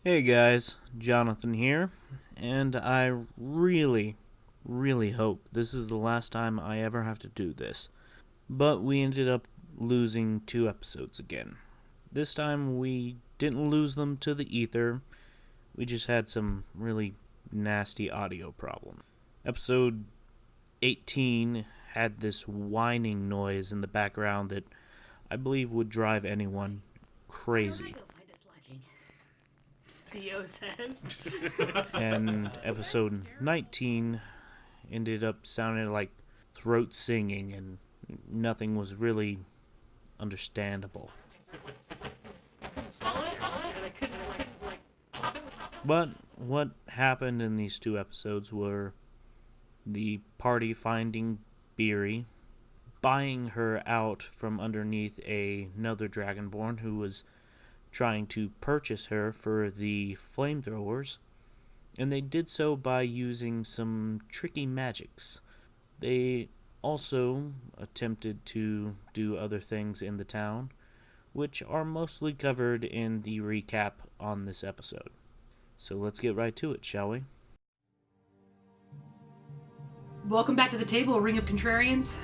Hey guys, Jonathan here, and I really hope this is the last time I ever have to do this. But we ended up losing 2 episodes again. This time we didn't lose them to the ether, we just had some really nasty audio problems. Episode 18 had this whining noise in the background that I believe would drive anyone crazy. Dio says. And episode 19 ended up sounding like throat singing and nothing was really understandable. But what happened in these 2 episodes were the party finding Beree, buying her out from underneath another Dragonborn who was trying to purchase her for the Flamethrowers, and they did so by using some tricky magics. They also attempted to do other things in the town, which are mostly covered in the recap on this episode. So let's get right to it, shall we? Welcome back to the table, Ring of Contrarians.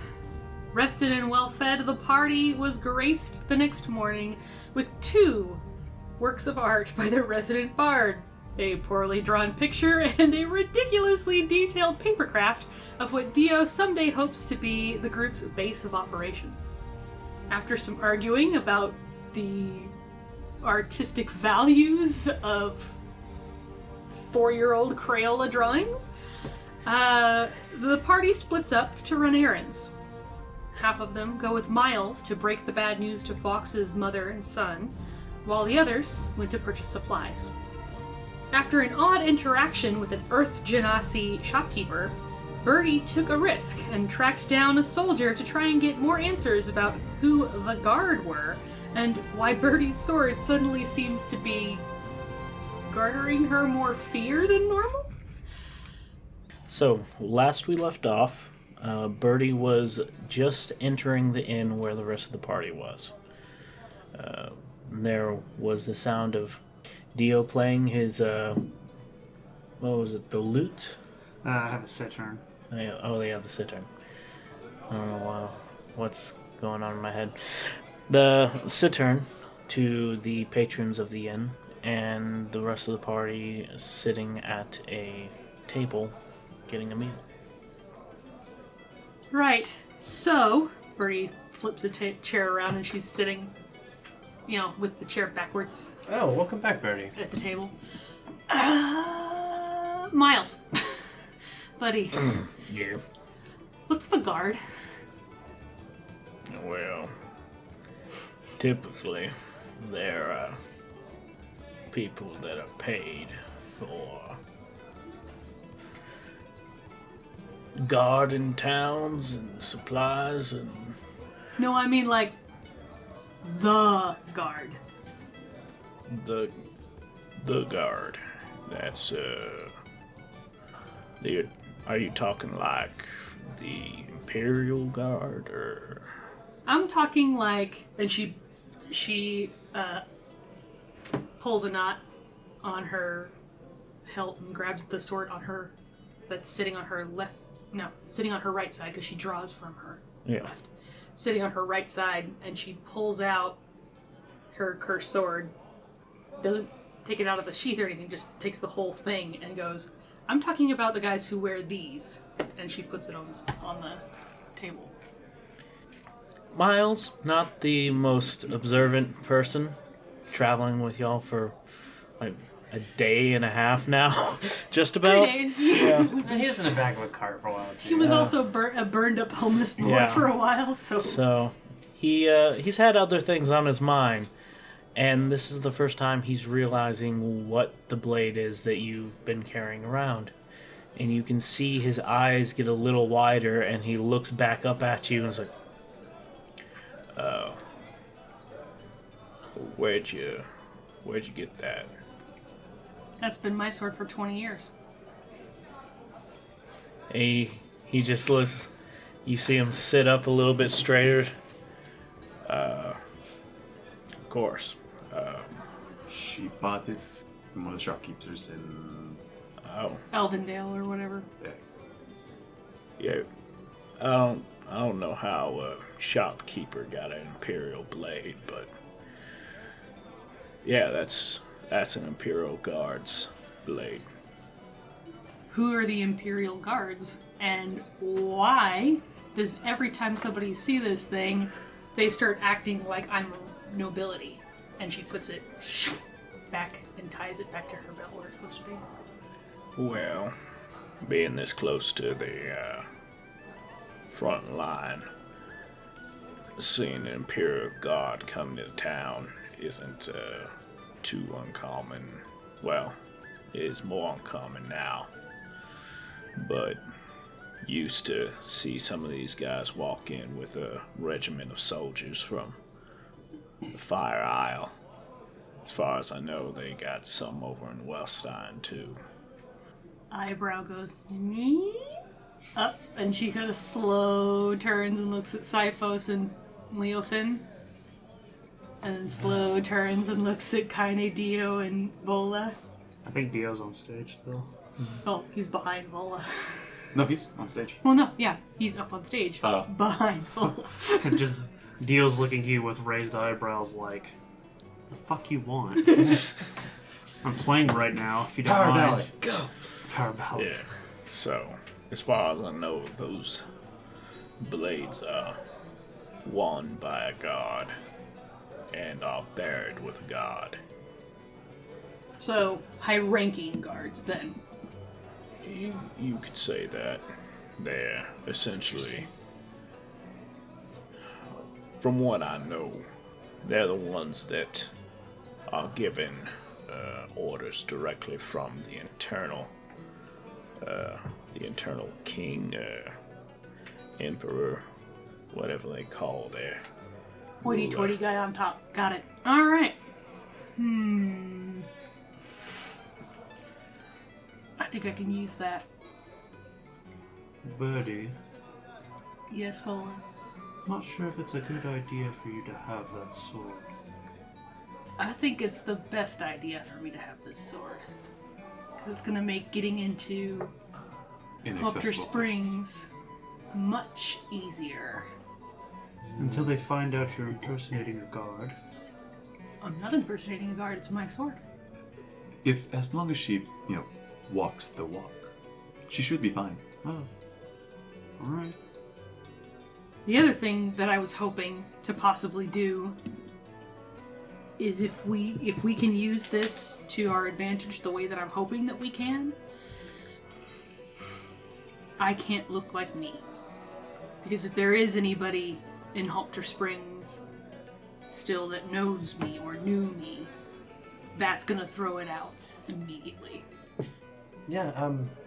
Rested and well-fed, the party was graced the next morning with 2 works of art by their resident bard. A poorly drawn picture and a ridiculously detailed papercraft of what Dio someday hopes to be the group's base of operations. After some arguing about the artistic values of 4-year-old Crayola drawings, the party splits up to run errands. Half of them go with Miles to break the bad news to Fox's mother and son, while the others went to purchase supplies. After an odd interaction with an Earth Genasi shopkeeper, Beree took a risk and tracked down a soldier to try and get more answers about who the guard were and why Birdie's sword suddenly seems to be garnering her more fear than normal. So, last we left off, Beree was just entering the inn where the rest of the party was. There was the sound of Dio playing his, what was it, the lute? I have a cittern. Oh, they have the cittern. I don't know what's going on in my head. The cittern to the patrons of the inn, and the rest of the party sitting at a table getting a meal. Right. So, Bertie flips a chair around and she's sitting, with the chair backwards Oh, welcome back, Bertie. at the table. Miles. Buddy, Yeah. what's the guard? Well, typically, there are people that are paid for guarding towns and supplies and... No, I mean like the guard. The guard. That's, are you talking like the Imperial Guard, or... I'm talking like, and she pulls a knot on her hilt and grabs the sword on her, that's sitting on her sitting on her right side because she draws from her left. Sitting on her right side, and she pulls out her cursed sword, doesn't take it out of the sheath or anything, just takes the whole thing and goes, I'm talking about the guys who wear these. And she puts it on the table. Miles, not the most observant person, traveling with y'all for like a day and a half now, just about. 3 days. Yeah. He was in the back of a cart for a while. He was also a burned up homeless boy for a while, So he's had other things on his mind, and this is the first time he's realizing what the blade is that you've been carrying around. And you can see his eyes get a little wider, and he looks back up at you and is like, "Oh, where'd you get that?" That's been my sword for 20 years. He just looks. You see him sit up a little bit straighter. Of course. She bought it. I'm one of the shopkeepers in... Oh, Elvendale or whatever. Yeah. yeah. I don't know how a shopkeeper got an Imperial blade, but yeah, that's an Imperial Guard's blade. Who are the Imperial Guards? And why does every time somebody see this thing, they start acting like I'm a nobility? And she puts it back and ties it back to her belt where it's supposed to be. Well, being this close to the front line, seeing an Imperial Guard come to town isn't too uncommon. Well, it is more uncommon now. But used to see some of these guys walk in with a regiment of soldiers from the Fire Isle. As far as I know, they got some over in Wellstein too. Eyebrow goes up, and she kind of slow turns and looks at Sifos and Leofin. And then slow turns and looks at Kaine, Dio, and Vola. I think Dio's on stage still. Oh, he's behind Vola. No, he's on stage. Well, no, yeah, he's up on stage. Behind Vola. Just Dio's looking at you with raised eyebrows like, the fuck you want? I'm playing right now, if you don't Power mind. ballad, go! Power ballad. Yeah. So, as far as I know, those blades are worn by a god and are buried with a god. So, high-ranking guards, then. You could say that. They're essentially, from what I know, they're the ones that are given orders directly from the internal king, emperor, whatever they call their Hoity-toity guy on top. Got it. Alright. I think I can use that. Beree, Yes, Vola. not sure if it's a good idea for you to have that sword. I think it's the best idea for me to have this sword. Because it's going to make getting into Hopter Springs much easier. Until they find out you're impersonating a guard. I'm not impersonating a guard, it's my sword. As long as she, walks the walk, she should be fine. Oh. Alright. The other thing that I was hoping to possibly do is if we can use this to our advantage the way that I'm hoping that we can, I can't look like me. Because if there is anybody in Hopter Springs still that knows me or knew me, that's gonna throw it out immediately. Yeah,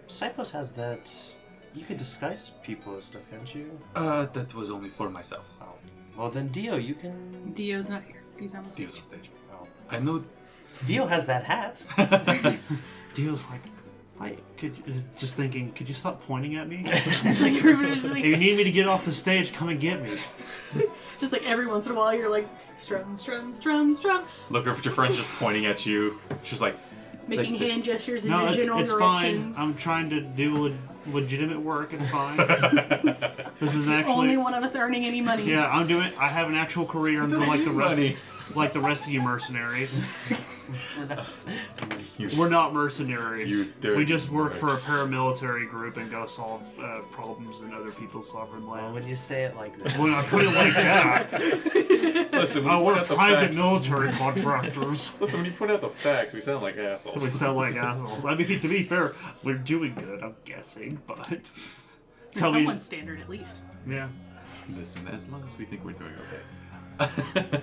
Sipos has that. You can disguise people and stuff, can't you? That was only for myself. Oh. Well, then Dio, you can. Dio's not here. He's on the stage. Dio's on stage. Oh. I know. Dio has that hat. Dio's like, just thinking, could you stop pointing at me? Like everybody's If like, you need me to get off the stage, come and get me. just like every once in a while you're like strum, strum, strum, strum, Look, if your friend's just pointing at you, she's like, making hand gestures in No, your general it's direction. fine. I'm trying to do legitimate work. It's fine. This is actually. Only one of us earning any money. Yeah, I have an actual career, like the rest. money. Like the rest of you mercenaries. You- We're not mercenaries. You dirty We just work for a works. paramilitary group and go solve problems in other people's sovereign Well, lands. when you say it like this. When I put it like that, Listen, when oh, you we're point out the private facts- military contractors. Listen, when you point out the facts, we sound like assholes. We sound like assholes. I mean, to be fair, we're doing good, I'm guessing, but... To Tell me... someone's standard at least. Yeah. Listen, as long as we think we're doing okay.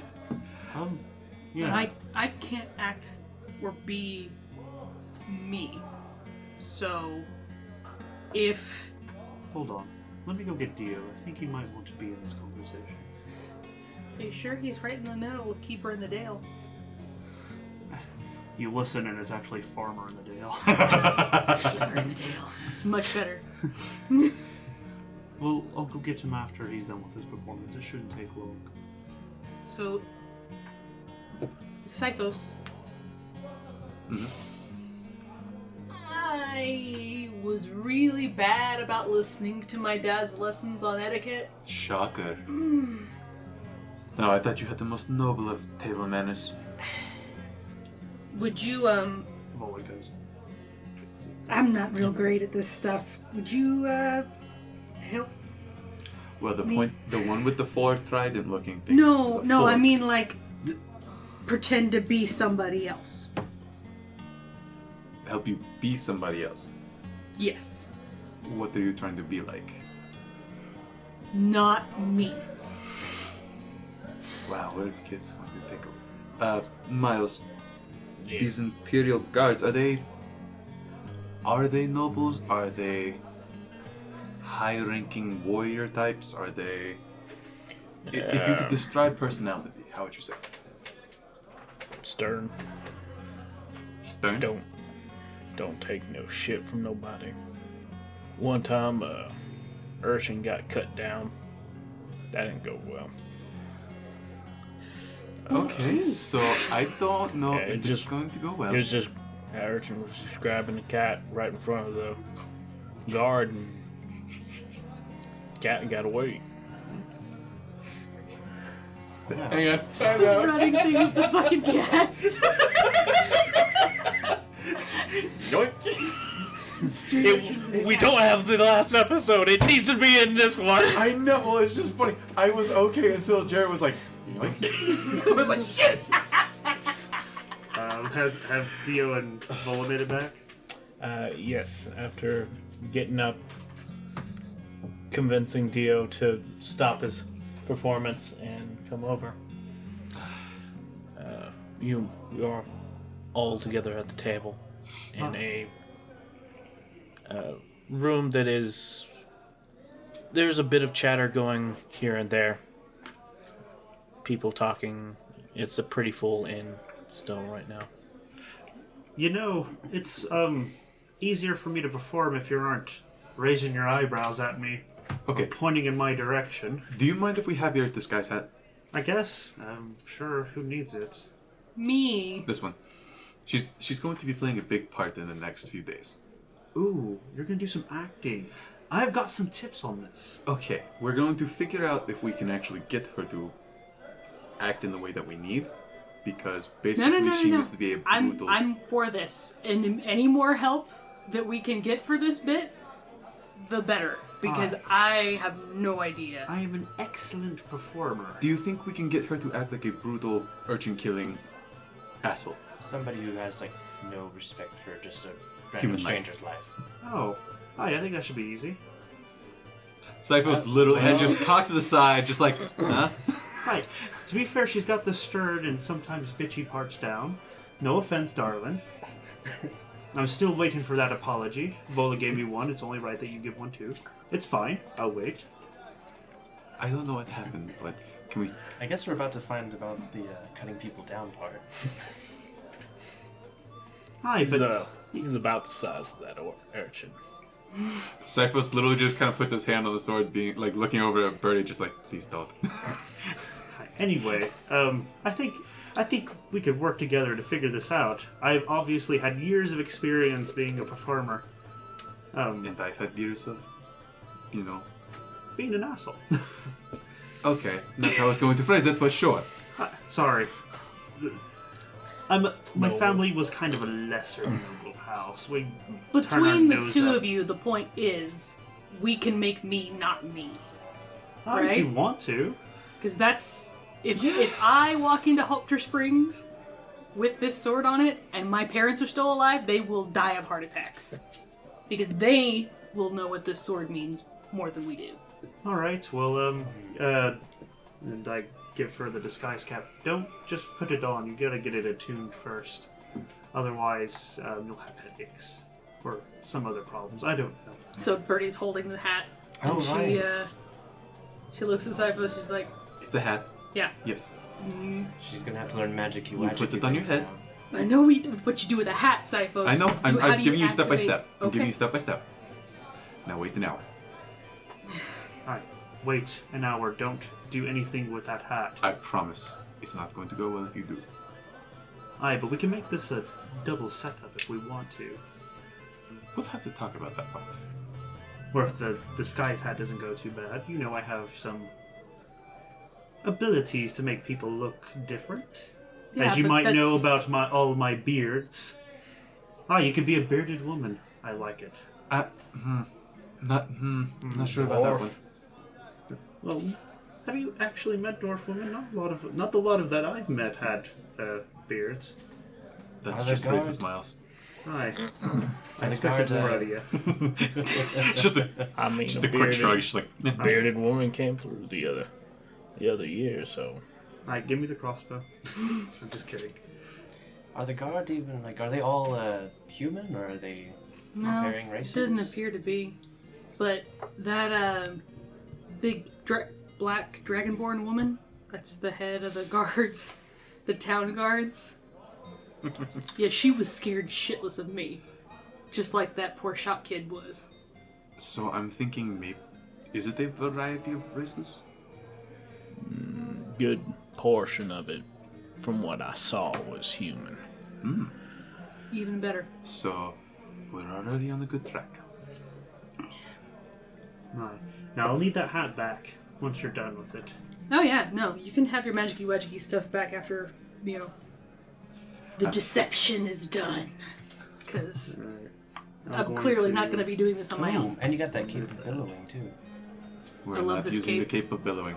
Yeah. But I can't act or be me. So if Hold on. Let me go get Dio. I think he might want to be in this conversation. are you sure he's right in the middle of Keeper in the Dale? You listen and it's actually Farmer in the Dale. Keeper in the Dale. It's much better. Well, I'll go get him after he's done with his performance. It shouldn't take long. So Sifos, bad about listening to my dad's lessons on etiquette. Shocker. No, I thought you had the most noble of table manners. Would you, Vola goes. I'm not real great at this stuff. Would you, help? Well, the one with the 4 trident looking thing. No, I mean, like, pretend to be somebody else. Help you be somebody else. yes, What are you trying to be like? Not me. Wow, where are kids going to take over? Miles, these Imperial Guards, are they nobles? Are they high-ranking warrior types? Are they... If you could describe personality, how would you say? Stern. Stern? Don't take no shit from nobody. One time, Urchin got cut down. That didn't go well. Okay, so I don't know Yeah, if this is going to go well. It was just Urchin was just grabbing the cat right in front of the guard, and cat got away. Hang on. The running thing with the fucking cats. We don't have the last episode. It needs to be in this one. I know. Well, it's just funny. I was okay until Jared was like, yoink. I was like, shit. Have Dio and Vola made it back? Yes, after getting up, convincing Dio to stop his performance and come over. You are all together at the table in a room that is... There's a bit of chatter going here and there. People talking. It's a pretty full inn still right now. You know, it's easier for me to perform if you aren't raising your eyebrows at me. Okay. Or pointing in my direction. Do you mind if we have your disguise hat? I guess. Sure, who needs it? me. This one. She's going to be playing a big part in the next few days. Ooh, you're gonna do some acting. I've got some tips on this. Okay, we're going to figure out if we can actually get her to act in the way that we need, because basically she needs to be a brutal... I'm for this. And any more help that we can get for this bit, the better. Because I have no idea. I am an excellent performer. Do you think we can get her to act like a brutal urchin-killing asshole? Somebody who has, like, no respect for just a random Human stranger's life. Oh, I think that should be easy. Sypho's little head just cocked to the side, just like, huh? Right. To be fair, she's got the stern and sometimes bitchy parts down. No offense, darling. I'm still waiting for that apology. Vola gave me one. It's only right that you give one too. It's fine. I'll wait. I don't know what happened, but can we... I guess we're about to find about the cutting people down part. Hi, but He's about the size of that urchin. Syphos literally just kind of puts his hand on the sword, being like looking over at Beree, just like, please don't. anyway, I think we could work together to figure this out. I've obviously had years of experience being a performer. And I've had years of, you know... Being an asshole. Okay, not how I was going to phrase it, but sure. Sorry. My family was kind of a lesser noble house. We Between the two up. of you, the point is, we can make me not me. If right? you want to. Because that's... If I walk into Hopter Springs with this sword on it, and my parents are still alive, they will die of heart attacks. Because they will know what this sword means more than we do. Alright, well, and I give her the disguise cap. Don't just put it on, you gotta get it attuned first. Otherwise, you'll have headaches. Or some other problems, I don't know. So Bertie's holding the hat. Oh, And right. she looks at Cypher, she's like, It's a hat. yeah. Yes. She's gonna have to learn magic. You put it on your head. I know what you do with a hat, Cyphos. I know. How I'm do giving you step by activate- step. I'm Okay. giving you step by step. Now wait an hour. Alright, wait an hour, don't do anything with that hat. I promise. It's not going to go well if you do. Aye, but we can make this a double setup if we want to. We'll have to talk about that part. Or if the disguise hat doesn't go too bad, you know I have some abilities to make people look different. Yeah, As you but might know that's- about all my beards. Ah, you could be a bearded woman. I like it. Not sure about that one. Well, have you actually met dwarf women? Not a lot of that I've met had beards. That's Are just they racist, guard? Miles. Hi. I the expected guard, more out of you. just a I mean, just a quick shrug. She's like, "Eh." bearded woman came through the other year, so Alright, give me the crossbow. I'm just kidding. Are the guard even like? Are they all human or are they No, varying races? doesn't appear to be. But that big black dragonborn woman, that's the head of the guards, the town guards. Yeah, she was scared shitless of me. Just like that poor shop kid was. So I'm thinking, maybe is it a variety of races? good portion of it, from what I saw, was human. Even better. So we're already on a good track. Right. Now I'll need that hat back once you're done with it. Oh yeah, no, you can have your magicy wedgicky stuff back after, the deception is done. Because Right. I'm clearly not going to be doing this on my own. And you got that cape of billowing too. We're I love not this using cape. the cape of billowing.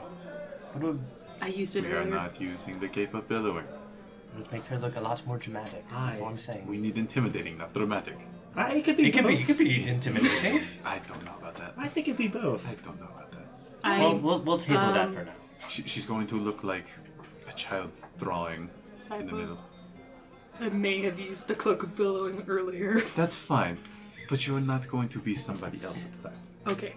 It would, I used it We are earlier. not using the cape of billowing. it would make her look a lot more dramatic. That's all I'm saying. We need intimidating, not dramatic. It could be both. It could be intimidating. I don't know about that. I think it'd be both. I don't know about that. Well, we'll table that for now. She's going to look like a child's drawing in the middle. I may have used the cloak of billowing earlier. That's fine, but you're not going to be somebody else at the time. Okay.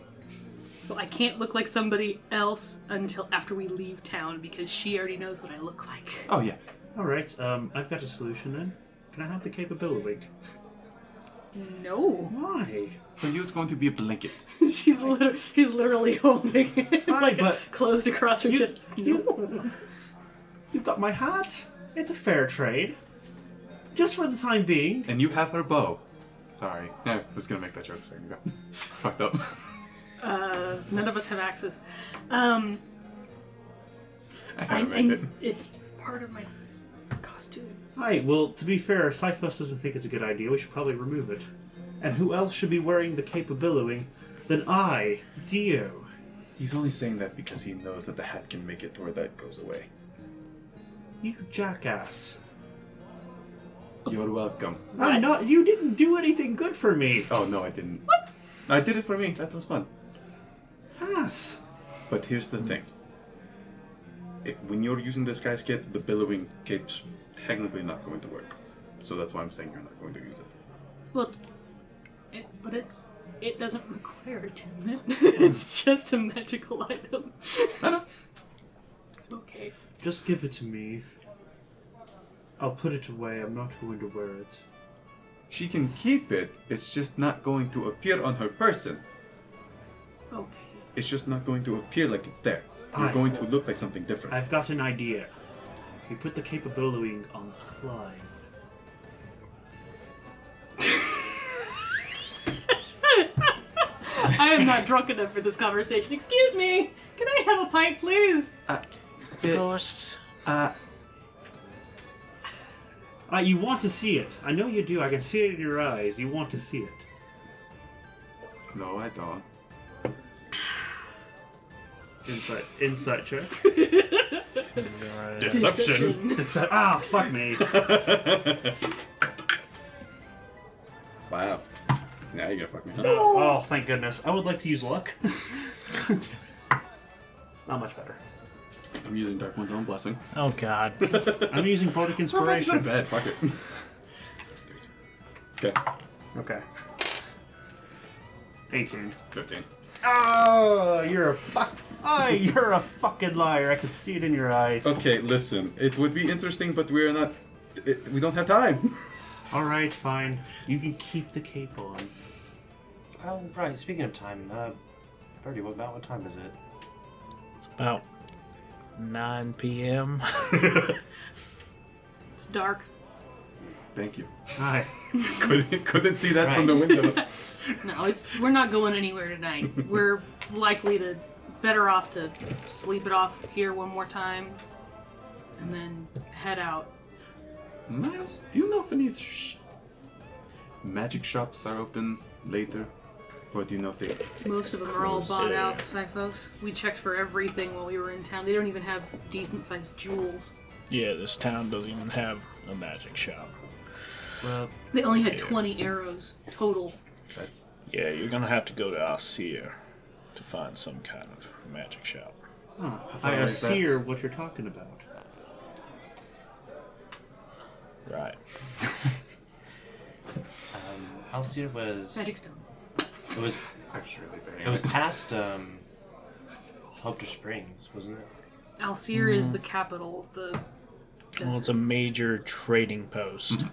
Well, I can't look like somebody else until after we leave town because she already knows what I look like. Oh yeah. Alright, I've got a solution then. Can I have the cape of billowing? No. Why? For you, it's going to be a blanket. she's literally holding it like but- closed across her chest. No. You've got my hat. It's a fair trade. Just for the time being. And you have her bow. Sorry. Yeah, I was gonna make that joke a second ago. Fucked up. None of us have access. I had to make it. It's part of my costume. Alright, well, to be fair, Cyphos doesn't think it's a good idea. We should probably remove it. And who else should be wearing the cape of billowing than I, Dio? He's only saying that because he knows that the hat can make it to where that goes away. You jackass. You're welcome. I'm not. You didn't do anything good for me. Oh no, I didn't. What? I did it for me. That was fun. Ass. But here's the thing. When you're using this guy's kit, the billowing cape's technically not going to work. So that's why I'm saying you're not going to use it. Well, it doesn't require attunement. It's just a magical item. Okay. Just give it to me. I'll put it away. I'm not going to wear it. She can keep it, it's just not going to appear on her person. Okay. It's just not going to appear like it's there. You're Aye. going to look like something different. I've got an idea. We put the cape of billowing on Clive. I am not drunk enough for this conversation. Excuse me. Can I have a pint, please? Of course. You want to see it. I know you do. I can see it in your eyes. You want to see it. No, I don't. Insight check. Deception. Fuck me. Wow. Now you're gonna fuck me up. Oh, thank goodness. I would like to use luck. Not much better. I'm using Dark One's Own Blessing. Oh God. I'm using Bardic We're about to go to Inspiration. bed, fuck it. Okay. Okay. 18. 15. Oh, you're a fucking liar. I can see it in your eyes. Okay, listen. It would be interesting, but we're not... we don't have time. Alright, fine. You can keep the cape on. Oh, right. Speaking of time, Bertie, what time is it? It's about 9 p.m. It's dark. Thank you. Hi. Couldn't see that from the Right. windows. No, we're not going anywhere tonight. We're better off to sleep it off here one more time and then head out. Miles, do you know if any magic shops are open later? Or do you know if they... Most of them are all bought out, Cyphos. We checked for everything while we were in town. They don't even have decent-sized jewels. Yeah, this town doesn't even have a magic shop. Well... They only had 20 arrows total. That's... Yeah, you're gonna have to go to Alcir to find some kind of magic shop. Oh, I see what you're talking about. Right. Alcir was... Magic stone. It was really very It was past Helter Springs, wasn't it? Alcir is the capital of the desert. Well, it's a major trading post.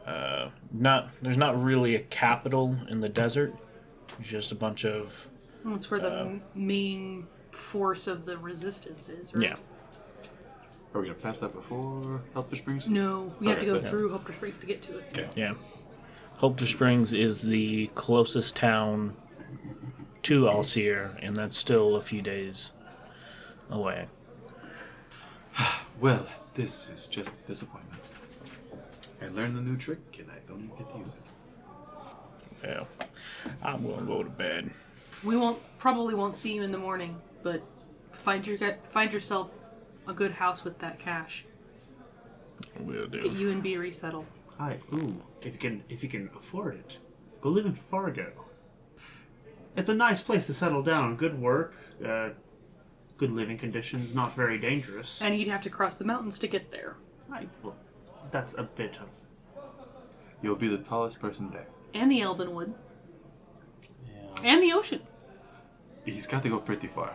There's not really a capital in the desert. It's just a bunch of... Well, it's where the main force of the resistance is, right? Yeah. Are we going to pass that before Helter Springs? No, we have to Okay, go that's- through Hope Springs to get to it. Okay. Yeah. Hope Springs is the closest town to Alcir, and that's still a few days away. Well, this is just a disappointment. I learned a new trick, and I don't even get to use it. Well, I'm gonna go to bed. We probably won't see you in the morning, but find yourself a good house with that cash. Will do. Get you and Beree settled. If you can afford it, go live in Fargo. It's a nice place to settle down. Good work, good living conditions, not very dangerous. And you'd have to cross the mountains to get there. Well, that's a bit of... You'll be the tallest person there. And the Elvenwood. Yeah. And the ocean. He's got to go pretty far.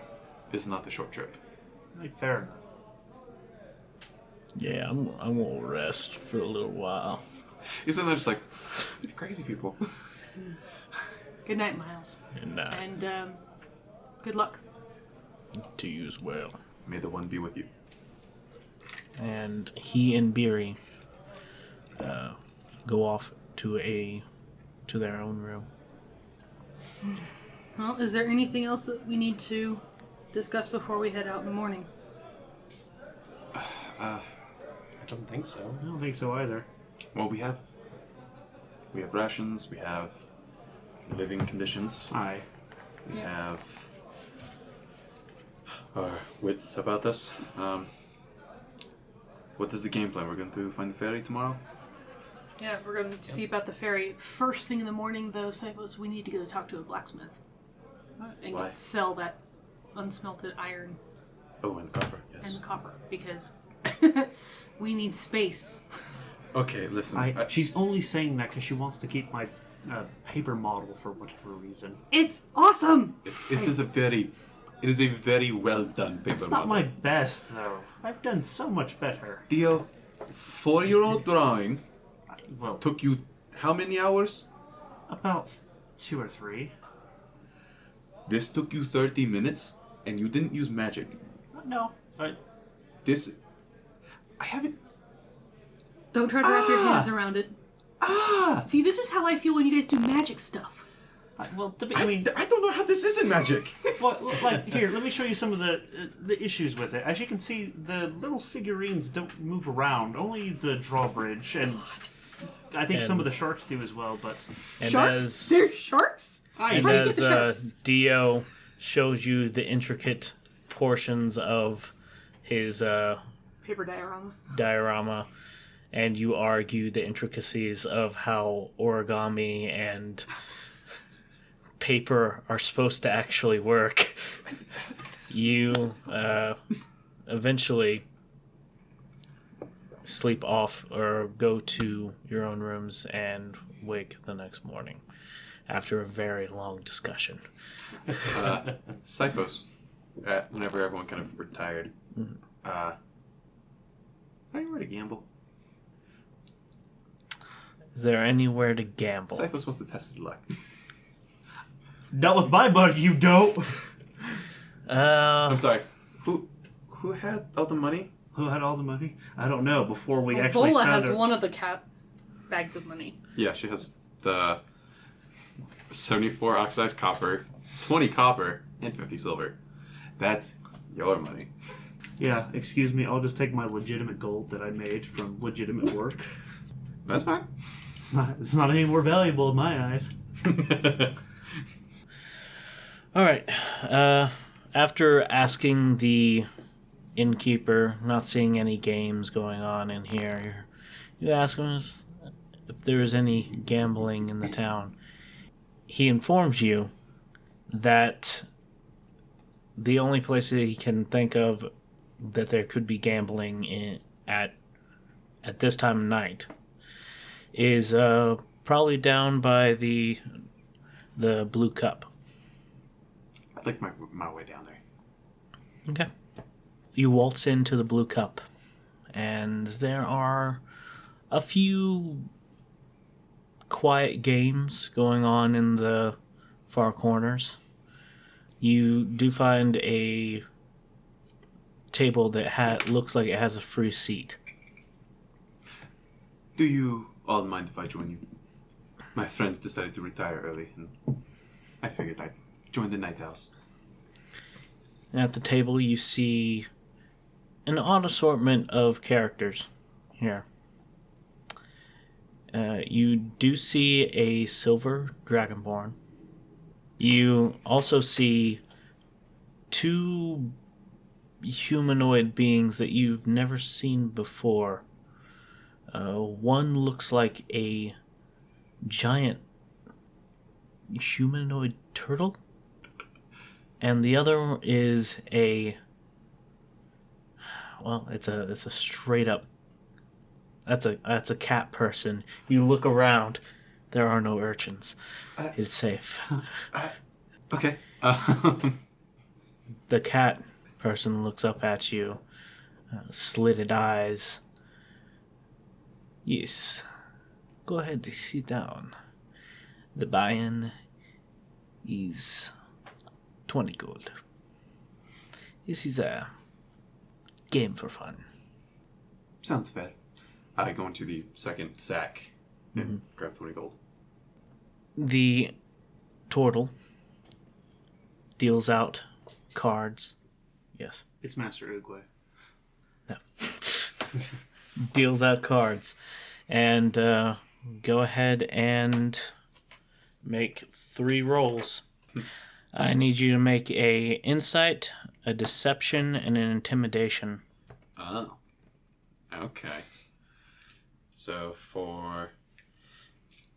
It's not a short trip. Fair enough. Yeah, I'm gonna rest for a little while. Isn't that just like, it's crazy people? Good night, Miles. And And good luck. to you as well. May the one be with you. And he and Beree go off to their own room. Well, is there anything else that we need to discuss before we head out in the morning? I don't think so. I don't think so either. Well, we have rations, we have living conditions, Aye. we have our wits about us. What is the game plan? We're going to find the ferry tomorrow? Yeah, we're going to see about the ferry. First thing in the morning, though, Cyphos, we need to go talk to a blacksmith. And Why? sell that unsmelted iron Oh, and copper, yes. and the copper, because we need space. Okay, listen. She's only saying that because she wants to keep my paper model for whatever reason. It's awesome! It is a very well done paper It's not model. my best, though. I've done so much better. Theo, 4-year-old drawing Well, took you how many hours? about 2 or 3. This took you 30 minutes, and you didn't use magic. No, This... I haven't... Don't try to wrap your hands around it. See, this is how I feel when you guys do magic stuff. well, I mean, I don't know how this isn't magic. well, like here, let me show you some of the issues with it. As you can see, the little figurines don't move around. Only the drawbridge, and I think some of the sharks do as well. But And Sharks? There's sharks? And How do you get as the sharks? Dio shows you the intricate portions of his Paper diorama. diorama, and you argue the intricacies of how origami and paper are supposed to actually work, you eventually sleep off or go to your own rooms and wake the next morning after a very long discussion. Cyphos, whenever everyone kind of retired, is that anywhere to gamble? Is there anywhere to gamble? Cyphos wants to test his luck. not with my money, you don't. I'm sorry. Who had all the money? Who had all the money? I don't know. Before we Well, actually Vola found has her. one of the bags of money. Yeah, she has the 74 oxidized copper, 20 copper, and 50 silver. That's your money. Yeah, excuse me, I'll just take my legitimate gold that I made from legitimate work. That's fine. It's not any more valuable in my eyes. All right. After asking the innkeeper, not seeing any games going on in here, you ask him if there is any gambling in the town. He informs you that the only place that he can think of that there could be gambling at this time of night is probably down by the Blue Cup. I'd like my way down there. Okay. You waltz into the Blue Cup, and there are a few quiet games going on in the far corners. You do find a table that looks like it has a free seat. Do you all mind if I join you? My friends decided to retire early, and I figured I'd join the night house. At the table, you see an odd assortment of characters here. You do see a silver dragonborn. You also see two humanoid beings that you've never seen before. One looks like a giant humanoid turtle, and the other is it's a straight up. That's a cat person. You look around, there are no urchins. It's safe. Okay. The cat person looks up at you, slitted eyes. Yes, go ahead and sit down. The buy-in is 20 gold. This is a game for fun. Sounds fair. I go into the second sack and grab 20 gold. The turtle deals out cards. Yes. It's Master Oogway. No. Deals out cards. And go ahead and make 3 rolls. I need you to make a insight, a deception, and an intimidation. Oh. Okay. So for...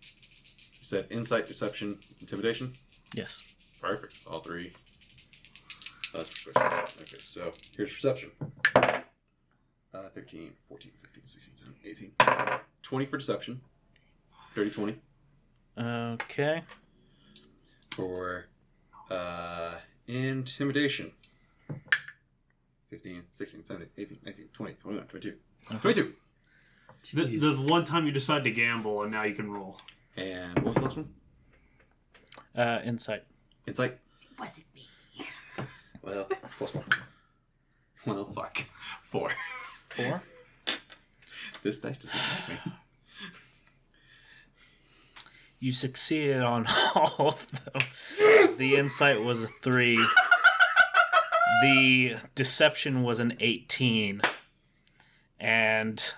You said insight, deception, intimidation? Yes. Perfect. All 3. That's persuasion. Okay, so here's perception. 13, 14, 15, 16, 17, 18. 20 for deception. Dirty 20. Okay. For intimidation. 15, 16, 17, 18, 19, 20, 21, 22. Okay. 22. The one time you decide to gamble, and now you can roll. And what was the last one? Insight. Insight. Was it me? Well, plus 1. Well, fuck. 4. 4? This dice doesn't like me. You succeeded on all of them. Yes! The insight was a 3. The deception was an 18. And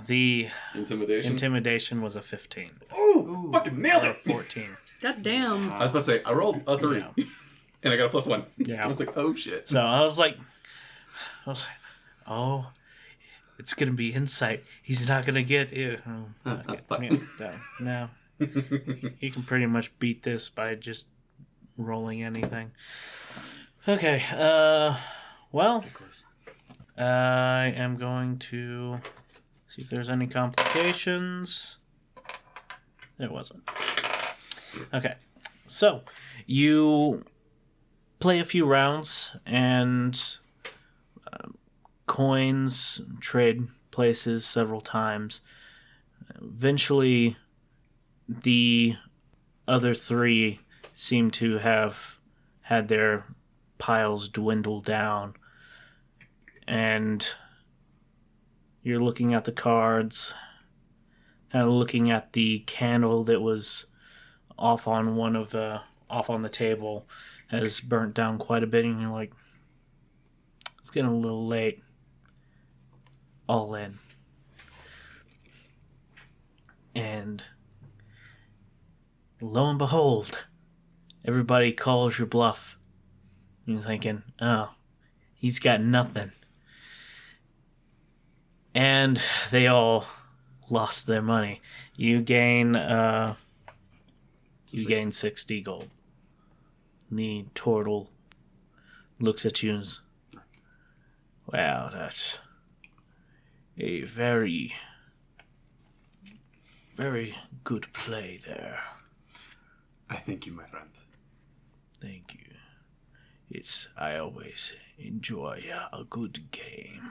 the intimidation was a 15. Ooh, fucking nailed it! 14. God damn. I was about to say, I rolled a 3. Yeah. And I got a plus 1. Yeah. I was like, oh shit. So I was like, oh, it's going to be insight. He's not going to get it. Oh, fuck it. No. He can pretty much beat this by just rolling anything. Okay. Well, I am going to see if there's any complications. There wasn't. Okay. So, you play a few rounds and coins, trade places several times. Eventually, the other 3 seem to have had their piles dwindle down. And you're looking at the cards. kind of looking at the candle that was off on the table, has burnt down quite a bit, and you're like, it's getting a little late. All in. And lo and behold, everybody calls your bluff. You're thinking, oh, he's got nothing. And they all lost their money. You gain 60 gold. The turtle looks at you and says, wow, that's a very, very good play there. I thank you, my friend. Thank you. I always enjoy a good game.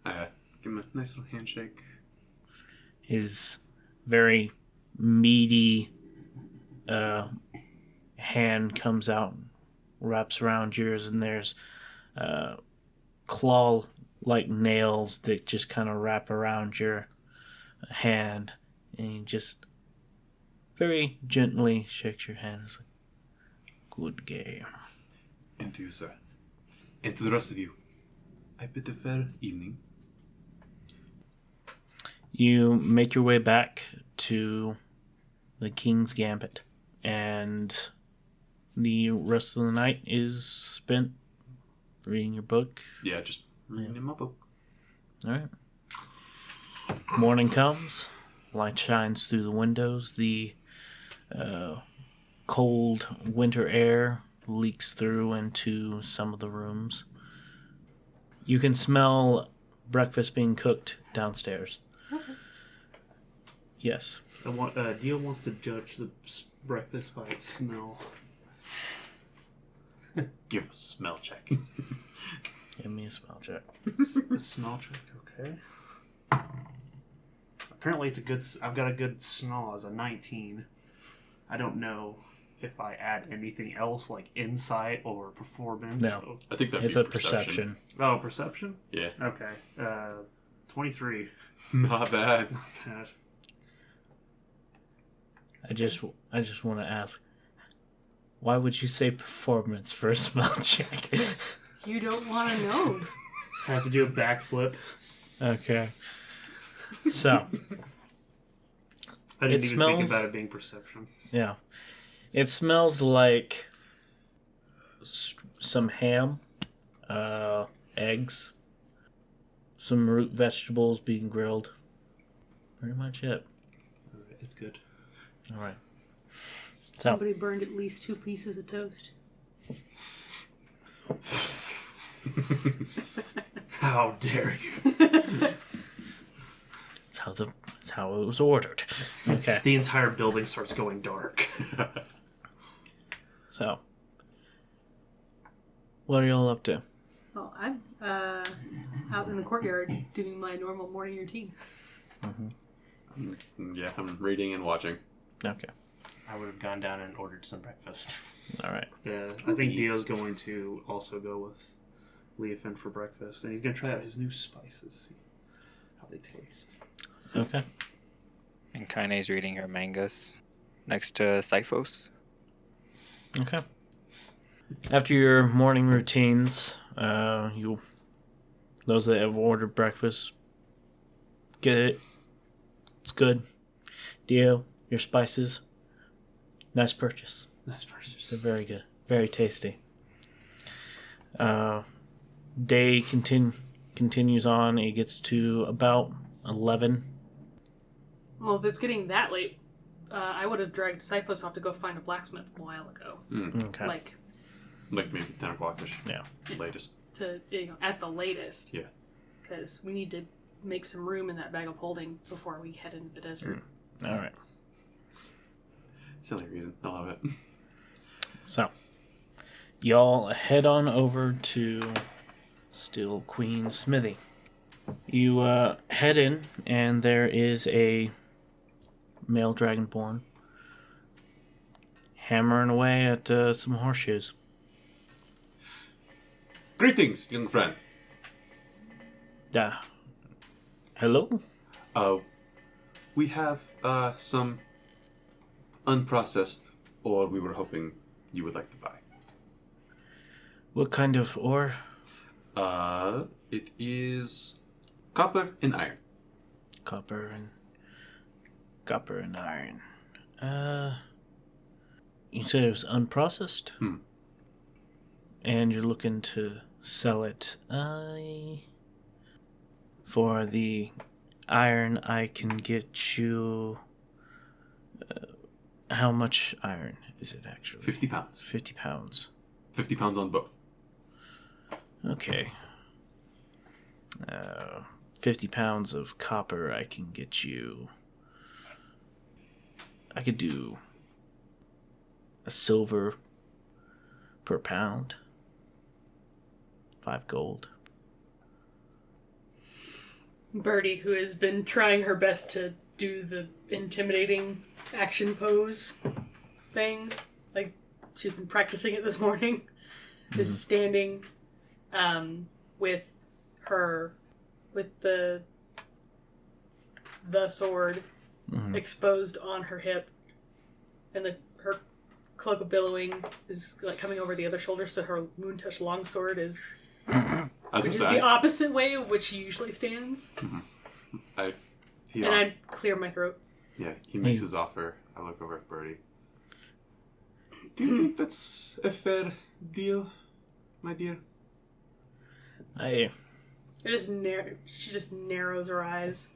I give him a nice little handshake. His very meaty hand comes out, wraps around yours, and there's claw-like nails that just kind of wrap around your hand, and he just very gently shakes your hand. It's like, good game. And to you, sir. And to the rest of you, I bid a fair evening. You make your way back to the King's Gambit, and the rest of the night is spent reading your book. Yeah, just reading in my book. All right. Morning comes. Light shines through the windows. The cold winter air leaks through into some of the rooms. You can smell breakfast being cooked downstairs. Okay. Yes. Dio wants to judge the breakfast by its smell. Give a smell check. Give me a smell check. A smell check, okay. Apparently it's a good... I've got a good snoz, a 19. I don't know if I add anything else, like insight or performance. No. I think that'd It's be a perception. Oh, perception? Yeah. Okay. 23. Not bad. Not bad. I just want to ask, why would you say performance for a smell check? You don't want to know. I have to do a backflip. Okay. So, I didn't It even smells- think about it being perception. yeah. It smells like some ham, eggs, some root vegetables being grilled. Pretty much it. Alright, it's good. All right. So, Somebody burned at least 2 pieces of toast. How dare you? that's how it was ordered. Okay. The entire building starts going dark. So, what are y'all up to? Well, I'm out in the courtyard doing my normal morning routine. Yeah, I'm reading and watching. Okay. I would have gone down and ordered some breakfast. All right. Yeah, I think Dio's going to also go with Leofin for breakfast, and he's going to try out his new spices, see how they taste. Okay. And Kaine's reading her mangas next to Sifos. Okay. After your morning routines, those that have ordered breakfast, get it. It's good. Dio, your spices, nice purchase. Nice purchase. They're very good. Very tasty. Day continues on. It gets to about 11. Well, if it's getting that late, I would have dragged Sifos off to go find a blacksmith a while ago. Okay. Like Maybe 10 o'clock-ish. Yeah. Latest. at the latest. Yeah. Because we need to make some room in that bag of holding before we head into the desert. All right. It's the only reason. I love it. So, y'all head on over to Steel Queen Smithy. You head in, and there is a male dragonborn hammering away at some horseshoes. Greetings, young friend. Hello? We have some unprocessed ore we were hoping you would like to buy. What kind of ore? It is copper and iron. Copper and iron. You said it was unprocessed? And you're looking to sell it. For the iron, I can get you... how much iron is it actually? 50 pounds. 50 pounds. 50 pounds on both. Okay. 50 pounds of copper, I can get you... I could do a silver per pound. 5 gold. Beree, who has been trying her best to do the intimidating action pose thing, like she's been practicing it this morning, is standing with the sword exposed on her hip, and her cloak of billowing is like coming over the other shoulder, so her moon touch longsword is which is the opposite way of which she usually stands. I clear my throat. Yeah, he makes his offer. I look over at Beree. Do you think that's a fair deal, my dear? She just narrows her eyes.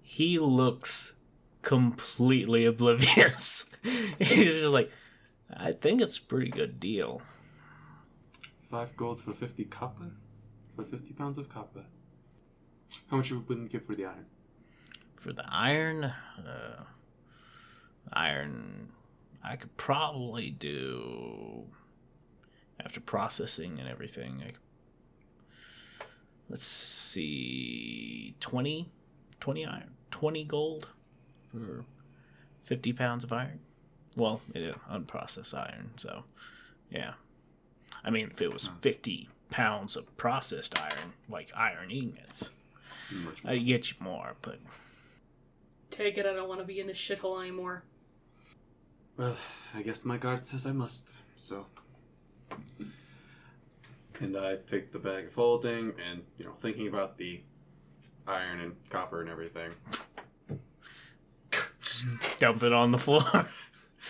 He looks completely oblivious. He's just like, I think it's a pretty good deal. 5 gold for 50 copper? For 50 pounds of copper. How much you wouldn't give for the iron? For the iron, I could probably do, after processing and everything, let's see, 20 iron, 20 gold for 50 pounds of iron. Well, unprocessed iron, so, yeah. I mean, if it was 50 pounds of processed iron, like iron ingots, I'd get you more, but... Take it, I don't want to be in this shithole anymore. Well, I guess my guard says I must, so... And I take the bag of holding and, thinking about the iron and copper and everything. Just dump it on the floor.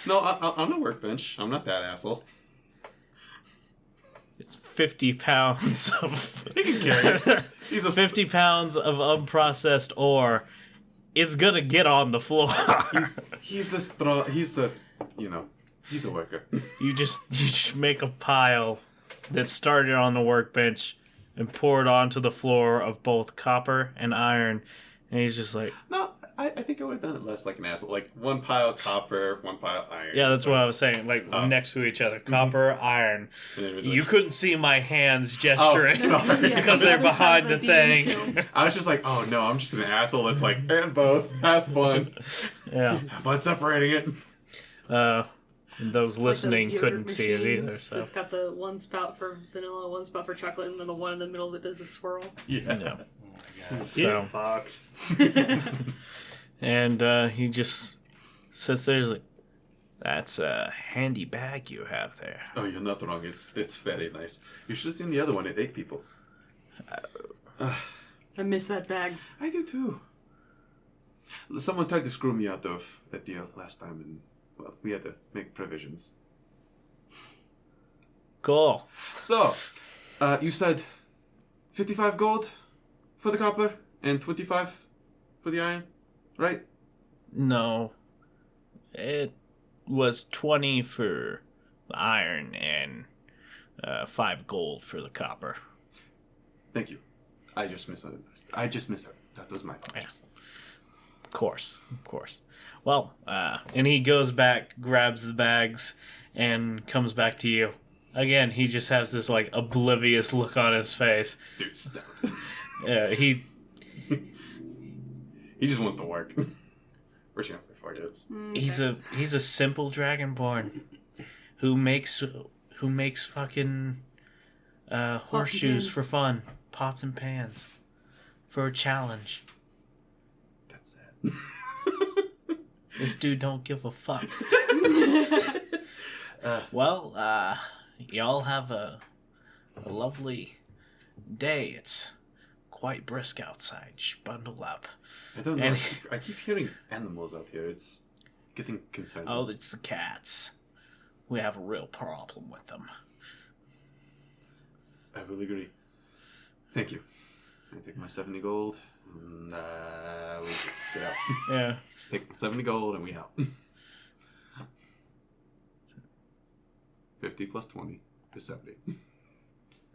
No, on the workbench. I'm not that asshole. It's 50 pounds of... He can carry it. He's 50 pounds of unprocessed ore. It's gonna get on the floor. He's a worker. You just make a pile that started on the workbench and pour it onto the floor of both copper and iron, and he's just like... No, I think I would have done it less like an asshole. Like, one pile copper, one pile iron. Yeah, that's what I was saying. Like, next to each other. Copper, iron. You couldn't see my hands gesturing because they're behind the thing. I was just like, oh no, I'm just an asshole that's like, and both. Have fun. Yeah. Have fun separating it. Those listening like couldn't see it either. So. It's got the one spout for vanilla, one spout for chocolate, and then the one in the middle that does the swirl. Yeah. So fucked. And he just sits there, he's like, "That's a handy bag you have there." Oh, you're not wrong. It's very nice. You should have seen the other one. It 8 people. I miss that bag. I do too. Someone tried to screw me out of a deal last time, and well, we had to make provisions. Cool. So, you said 55 gold for the copper and 25 for the iron, right? No. It was 20 for the iron and 5 gold for the copper. Thank you. I just misheard. That was my fault. Yeah. Of course. Well, and he goes back, grabs the bags, and comes back to you. Again, he just has this, like, oblivious look on his face. Dude, stop. He just wants to work. We're gonna say fuck it. He's a simple dragonborn who makes fucking horseshoes for fun, pots and pans, for a challenge. That's sad. This dude don't give a fuck. Well, y'all have a lovely day. It's quite brisk outside. You should bundle up. I don't know. And- I keep hearing animals out here. It's getting concerning. Oh, it's the cats. We have a real problem with them. I will agree. Thank you. I take my 70 gold. And, we get out. Yeah. Take my 70 gold and we out. 50 plus 20 is 70.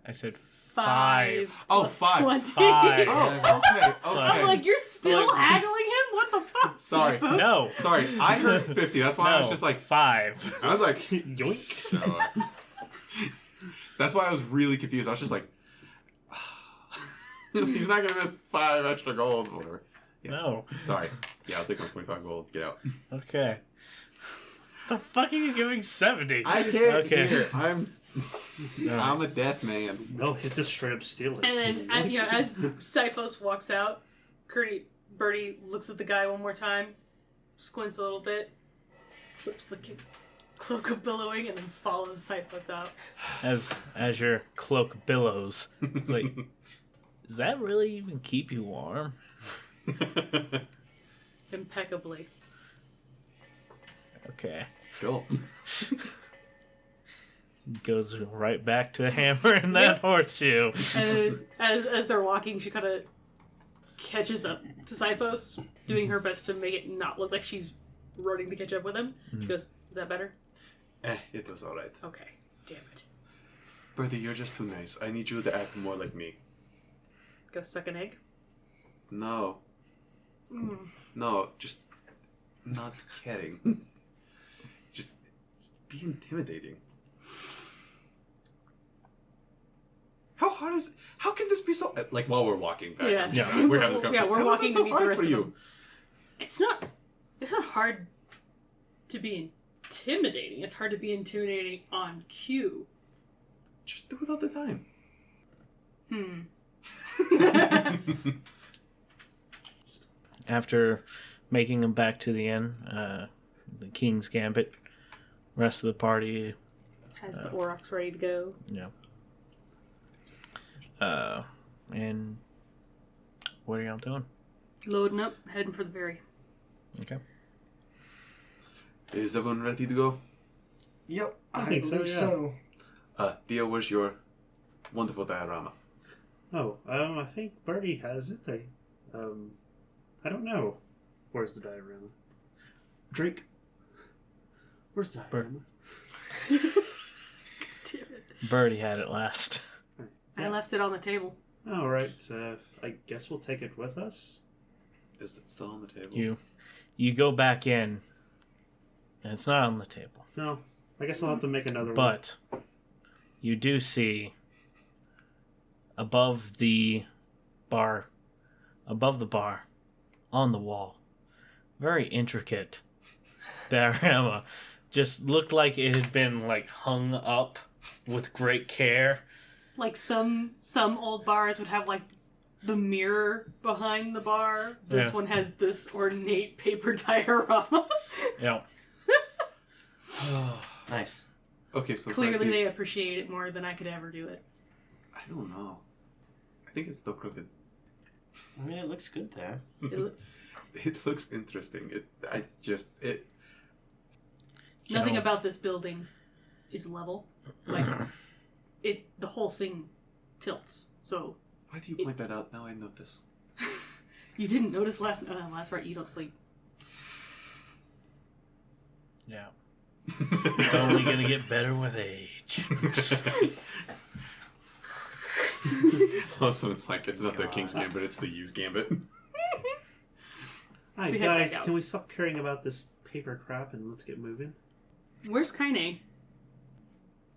I said 5. Oh, plus 5. 20. 5. Oh, okay. I was like, you're still haggling him? What the fuck? Sorry. Sippo? No. Sorry, I heard 50. That's why I was just like, 5. I was like, Yoink. that's why I was really confused. I was just like, he's not gonna miss 5 extra gold, whatever. Yeah. No. Sorry. Yeah, I'll take my 25 gold. Get out. Okay. The fuck are you giving 70? I can't Okay. hear. I'm a deaf man. No, he's just straight up stealing. And then, as Siphos walks out, Beree looks at the guy one more time, squints a little bit, flips the cloak of billowing, and then follows Siphos out. As your cloak billows. It's like, does that really even keep you warm? Impeccably. Okay. Cool. Goes right back to hammering that horseshoe. And as they're walking, she kind of catches up to Siphos, doing her best to make it not look like she's running to catch up with him. She goes, "Is that better?" It was alright. Okay. Damn it. Bertie, you're just too nice. I need you to act more like me. Go suck an egg. No. No, just not kidding. Just be intimidating. How can this be so... Like, while we're walking back. Yeah. I'm just- Yeah. We're having this conversation. we're How is walking this to so meet the hard rest for of you? them. It's not hard to be intimidating. It's hard to be intimidating on cue. Just do it all the time. After making him back to the inn, the King's Gambit, rest of the party, Has the Aurochs ready to go. and what are y'all doing? Loading up, heading for the ferry. Okay. Is everyone ready to go? Yep, I think so, believe yeah. so. Theo, where's your wonderful diorama? Oh, I think Bertie has it. I don't know. Where's the diorama? Drake. Where's the diorama? Damn it. Birdie had it last. I left it on the table. All right. I guess we'll take it with us. Is it still on the table? You go back in, and it's not on the table. No, I guess I'll have to make another one. But you do see above the bar, on the wall, very intricate diorama. Just looked like it had been like hung up with great care. Like some old bars would have like the mirror behind the bar. This Yeah. one has this ornate paper diorama. Yeah. Nice. Okay, so Clearly Bertie- they appreciate it more than I could ever do it. I don't know. I think it's still crooked. I mean, it looks good there. It looks interesting. Nothing about this building is level. Like the whole thing tilts. So Why do you point that out? Now I notice. you didn't notice last part. You don't sleep. Yeah. It's only gonna get better with age. Also, it's like, it's not the King's Gambit, it's the Youth Gambit. Hi We head guys, back out. can we stop caring about this paper crap and let's get moving? Where's Kaine?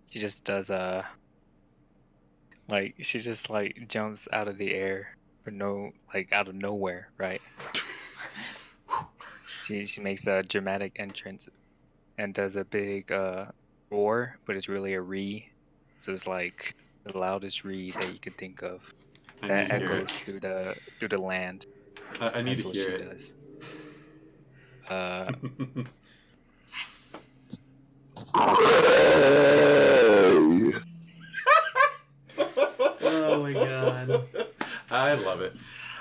She just does she just jumps out of the air for out of nowhere, right? she makes a dramatic entrance and does a big roar, but it's really a ree. So it's like the loudest ree that you could think of. I That need to hear echoes through the land. it. I need That's to what hear she it. does. Yes. Oh my god. I love it.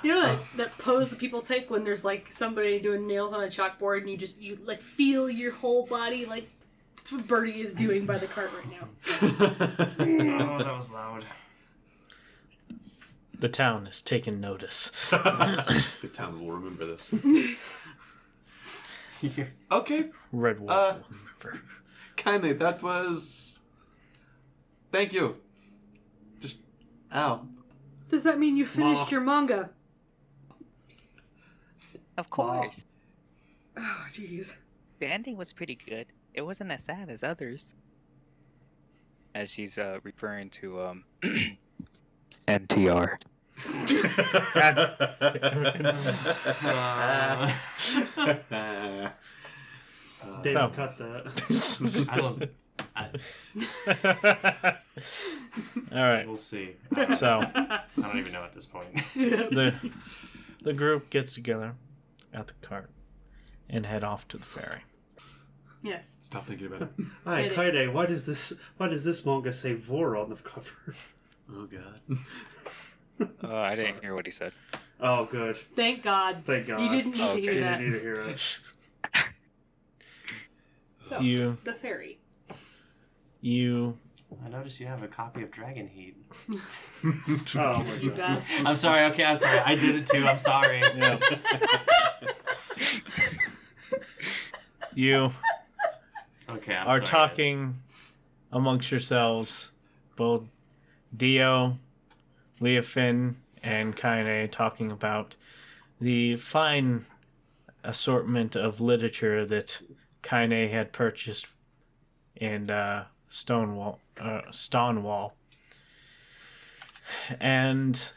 You know that pose that people take when there's like somebody doing nails on a chalkboard and you like feel your whole body like that's what Bertie is doing by the cart right now. Oh, that was loud. The town has taken notice. The town will remember this. Okay, Red Wolf will remember. kinda. That was. Thank you. Just. Ow. Does that mean you finished your manga? Of course. Oh, jeez. The ending was pretty good. It wasn't as sad as others. As she's referring to NTR. David, So. cut that. I don't. All right. We'll see. So I don't even know at this point. the group gets together at the cart and head off to the ferry. Yes. Stop thinking about it. Hi, Edit. Kaide, why does this manga say Vor on the cover? Oh god. I didn't hear what he said. Oh, good. Thank God. Thank God. You didn't need to hear You that. didn't need to hear it. So, You the ferry. I noticed you have a copy of Dragon Heat. Oh my You God. got I'm sorry. Okay, I'm sorry. I did it too. I'm sorry. yeah. You Okay, I'm are sorry, talking amongst yourselves, both Dio, Leofin, and Kaine, talking about the fine assortment of literature that Kaine had purchased in Stonewall. And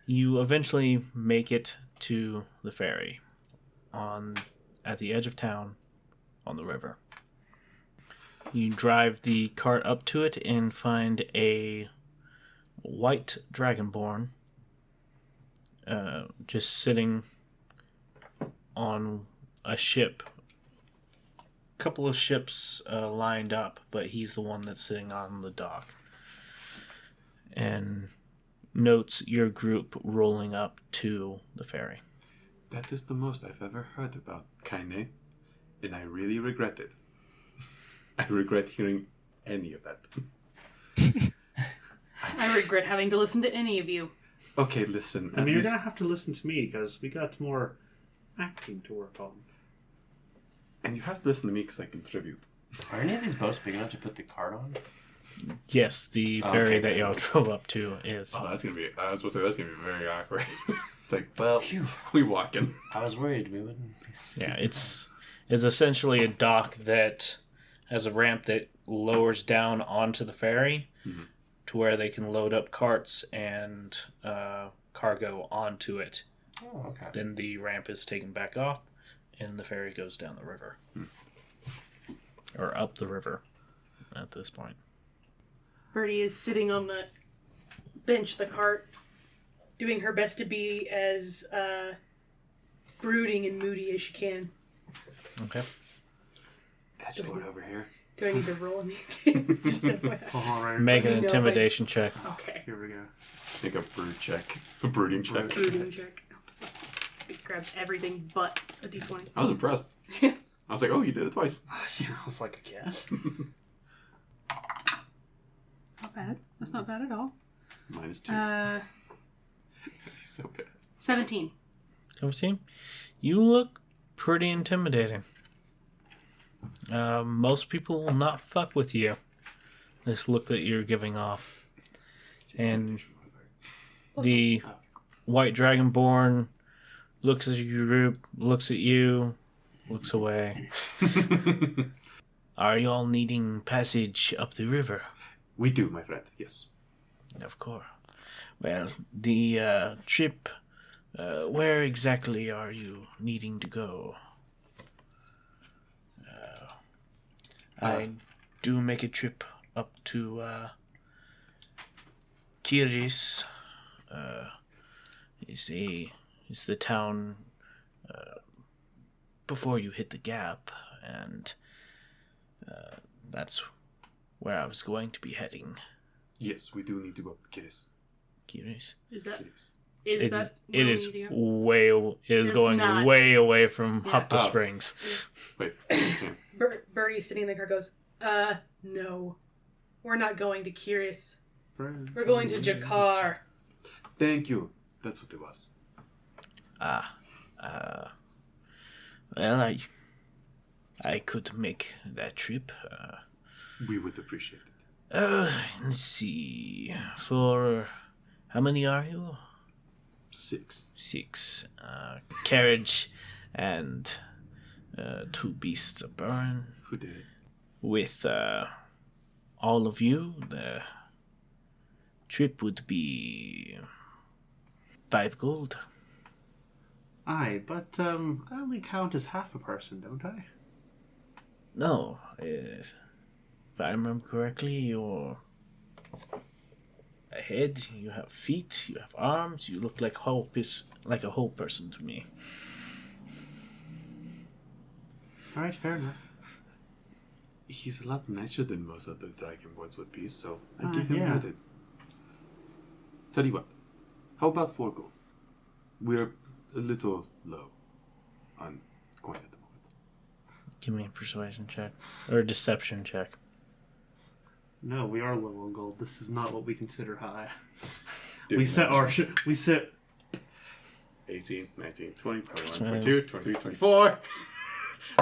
you eventually make it to the ferry at the edge of town on the river. You drive the cart up to it and find a white dragonborn just sitting on a ship. A couple of ships lined up, but he's the one that's sitting on the dock. And notes your group rolling up to the ferry. That is the most I've ever heard about Kaine, and I really regret it. I regret hearing any of that. I regret having to listen to any of you. Okay, listen. I at mean, you're least- gonna have to listen to me because we got more acting to work on. And you have to listen to me because I contribute. Are any of these boats big enough to put the cart on? Yes, the Okay, ferry that good. y'all drove up to is. Oh, that's gonna be. I was supposed to say that's gonna be very awkward. It's like, well, Phew. we walking. I was worried we wouldn't. Yeah, it's essentially a dock that has a ramp that lowers down onto the ferry to where they can load up carts and cargo onto it. Oh, okay. Then the ramp is taken back off, and the ferry goes down the river. Or up the river at this point. Bertie is sitting on the bench of the cart, doing her best to be as brooding and moody as she can. Okay. Edgelord over here. Do I need to roll anything? Just FYI. All right. Make an Let me know if intimidation check. Okay. Here we go. Make a brood check. A brooding check. Brooding check. It grabs everything but a d20. I was impressed. I was like, oh, you did it twice. Yeah, I was like a cat. Not bad. That's not bad at all. -2. She's so bad. 17. 17? You look pretty intimidating. Most people will not fuck with you. This look that you're giving off. And the white dragonborn looks at your group, looks at you, looks away. Are you all needing passage up the river? We do, my friend. Yes. Of course. Well, the trip, where exactly are you needing to go? I do make a trip up to Kiris. It's the town before you hit the gap, and that's where I was going to be heading. Yes, we do need to go. Kiris. Kiris? Is that? Kiris. Is It that? is. where It we is need to go? way. It is It's going not. way away from Yeah. Hopta Oh. Springs. Wait. Yeah. Bertie sitting in the car goes, no. We're not going to Kiris. We're going to Jakar. Thank you. That's what it was. Well, I could make that trip. We would appreciate it. Let's see. For how many are you? 6. 6. Carriage and 2 beasts of burden. Who did it? With all of you, the trip would be 5 gold. Aye, but I only count as half a person, don't I? No, if I remember correctly, you're a head, you have feet, you have arms, you look like a whole person to me. Alright, fair enough. He's a lot nicer than most of the Dragonborns would be, so I give him yeah. credit. Tell you what, how about 4 gold? We're a little low on coin at the moment. Give me a persuasion check. Or a deception check. No, we are low on gold. This is not what we consider high. Dude, we set our we set 18, 19, 20, 21, So- 22, 23, 24.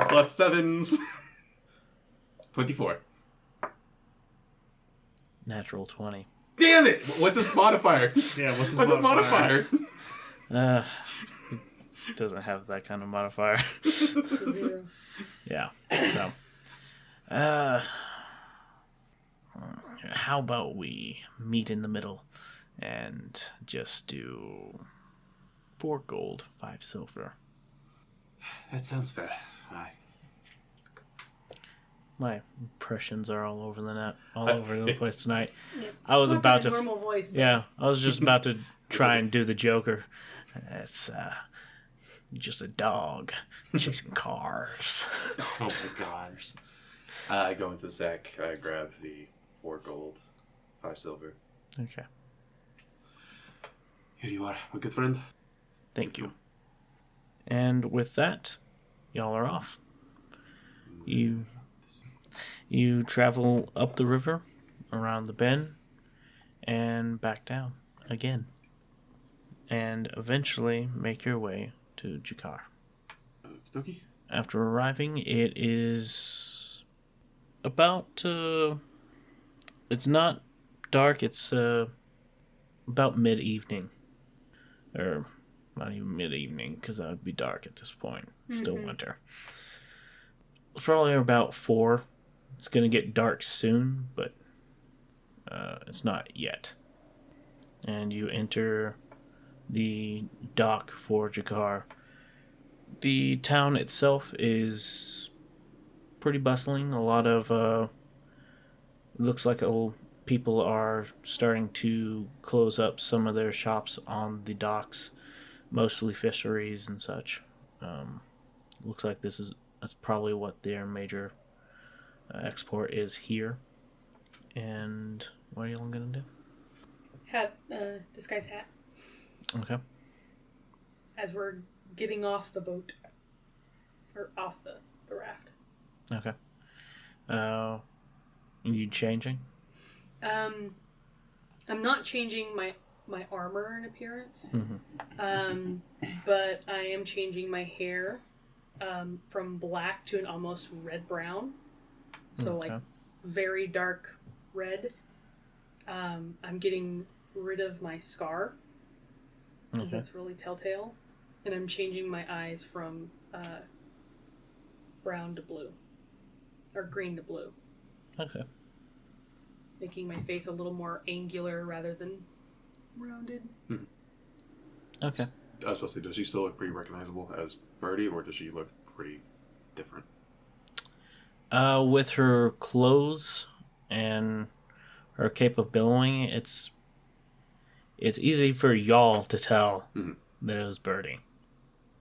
Plus 7s. 24. Natural 20. Damn it! What's his modifier? yeah. What's What's his modifier? It doesn't have that kind of modifier. It's a 0. Yeah. So, how about we meet in the middle and just do 4 gold, 5 silver. That sounds fair. Aye. My impressions are all over the net, all over the place tonight. Yeah. I was Talk about in a to, normal voice. yeah, I was just about to try and do the Joker. It's just a dog chasing cars. Oh my gosh. I go into the sack. I grab the 4 gold, 5 silver. Okay, Here you are, my good friend. thank you. And with that, y'all are off. You travel up the river, around the bend, and back down again. And eventually make your way to Jakar. Okie After arriving, it is about... it's not dark, it's about mid-evening. Or not even mid-evening, because that would be dark at this point. It's still winter. It's probably about 4. It's going to get dark soon, but it's not yet. And you enter the dock for Jakar. The town itself is pretty bustling. A lot of looks like people are starting to close up some of their shops on the docks, mostly fisheries and such. Looks like that's probably what their major export is here. And what are you all gonna do? Hat, disguise hat. Okay. As we're getting off the boat. Or off the raft. Okay. You changing? I'm not changing my armor and appearance. But I am changing my hair from black to an almost red brown. So like very dark red. I'm getting rid of my scar because that's really telltale, and I'm changing my eyes from brown to blue, or green to blue. Okay. Making my face a little more angular rather than rounded. Okay. I was supposed to say, does she still look pretty recognizable as Bertie, or does she look pretty different? With her clothes and her cape of billowing, it's easy for y'all to tell that it was Bertie.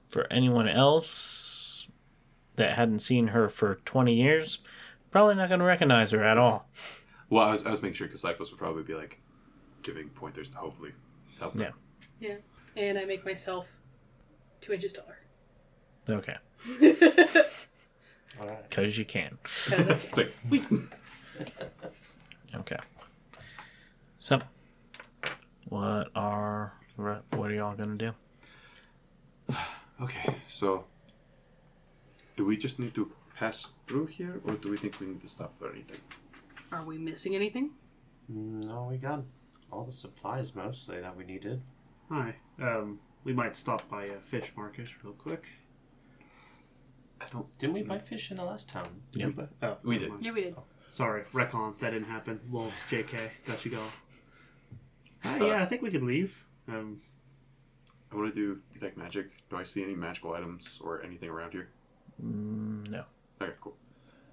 For anyone else, that hadn't seen her for 20 years, probably not going to recognize her at all. Well, I was making sure because Cyphos would probably be like giving pointers to hopefully help her. Yeah. And I make myself 2 inches taller. Okay. All right. Because you can. It's like, Okay. So, what are y'all going to do? okay, so do we just need to pass through here, or do we think we need to stop for anything? Are we missing anything? No, we got all the supplies mostly that we needed. Hi. We might stop by a fish market real quick. Didn't we buy fish in the last town? Yep. Oh, We never did. mind. Yeah, we did. Sorry, recon. That didn't happen. Lol, JK. Got you go. Yeah, I think we could leave. I want to do detect magic. Do I see any magical items or anything around here? No. Okay, cool.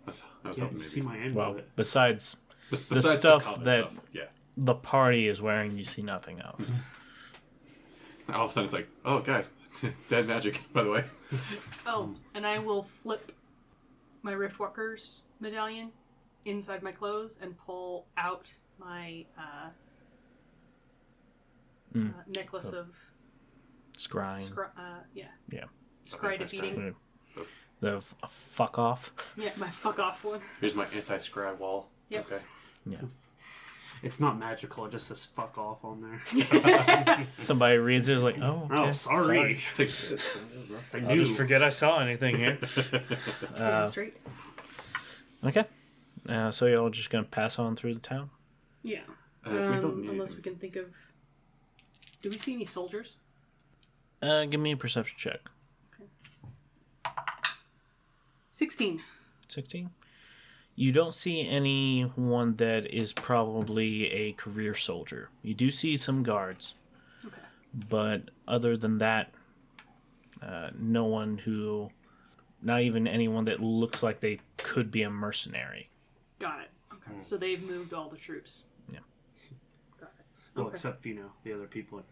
I was Yeah, hoping you maybe. see my end Well, with it. besides Besides stuff common that- stuff, yeah. the party is wearing, you see nothing else. All of a sudden, it's like, oh, guys, dead magic, by the way. Oh, and I will flip my Riftwalker's medallion inside my clothes and pull out my necklace of Scrying. yeah. Yeah. Scry defeating. The fuck off. Yeah, my fuck off one. Here's my anti-scry wall. Yep. Okay. Yeah. It's not magical. It just says "fuck off" on there. Somebody reads it, is like, oh, okay, Oh, sorry. Take I I'll knew. just forget I saw anything here. Go straight. Okay. So y'all just gonna pass on through the town? Yeah. if we don't need Unless anything. we can think of. Do we see any soldiers? Give me a perception check. 16. 16. You don't see anyone that is probably a career soldier. You do see some guards, Okay. but other than that, no one who, not even anyone that looks like they could be a mercenary. Got it. Okay. So they've moved all the troops. Yeah. Got it. Well, Okay. except the other people in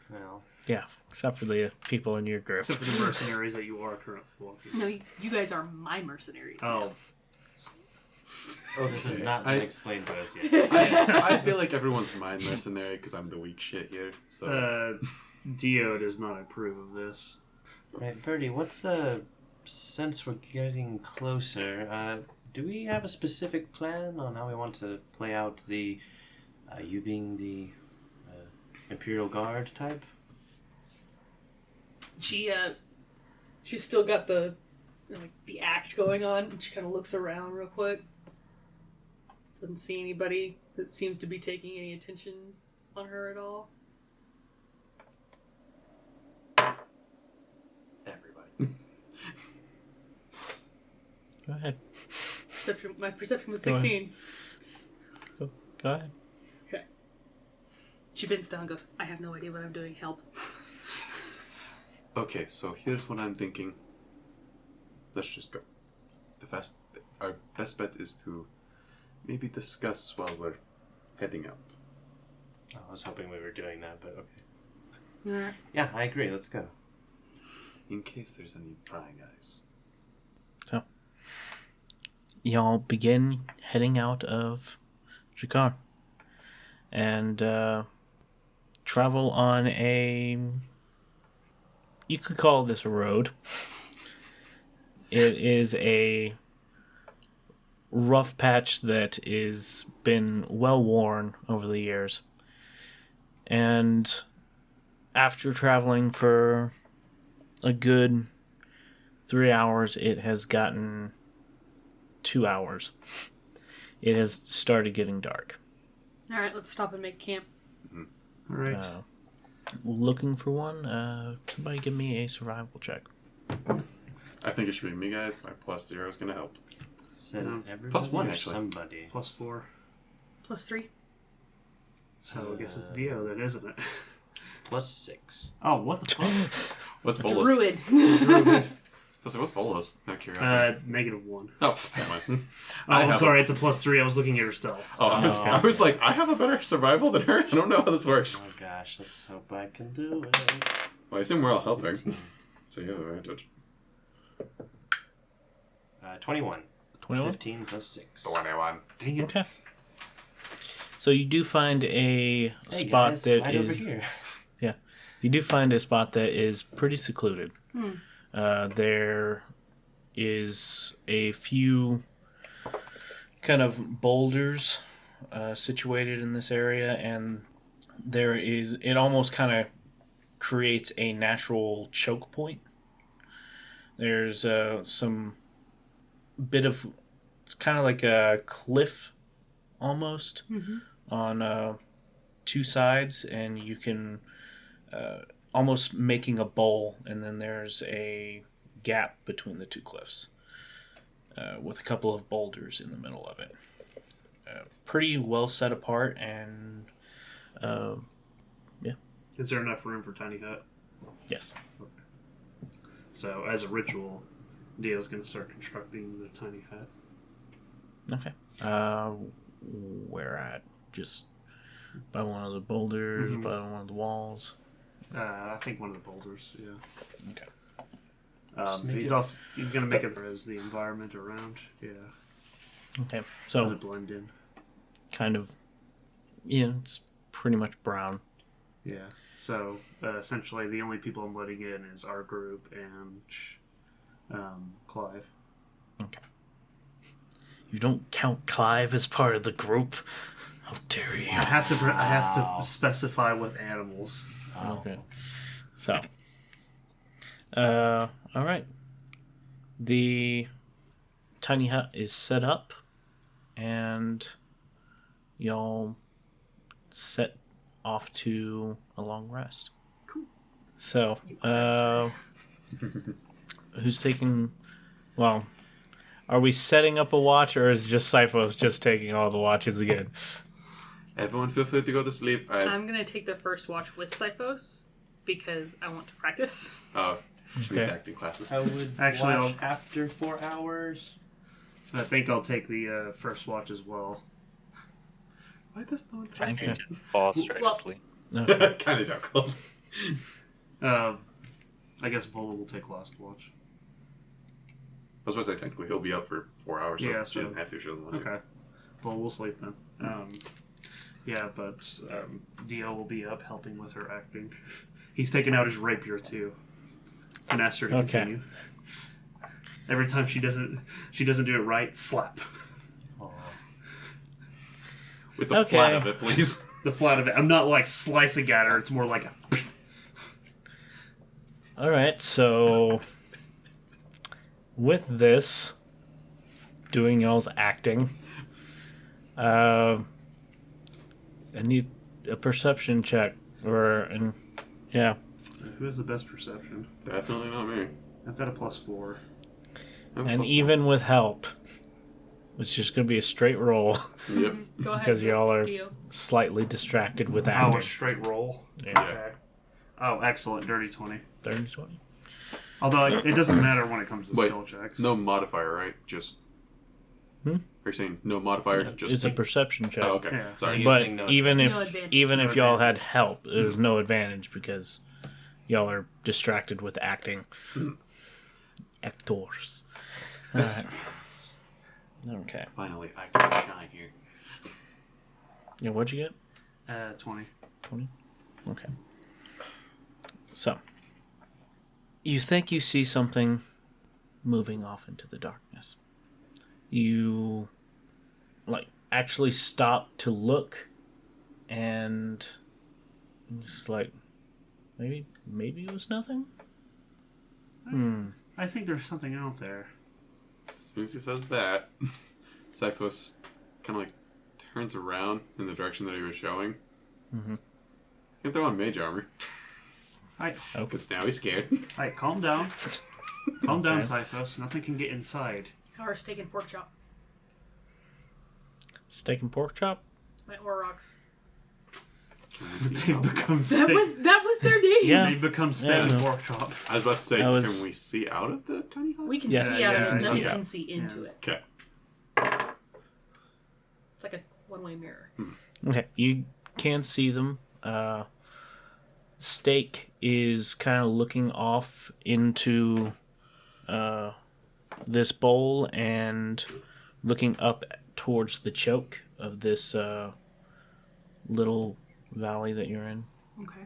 Well, Yeah, except for the people in your group. except for the mercenaries that you are currently walking. No, you guys are my mercenaries. Oh, this has not been explained to us yet. I feel like everyone's mind mercenary because I'm the weak shit here. So Dio does not approve of this. Right, Bertie, since we're getting closer, do we have a specific plan on how we want to play out the, you being the Imperial Guard type? She's still got the act going on, and she kind of looks around real quick. Doesn't see anybody that seems to be taking any attention on her at all. everybody. Go ahead. My perception was Go ahead. 16. Go ahead. Okay. She bends down and goes, I have no idea what I'm doing. Help. Okay, so here's what I'm thinking. Let's just go. Our best bet is to maybe discuss while we're heading out. Oh, I was hoping we were doing that, but okay. Alright. Yeah, I agree. Let's go. In case there's any prying eyes. So, y'all begin heading out of Jakar and travel on you could call this a road. It is a rough patch that is been well worn over the years. And after traveling for a good 3 hours, it has gotten 2 hours. It has started getting dark. Alright, let's stop and make camp. All right. Looking for one. Somebody give me a survival check. I think it should be me, guys. My +0 is going to help. Said everybody +1, or actually. somebody. +4. +3. So I guess it's Dio then, isn't it? +6. Oh, what the fuck? What's Bolas? Druid. I was like, what's Bolas? Out of curiosity. -1. Oh, never mind. Oh, I'm sorry, it's a +3. I was looking at her stealth. Oh, I was like, I have a better survival than her? I don't know how this works. Oh gosh, let's hope I can do it. Well, I assume we're all helping. So you have advantage. 21. 21? 15 plus 6. 21. Dang it. Okay. So you do find a Hey spot guys, that right is over here. you do find a spot that is pretty secluded. There is a few kind of boulders situated in this area, and it almost kind of creates a natural choke point. There's some bit of, it's kind of like a cliff almost on two sides, and you can almost making a bowl, and then there's a gap between the two cliffs with a couple of boulders in the middle of it. Pretty well set apart, and Is there enough room for tiny hut? yes. So, as a ritual, Dio's going to start constructing the tiny hut. Okay. Where at? Just by one of the boulders, by one of the walls. I think one of the boulders, yeah. Okay. He's going to make it as the environment around, yeah. Okay. So So blend in. kind of, yeah, it's pretty much brown. Yeah. So essentially, the only people I'm letting in is our group and Clive. Okay. You don't count Clive as part of the group? How dare you? I have to specify with animals. Okay. So, all right. The tiny hut is set up, and y'all set off to a long rest. Cool. So, who's taking? Well, are we setting up a watch, or is just Sipho's just taking all the watches again? Everyone feel free to go to sleep. I'm gonna take the first watch with Siphos because I want to practice. She needs acting classes. I would Actually, watch after 4 hours. I think I'll take the first watch as well. Why does no one I trust can me? just fall straight Well- asleep. Okay. Kind of sound cool. I guess Vola will take last watch. I was supposed to say technically he'll be up for 4 hours, so Yeah, she so- doesn't have to. She doesn't want to. Okay. Well, we'll sleep then. Yeah, but Dio will be up helping with her acting. He's taking out his rapier too, and asked her to Okay. continue. Every time she doesn't do it right, slap With the Okay. flat of it, please. the flat of it. I'm not like slicing at her. It's more like a. All right, so with this, doing y'all's acting, I need a perception check, yeah. Who has the best perception? Definitely not me. I've got a +4. I'm And plus even with help, it's just gonna be a straight roll, one. Yep. Go ahead. because y'all are Dio. slightly distracted with Oh, acting. a straight roll. Yeah. Okay. Oh, excellent. Dirty 20. 30-20. Although it doesn't matter when it comes to Wait, skill checks. No modifier, right? Just. Hmm? Are you saying no modifier? Just. It's a perception check. Oh, okay. Yeah. Sorry. But Using no even if No advantage. even No if y'all advantage. had help, there's no advantage because y'all are distracted with acting. Actors. This- Okay. Finally, I can shine here. Yeah, what'd you get? 20. 20? Okay. So, you think you see something moving off into the darkness. You, actually stop to look, and just maybe it was nothing? I think there's something out there. As soon as he says that, Siphos kind of turns around in the direction that he was showing. Mm-hmm. He's gonna throw on mage armor Hi, because now he's scared. hi, calm down. Calm down, Okay. Cyphos. Nothing can get inside. Or steak and pork chop. Steak and pork chop? My Aurochs. Can we see They've out? become That was their name. Yeah. They've become steak Yeah. and pork chop. I was about to say, I was- can we see out of the tiny hut? We can Yes. see out of Yeah, it, and yeah, then we yeah. can see into it. Okay. It's like a one-way mirror. Okay, you can see them. Steak is kind of looking off into this bowl and looking up towards the choke of this little valley that you're in. Okay.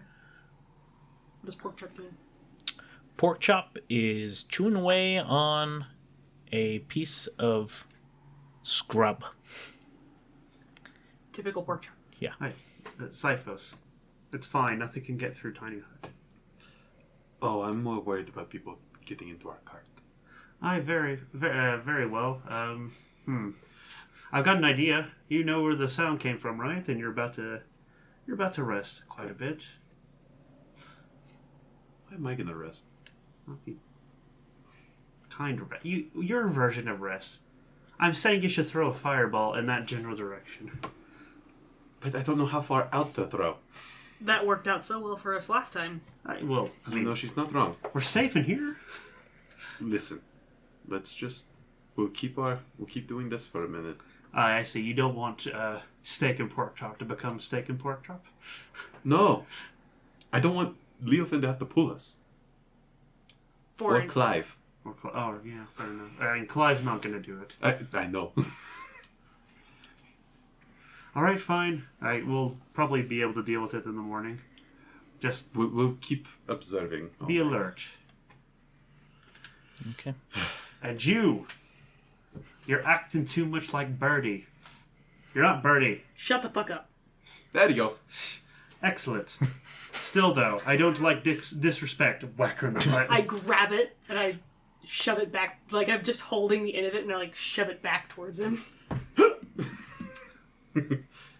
What does pork chop do? Pork chop is chewing away on a piece of scrub. Typical pork chop. Yeah. Hi, Siphos. It's fine. Nothing can get through Tiny Hut. Oh, I'm more worried about people getting into our cart. Aye, very well. I've got an idea. You know where the sound came from, right? And you're about to rest quite a bit. Why am I gonna rest? Kind of rest. Your version of rest. I'm saying you should throw a fireball in that general direction. But I don't know how far out to throw. That worked out so well for us last time. I No, she's not wrong. we're safe in here. Listen, we'll keep doing this for a minute. I see. You don't want steak and pork chop to become steak and pork chop? No, I don't want Leofin to have to pull us. Or Clive. Oh, yeah, fair enough. I mean, Clive's not going to do it. I know. All right, fine. We'll probably be able to deal with it in the morning. Just We'll keep observing. be alert. Okay. And you're acting too much like Birdie. You're not Birdie. Shut the fuck up. There you go. Excellent. Still, though, I don't like disrespect. Whack her in the butt. I grab it and I shove it back. Like, I'm just holding the end of it and I, like, shove it back towards him.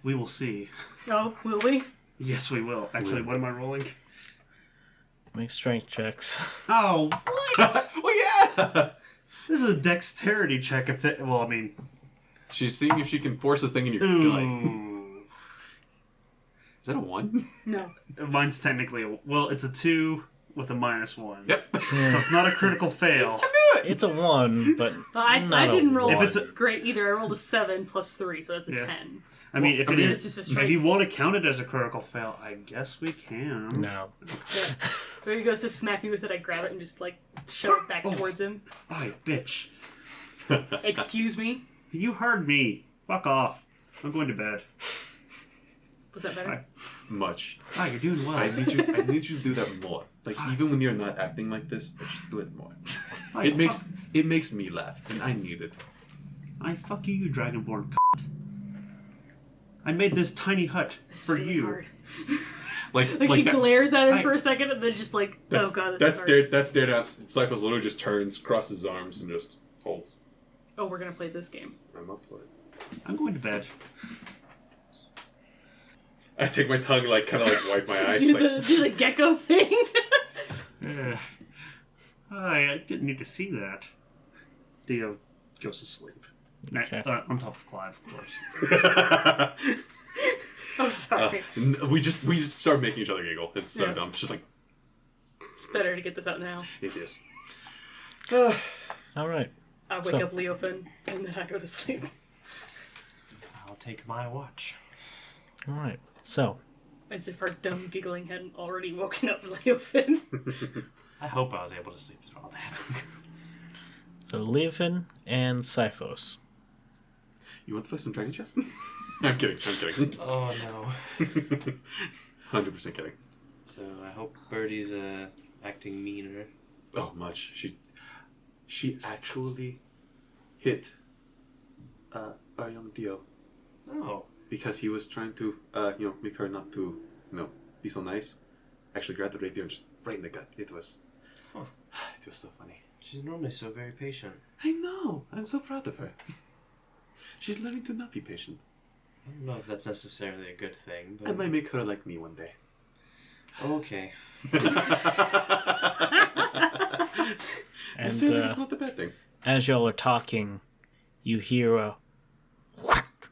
We will see. Oh, will we? Yes, we will. Actually, what am I rolling? Make strength checks. Oh, what? Oh yeah. This is a dexterity check. Well, I mean... She's seeing if she can force this thing in your gut. Ooh. Is that a 1? No. Mine's technically it's a 2 with a -1. Yep. So it's not a critical fail. It's a 1, but I not didn't a roll If it's a- great either. I rolled a 7 plus 3, so that's a Yeah. 10. I mean, if it's just a straight... if you want to count it as a critical fail, I guess we can. No. Yeah. So he goes to smack me with it, I grab it and just, like, shove it back towards him. Aye, bitch. Excuse me? You heard me. Fuck off. I'm going to bed. Was that better? Aye. Much. Ah, you're doing well. I need you to do that more. Like even when you're not acting like this, just do it more. Aye, It makes me laugh, and I need it. I fuck you, you dragonborn c***. I made this tiny hut for Really you. hard. Like Like, she that- glares at him I- for a second and then just like, That's, oh god, that's hard. stared. That's stared at. Cyphos literally just turns, crosses his arms, and just holds. Oh, we're gonna play this game. I'm up for it. I'm going to bed. I take my tongue, like kind of like wipe my eyes. do, like, the gecko thing. I didn't need to see that. Dio goes to sleep. Okay. On top of Clive, of course. I'm sorry. we just start making each other giggle. It's so Yeah. dumb. It's just like It's better to get this out now. it is. All right. I wake So- up Leofin and then I go to sleep. I'll take my watch. All right. So, As if our dumb giggling hadn't already woken up Leofin. I hope I was able to sleep through all that. Leofin and Siphos. You want to play some Dragon Chess? I'm kidding. I'm kidding. Oh no. 100% kidding. So I hope Birdie's acting meaner. Oh, much. She actually hit our young Dio Oh. because he was trying to make her not to be so nice. Actually grabbed the rapier and just right in the gut. It was so funny. She's normally so very patient. I know. I'm so proud of her. She's learning to not be patient. I don't know if that's necessarily a good thing, I but might make her like me one day. okay. I'm And saying that it's not a bad thing. as y'all are talking, you hear a whack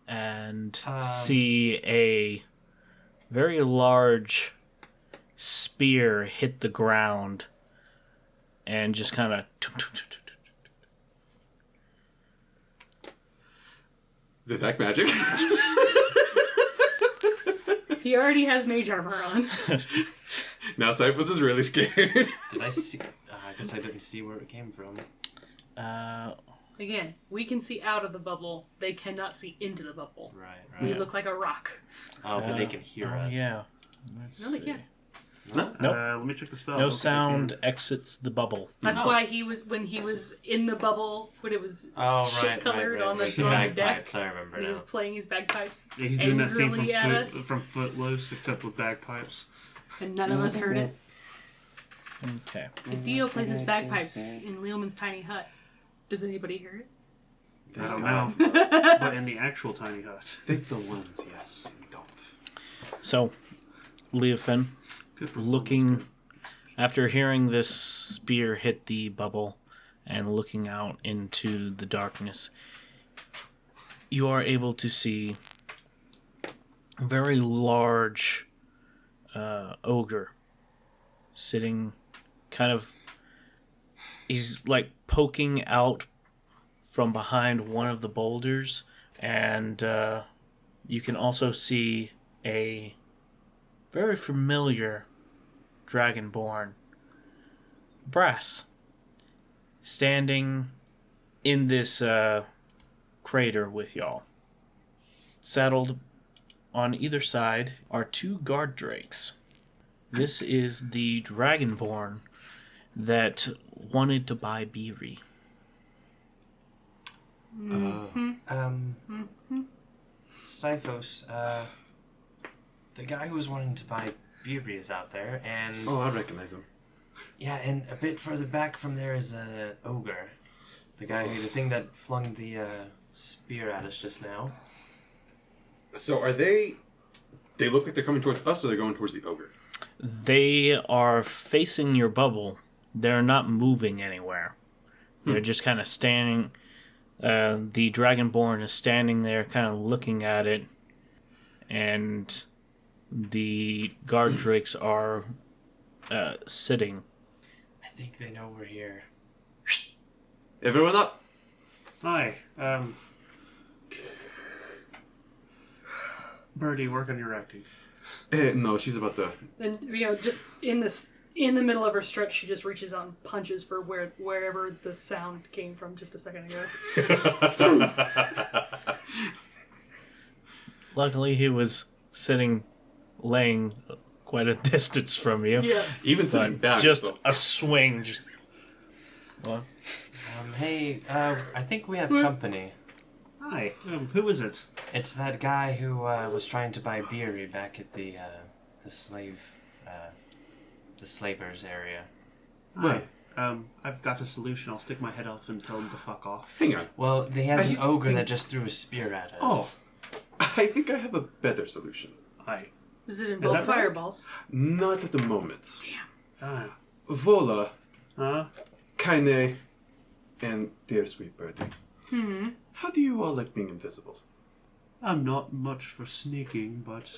and see a very large spear hit the ground and just kind of Detect magic. He already has mage armor on. Now Cyphos is really scared. Did I see? I I guess I didn't see where it came from. Again, we can see out of the bubble. They cannot see into the bubble. Right. We look like a rock. Oh, but they can hear us. Yeah. No, they can't. Nope. Let me check the spell. No Look if sound exits the bubble. That's why when he was in the bubble, when it was Oh, shit colored on the With deck, bagpipes, I remember and he was now. playing his bagpipes, Yeah, he's doing that same angrily at us. from Footloose, except with bagpipes. and none of us heard it. Okay. If Dio plays his bagpipes in Leoman's tiny hut, does anybody hear it? I don't know. But in the actual tiny hut. Think the ones, yes. Don't. So, Leofin, Good performance, looking good. after hearing this spear hit the bubble and looking out into the darkness, you are able to see a very large ogre sitting kind of, he's like poking out from behind one of the boulders, and you can also see a very familiar dragonborn Brass standing in this crater with y'all. Saddled on either side are 2 guard drakes. This is the dragonborn that wanted to buy Beree. Sifos, the guy who was wanting to buy Beree is out there, and Oh, I recognize him. yeah, and a bit further back from there is a ogre, the the thing that flung the spear at us just now. So are they... They look like they're coming towards us, or they're going towards the ogre? They are facing your bubble. They're not moving anywhere. They're just kind of standing. The Dragonborn is standing there kind of looking at it. And the guard drakes are sitting. I think they know we're here. Everyone up! Hi. Beree, work on your acting. No, she's about to... And just in the middle of her stretch, she just reaches out and punches for wherever the sound came from just a second ago. Luckily, he was laying quite a distance from you. Yeah. Even sitting down. Just still. a swing. What? Hey, I think we have company. Hi. Who is it? It's that guy who was trying to buy Beree back at the slavers area. Hi. I've got a solution. I'll stick my head off and tell him to fuck off. Hang on. Well, he has an I ogre think- that just threw a spear at us. Oh. I think I have a better solution. Hi. Does it involve that right? fireballs? Not at the moment. Ah. Vola, Huh? Kaine, and dear sweet birdie. How do you all like being invisible? I'm not much for sneaking, but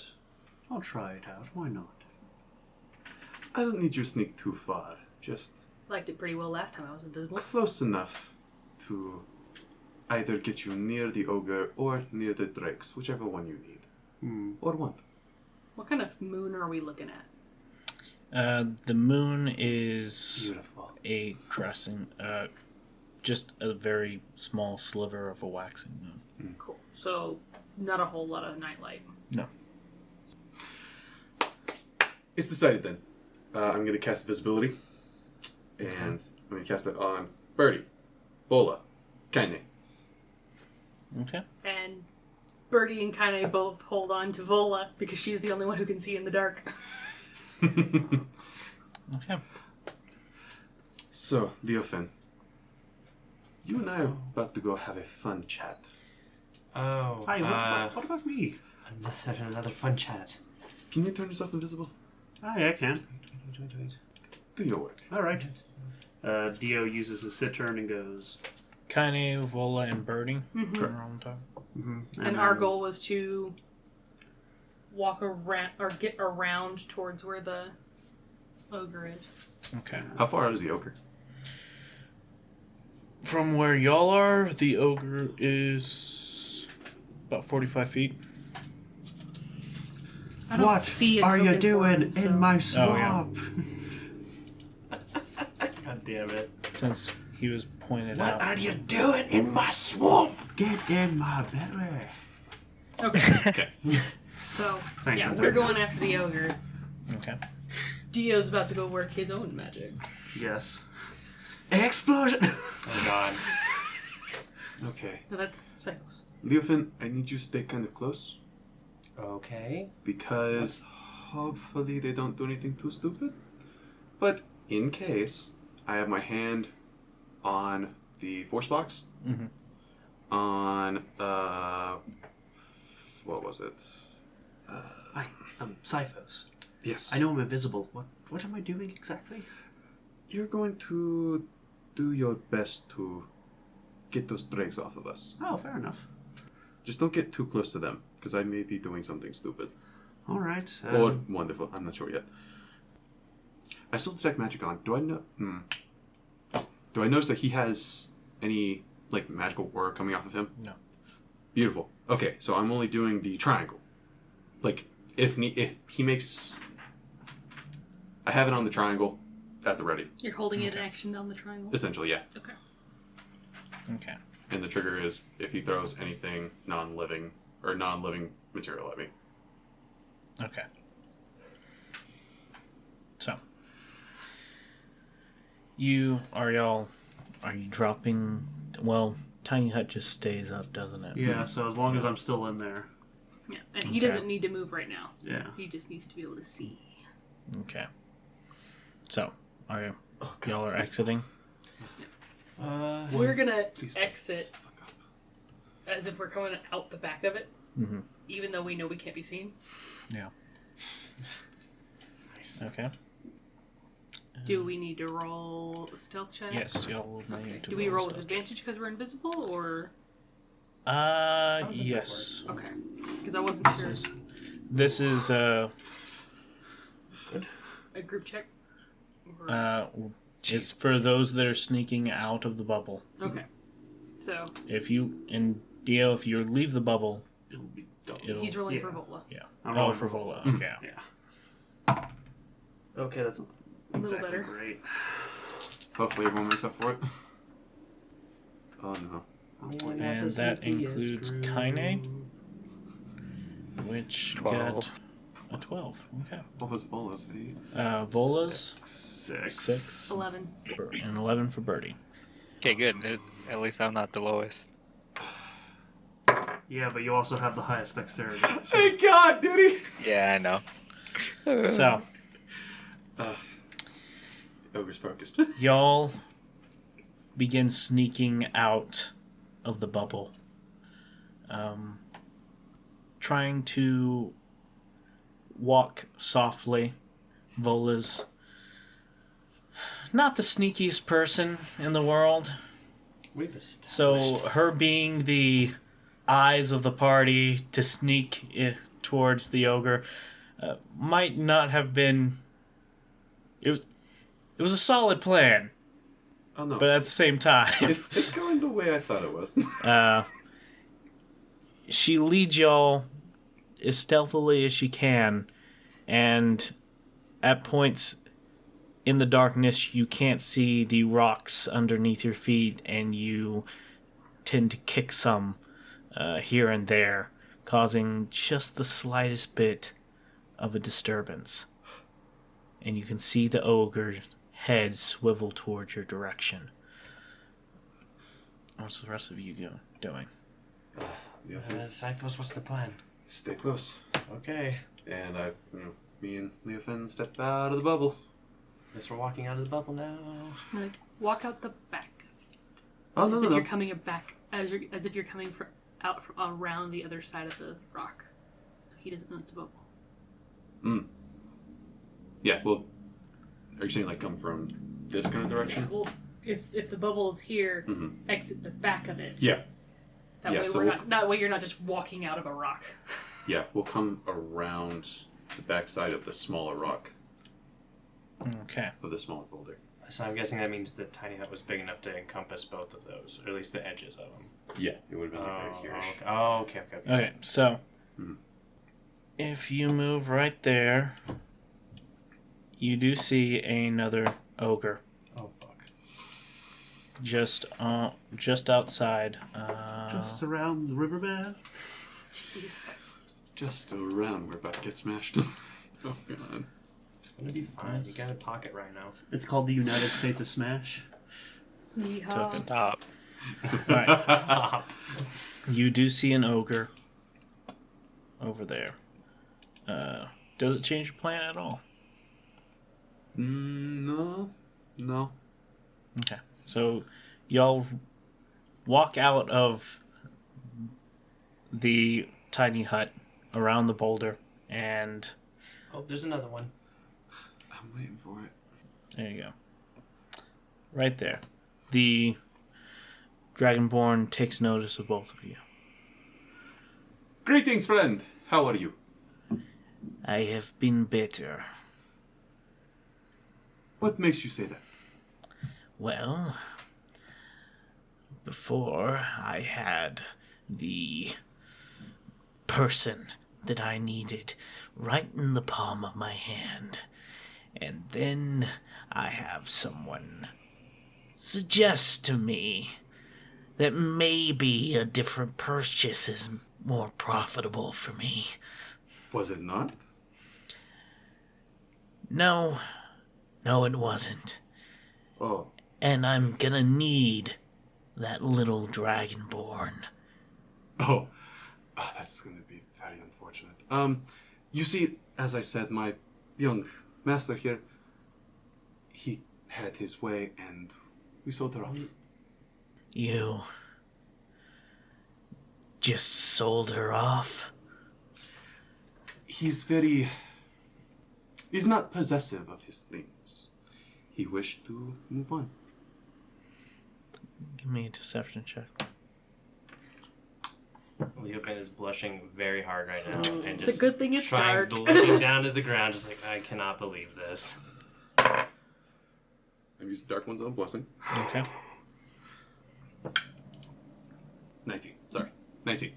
I'll try it out. Why not? I don't need you to sneak too far. Just Liked it pretty well last time I was invisible. close enough to either get you near the ogre or near the drakes, whichever one you need. Or want. What kind of moon are we looking at? The moon is Beautiful. a crescent, just a very small sliver of a waxing moon. Cool. So, not a whole lot of nightlight. No. It's decided then. I'm going to cast visibility. And I'm going to cast it on Birdie, Bola, Kaine. Okay. And Bertie and Kaine both hold on to Vola because she's the only one who can see in the dark. Okay. So, Leofin, you and I are about to go have a fun chat. Oh, Hi, what about me? another fun chat. Can you turn yourself invisible? Hi, I can. Do your work. All right. Dio uses his sit turn and goes. Kaine, Vola, and Birdie Mm-hmm. are on top. And our goal was to walk around or get around towards where the ogre is. Okay. How far out is the ogre? From where y'all are, the ogre is about 45 feet. I don't see a token for him, so- my swamp? God damn it. Since he was pointed What out. are you doing in my swamp? Get in my belly. Okay. Okay. So, Thanks, yeah, Antonio. we're going after the ogre. Okay. Dio's about to go work his own magic. Yes. Explosion! Oh god. Okay. No, that's Cyclos. Leofin, I need you to stay kind of close. Okay. Because hopefully they don't do anything too stupid. But in case, I have my hand on the force box. Mhm. On, what was it? Hi, I'm Cyphos. Yes. I know I'm invisible. What am I doing exactly? You're going to do your best to get those dregs off of us. Oh, fair enough. Just don't get too close to them, because I may be doing something stupid. All right. Or wonderful, I'm not sure yet. I still detect magic on. Do I know? Do I notice that he has any, like, magical aura coming off of him? No. Beautiful. Okay, so I'm only doing the triangle. Like, if he makes... I have it on the triangle at the ready. You're holding it in action on the triangle. Essentially, yeah. Okay. Okay. And the trigger is if he throws anything non-living or non-living material at me. Okay. So, are you dropping? Well, Tiny Hut just stays up, doesn't it? Yeah, so as long as I'm still in there. Yeah, and he Okay. doesn't need to move right now. Yeah. He just needs to be able to see. Okay. So, y'all are exiting? We're gonna Please don't exit fuck up. as if we're coming out the back of it, Mm-hmm. even though we know we can't be seen. Yeah. Nice. Okay. Do we need to roll a stealth check? Yes, y'all will need to Do we roll with stealth. advantage because we're invisible, or does that Yes. okay? Because I wasn't sure. This is A group check. Or- it's for those that are sneaking out of the bubble. okay. So If you leave the bubble, It'll be done. he's rolling Yeah. for Vola. yeah. I'm Oh, rolling for for Vola. Vola. Okay. Yeah. Okay, that's not A little exactly better. great. Hopefully everyone makes up for it. Oh no. And that includes Kaine, which 12. got a 12. Okay. What was Vola's? 8? Vola's 6. 6, 11. and 11 for Birdie. Okay, good. At least I'm not the lowest. Yeah, but you also have the highest dexterity. Thank God, dude. Yeah, I know. So, Ogre's focused. y'all begin sneaking out of the bubble. Trying to walk softly. Vola's not the sneakiest person in the world. We've established. So her being the eyes of the party to sneak towards the ogre might not have been. It was a solid plan, Oh no. but at the same time, it's going the way I thought it was. she leads y'all as stealthily as she can, and at points in the darkness you can't see the rocks underneath your feet, and you tend to kick some here and there, causing just the slightest bit of a disturbance. And you can see the ogre's head swivel towards your direction. What's the rest of you doing? Cyphos, what's the plan? Stay close. Okay. And me and Leofin step out of the bubble. Guess we're walking out of the bubble now. Like, walk out the back. Oh no As no if no. you're coming back, as if you're coming out from around the other side of the rock, so he doesn't know it's a bubble. Yeah. Well, are you saying like come from this kind of direction? Well, if the bubble is here, Mhm. exit the back of it. Yeah. That Yeah, way so we're we'll- not. That way you're not just walking out of a rock. Yeah. We'll come around the backside of the smaller rock Okay. of the smaller boulder. So I'm guessing that means the tiny hut was big enough to encompass both of those, or at least the edges of them. Yeah. It would have been like right here. Okay. Okay, so Mhm. if you move right there, you do see another ogre. Oh fuck. just outside. Just around the riverbed. Jeez. Just around where Butt gets smashed. Oh god. It's gonna be fine. You got a pocket right now. It's called the United States of Smash. Yeehaw. Stop. Right. Stop. You do see an ogre over there. Does it change your plan at all? No. No. Okay. So y'all walk out of the tiny hut around the boulder, and Oh, there's another one. I'm waiting for it. there you go. Right there. The Dragonborn takes notice of both of you. Greetings, friend. How are you? I have been better. What makes you say that? Well, before I had the person that I needed right in the palm of my hand. And then I have someone suggest to me that maybe a different purchase is more profitable for me. Was it not? No, it wasn't. Oh. And I'm gonna need that little dragonborn. Oh, that's going to be very unfortunate. You see, as I said, my young master here, he had his way, and we sold her off. You just sold her off? He's not possessive of his things. He wished to move on. Give me a deception check. Leofin is blushing very hard right now, and It's just a good thing it's dark. looking down to the ground, just like, I cannot believe this. I'm using Dark One's own blessing. Okay. 19. Sorry. 19.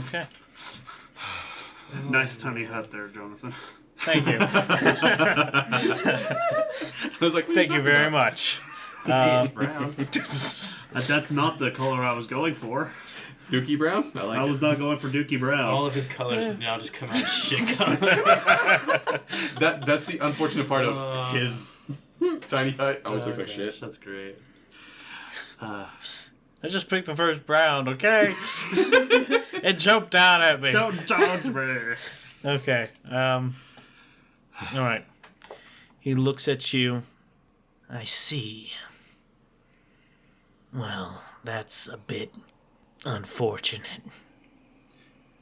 Okay. Nice tiny hut there, Jonathan. Thank you. I was like, Thank you very much. Brown. That's not the color I was going for. Dookie Brown? I like I was it. not going for Dookie Brown. All of his colors now just come out as shit color. That's the unfortunate part of his tiny hut. Always looks like gosh, shit. That's great. I just picked the first brown, okay? It jumped down at me. Don't judge me. Okay. All right. He looks at you. I see. Well, that's a bit unfortunate.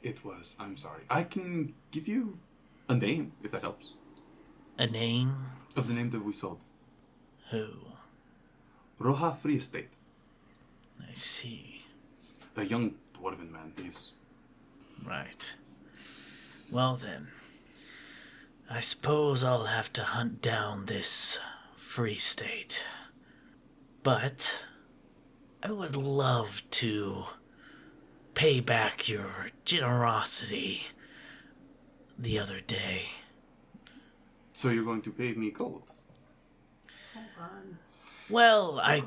It was. I'm sorry. I can give you a name, if that helps. A name? Of the name that we sold. Who? Roha Free Estate. I see. A young dwarven man. He's... Right. Well then, I suppose I'll have to hunt down this Free State. But I would love to pay back your generosity the other day. So you're going to pay me gold? Well, I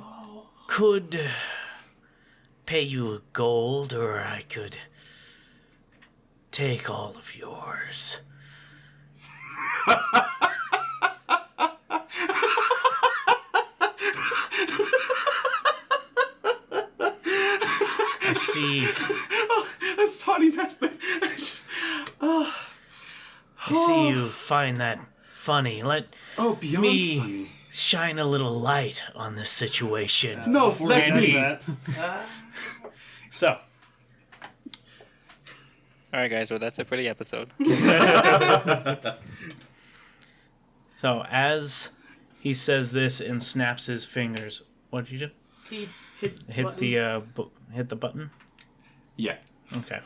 could pay you a gold, or I could take all of yours. I see. Oh, I'm sorry, Master. I just... I see you find that funny. Let beyond me funny. shine a little light on this situation. No, let Randy. me. So, Alright, guys, well, that's it for the episode. so as he says this and snaps his fingers, what did you do? He Hit button. the hit the button. Yeah. Okay.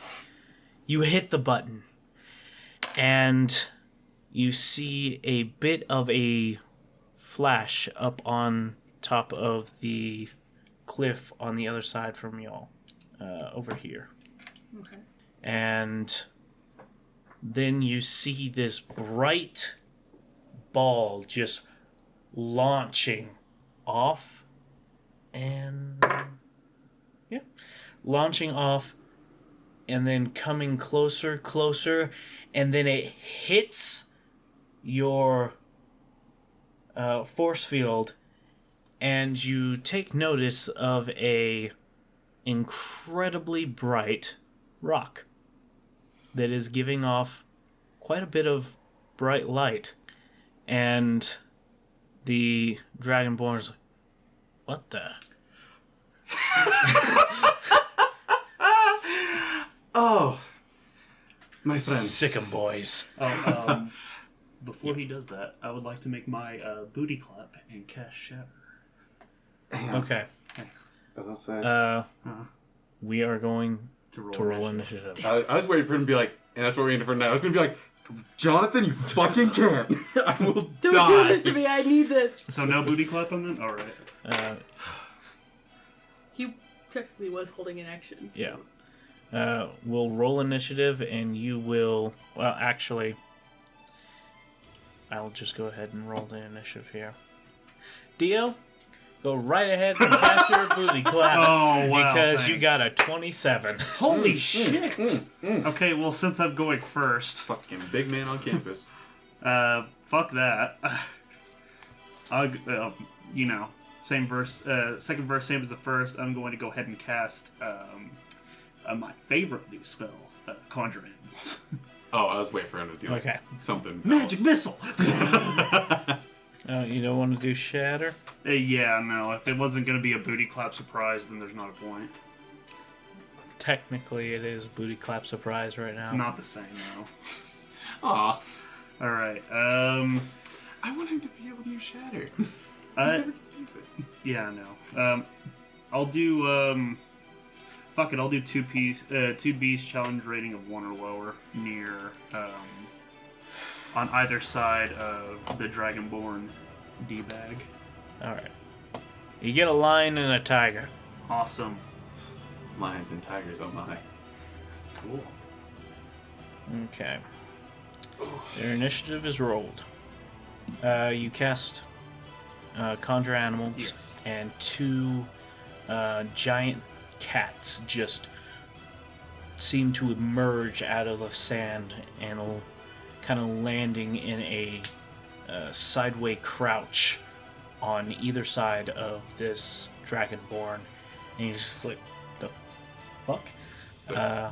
You hit the button, and you see a bit of a flash up on top of the cliff on the other side from y'all, over here. Okay. And then you see this bright ball just launching off And yeah, launching off and then coming closer, and then it hits your force field, and you take notice of a incredibly bright rock that is giving off quite a bit of bright light. And the Dragonborn's like, what the? Oh, my friend. Sick 'em boys. Before he does that, I would like to make my booty clap and cast Shatter. Okay. As I said, We are going To to roll initiative. I was waiting for him to be like, and that's what we're waiting for now. I was going to be like, Jonathan, you fucking can't. I will Don't die. do this to me. I need this. So no booty clap on then? Alright. He technically was holding an action. Yeah. We'll roll initiative, and you will... Well, actually, I'll just go ahead and roll the initiative here. Dio, go right ahead and cast your booty clap. Oh, wow, Because you thanks. got a 27. Holy shit! Okay, well, since I'm going first, Fucking big man on campus. fuck that. I'll, same verse, second verse, same as the first. I'm going to go ahead and cast my favorite new spell, Contrarians. Oh, I was waiting for him to do Okay. something. Magic else. missile. You don't want to do shatter? Yeah, no. If it wasn't going to be a booty clap surprise, then there's not a point. Technically, it is booty clap surprise right now. It's not the same, though. Aw. All right. I want him to be able to use Shatter. He never gets to use it. Yeah, no. I'll do. Fuck it. I'll do two beast challenge rating of 1 or lower near on either side of the Dragonborn D-bag. All right. You get a lion and a tiger. Awesome. Lions and tigers, oh my. Cool. Okay. Their initiative is rolled. You cast conjure animals, Yes. and 2 giant cats just seem to emerge out of the sand and kind of landing in a sideway crouch on either side of this dragonborn. And he's just like, the fuck?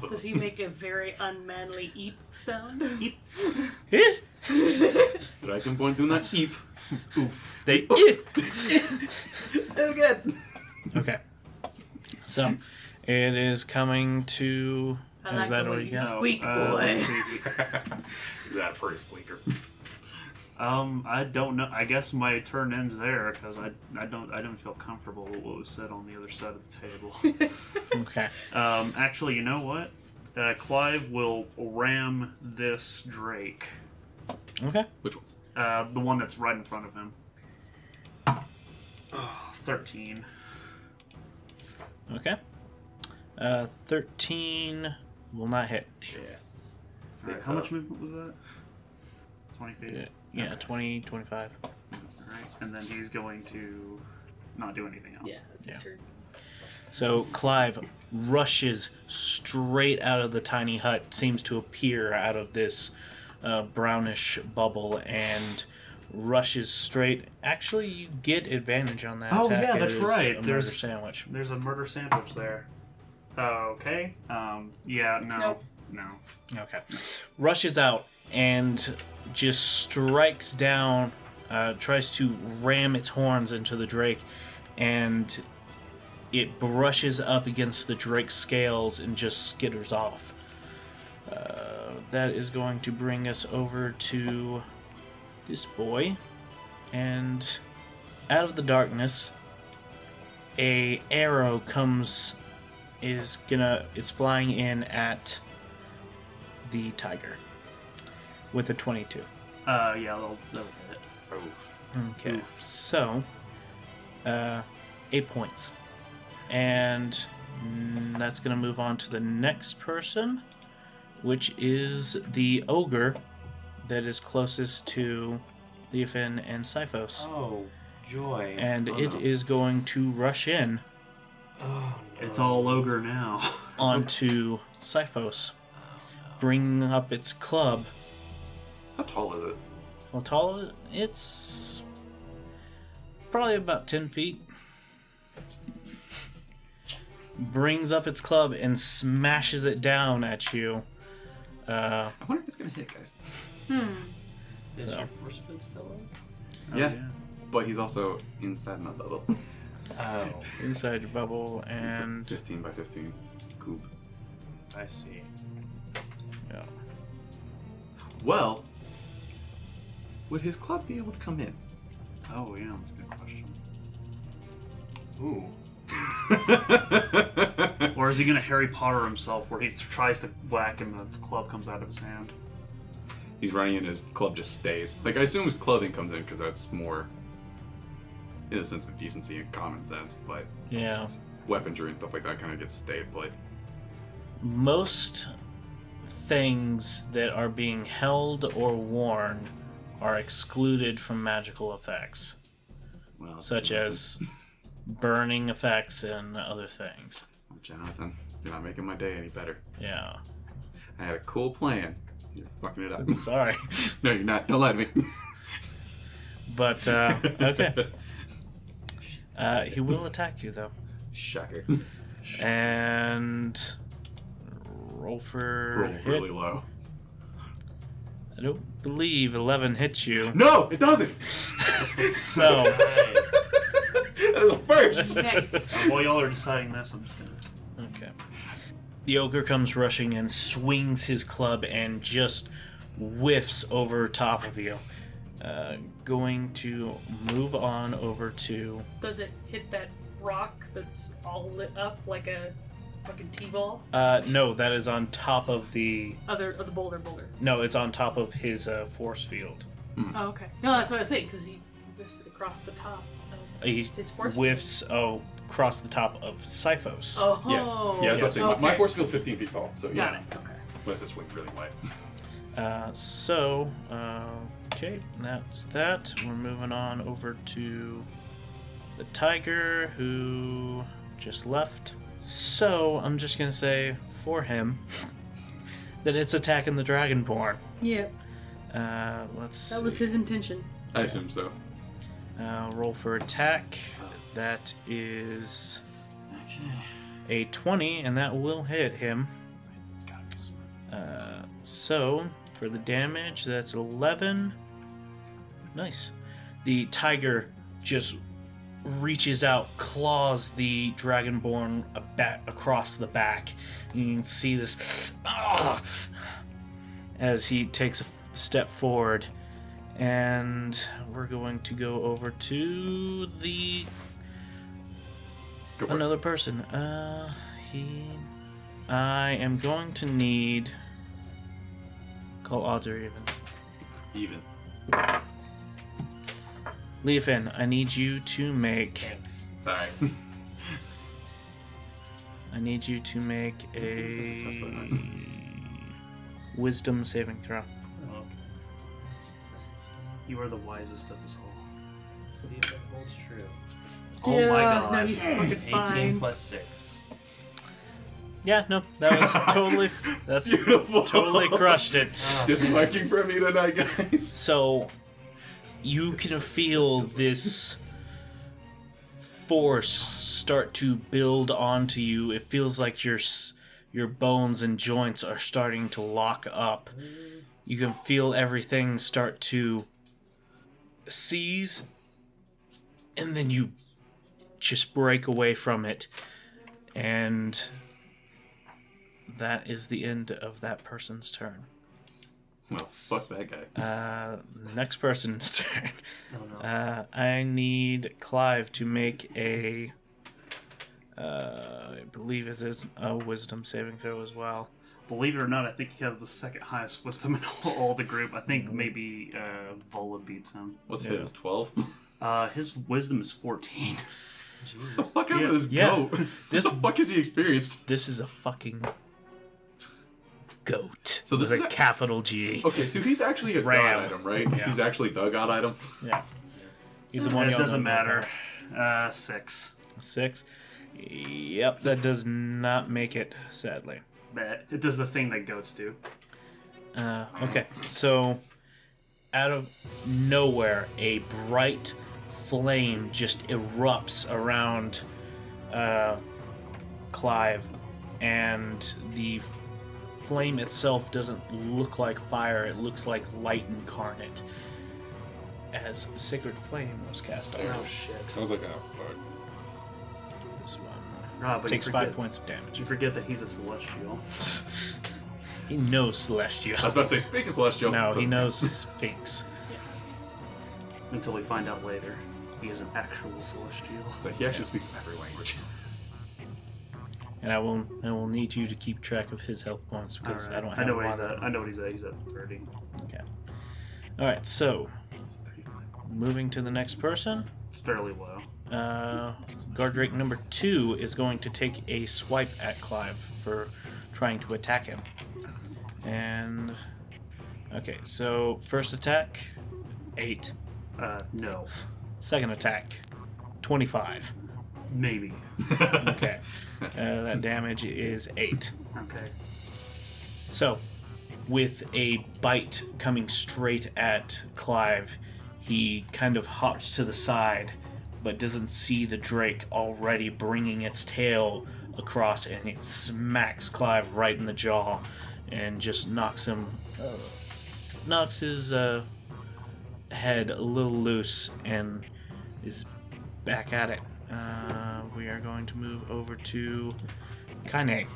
Does he make a very unmanly eep sound? Eep. Dragonborn do not sleep. Oof. They Oh, good. Okay. So, it is coming to... I is like that the what way you you got? squeak, boy. Let's see. Is that a pretty squeaker? I don't know. I guess my turn ends there because I don't feel comfortable with what was said on the other side of the table. Okay. Actually, you know what? Clive will ram this Drake. Okay. Which one? The one that's right in front of him. 13. Okay. 13 will not hit. Yeah. Alright, how much movement was that? 20 feet? Yeah, Okay. 20, 25. Alright, and then he's going to not do anything else. Yeah, that's his turn. So Clive rushes straight out of the tiny hut, seems to appear out of this brownish bubble, and rushes straight. Actually, you get advantage on that Oh, attack. yeah, It that's is right. A murder There's- sandwich. There's a murder sandwich there. Okay. Yeah, no. Nope. No. Okay. Rushes out and just strikes down, tries to ram its horns into the drake, and it brushes up against the drake's scales and just skitters off. That is going to bring us over to this boy, and out of the darkness, a arrow it's flying in at the tiger with a 22. Yeah, they'll hit it. Okay, Oof. so 8 points, and that's gonna move on to the next person, which is the ogre that is closest to Leofin and Siphos. Oh, joy. and Oh, it no. is going to rush in Oh, no. It's all ogre now. onto Siphos, bringing up its club. How tall is it? How tall? It's probably about 10 feet. Brings up its club and smashes it down at you. I wonder if it's gonna hit, guys. Is So. your force field still on? Yeah. But he's also inside my bubble. Oh, Inside your bubble, It's a and 15 by 15 cube. I see. yeah. Well, would his club be able to come in? Oh yeah, that's a good question. Ooh. Or is he gonna Harry Potter himself, where he tries to whack and the club comes out of his hand? He's running and his club just stays. Like, I assume his clothing comes in because that's more in a sense of decency and common sense, but Yeah. weaponry and stuff like that kind of gets stayed. But Most things that are being held or worn are excluded from magical effects, well, such as burning effects and other things. Jonathan, you're not making my day any better. Yeah. I had a cool plan. You're fucking it up. Sorry. No, you're not. Don't let me. But, okay. He will attack you, though. Shocker. And roll for Roll hit. really low. I don't believe 11 hits you. No, it doesn't. So, That is a first. Nice. While y'all are deciding this, I'm just gonna. okay. The ogre comes rushing and swings his club and just whiffs over top of you. Going to move on over to... Does it hit that rock that's all lit up like a fucking T-ball? no, that is on top of the... Of the boulder. No, it's on top of his force field. Oh, okay. No, that's what I was saying, because he whiffs it across the top of He his force whiffs across the top of Siphos. Oh, Yeah, I was about to say, my okay. force field's 15 feet tall, so Got yeah. it. Okay. But it's a swing really wide. Okay, that's that. We're moving on over to the tiger who just left. So, I'm just gonna say for him that it's attacking the Dragonborn. Yep. Let's That was see. his intention. I assume so. Roll for attack. That is a 20, and that will hit him. So, for the damage, that's 11. Nice. The tiger just reaches out, claws the Dragonborn across the back. You can see this as he takes a step forward. And we're going to go over to the Go for it. another person. I am going to need. Call odds or evens. Even. Leofin, I need you to make. Thanks. Sorry. I need you to make a wisdom saving throw. Oh, okay. You are the wisest of us all. Let's see if that holds true. Oh my Yeah, god. No, he's fucking 18 fine. plus 6. Yeah, no, that was totally. That's Beautiful. totally crushed it. It's working for me tonight, guys. So, you can feel this force start to build onto you. It feels like your bones and joints are starting to lock up. You can feel everything start to seize, and then you just break away from it. And that is the end of that person's turn. Well, fuck that guy. Next person's turn. Oh no. I need Clive to make a. I believe it is a wisdom saving throw as well. Believe it or not, I think he has the second highest wisdom in all the group. I think maybe Vola beats him. What's Yeah. his? 12? His wisdom is 14. The fuck out Yeah. of this Yeah. goat? This- What the fuck has he experienced? This is a fucking goat. So this with is a a- capital G. Okay, so he's actually a Ram. god item, right? Yeah. He's actually the god item. Yeah. He's the one. It y'all doesn't know matter. about. 6. 6. Yep, that does not make it, sadly. Bet. It does the thing that goats do. Okay, so out of nowhere, a bright flame just erupts around Clive, and the flame itself doesn't look like fire, it looks like light incarnate. As Sacred Flame was cast on Oh shit. I was like, oh, fuck. this one. But Takes you 5 forget- points of damage. You forget that he's a celestial. He knows Celestial. I was about to say, speak of Celestial. No, he Doesn't knows Sphinx. Until we find out later. He is an actual celestial. It's like he actually speaks every language. And I will need you to keep track of his health points because Alright. I don't have I know a what lot he's of at. I know what he's at. He's at 30. Okay. Alright, so moving to the next person. It's fairly low. Guard Drake number 2 is going to take a swipe at Clive for trying to attack him. And okay, so first attack, 8. No. Second attack, 25. Maybe. Okay. That damage is 8. Okay. So, with a bite coming straight at Clive, he kind of hops to the side, but doesn't see the drake already bringing its tail across, and it smacks Clive right in the jaw and just knocks his head a little loose and is back at it. We are going to move over to Kaine.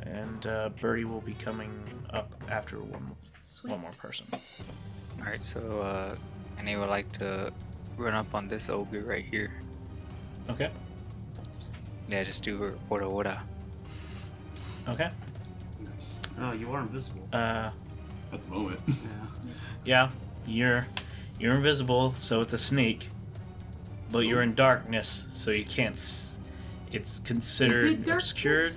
And Beree will be coming up after one more person. Alright, so Annie would like to run up on this ogre right here. Okay. Yeah, just do Ora Ora. Okay. Nice. Oh, you are invisible. At the moment. Yeah. Yeah, you're invisible, so it's a sneak. But you're in darkness, so you can't. It's considered Is it darkness? obscured.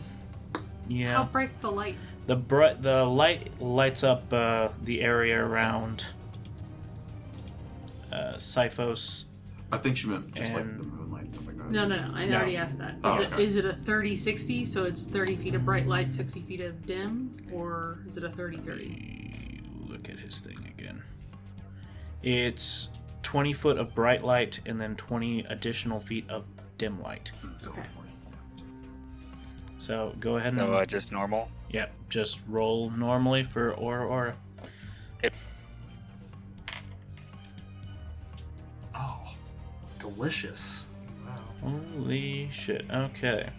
Yeah. How bright's the light? The light lights up the area around Siphos. I think she meant just like And- the moonlight and stuff like that. No. I No. already asked that. Oh, okay. Is it a 30-60, so it's 30 feet of bright light, 60 feet of dim? Or is it a 30-30? Look at his thing again. It's 20 foot of bright light and then 20 additional feet of dim light. Okay. So go ahead and So just normal. yep, just roll normally for Aura. Okay. Oh, delicious. Holy shit. Okay.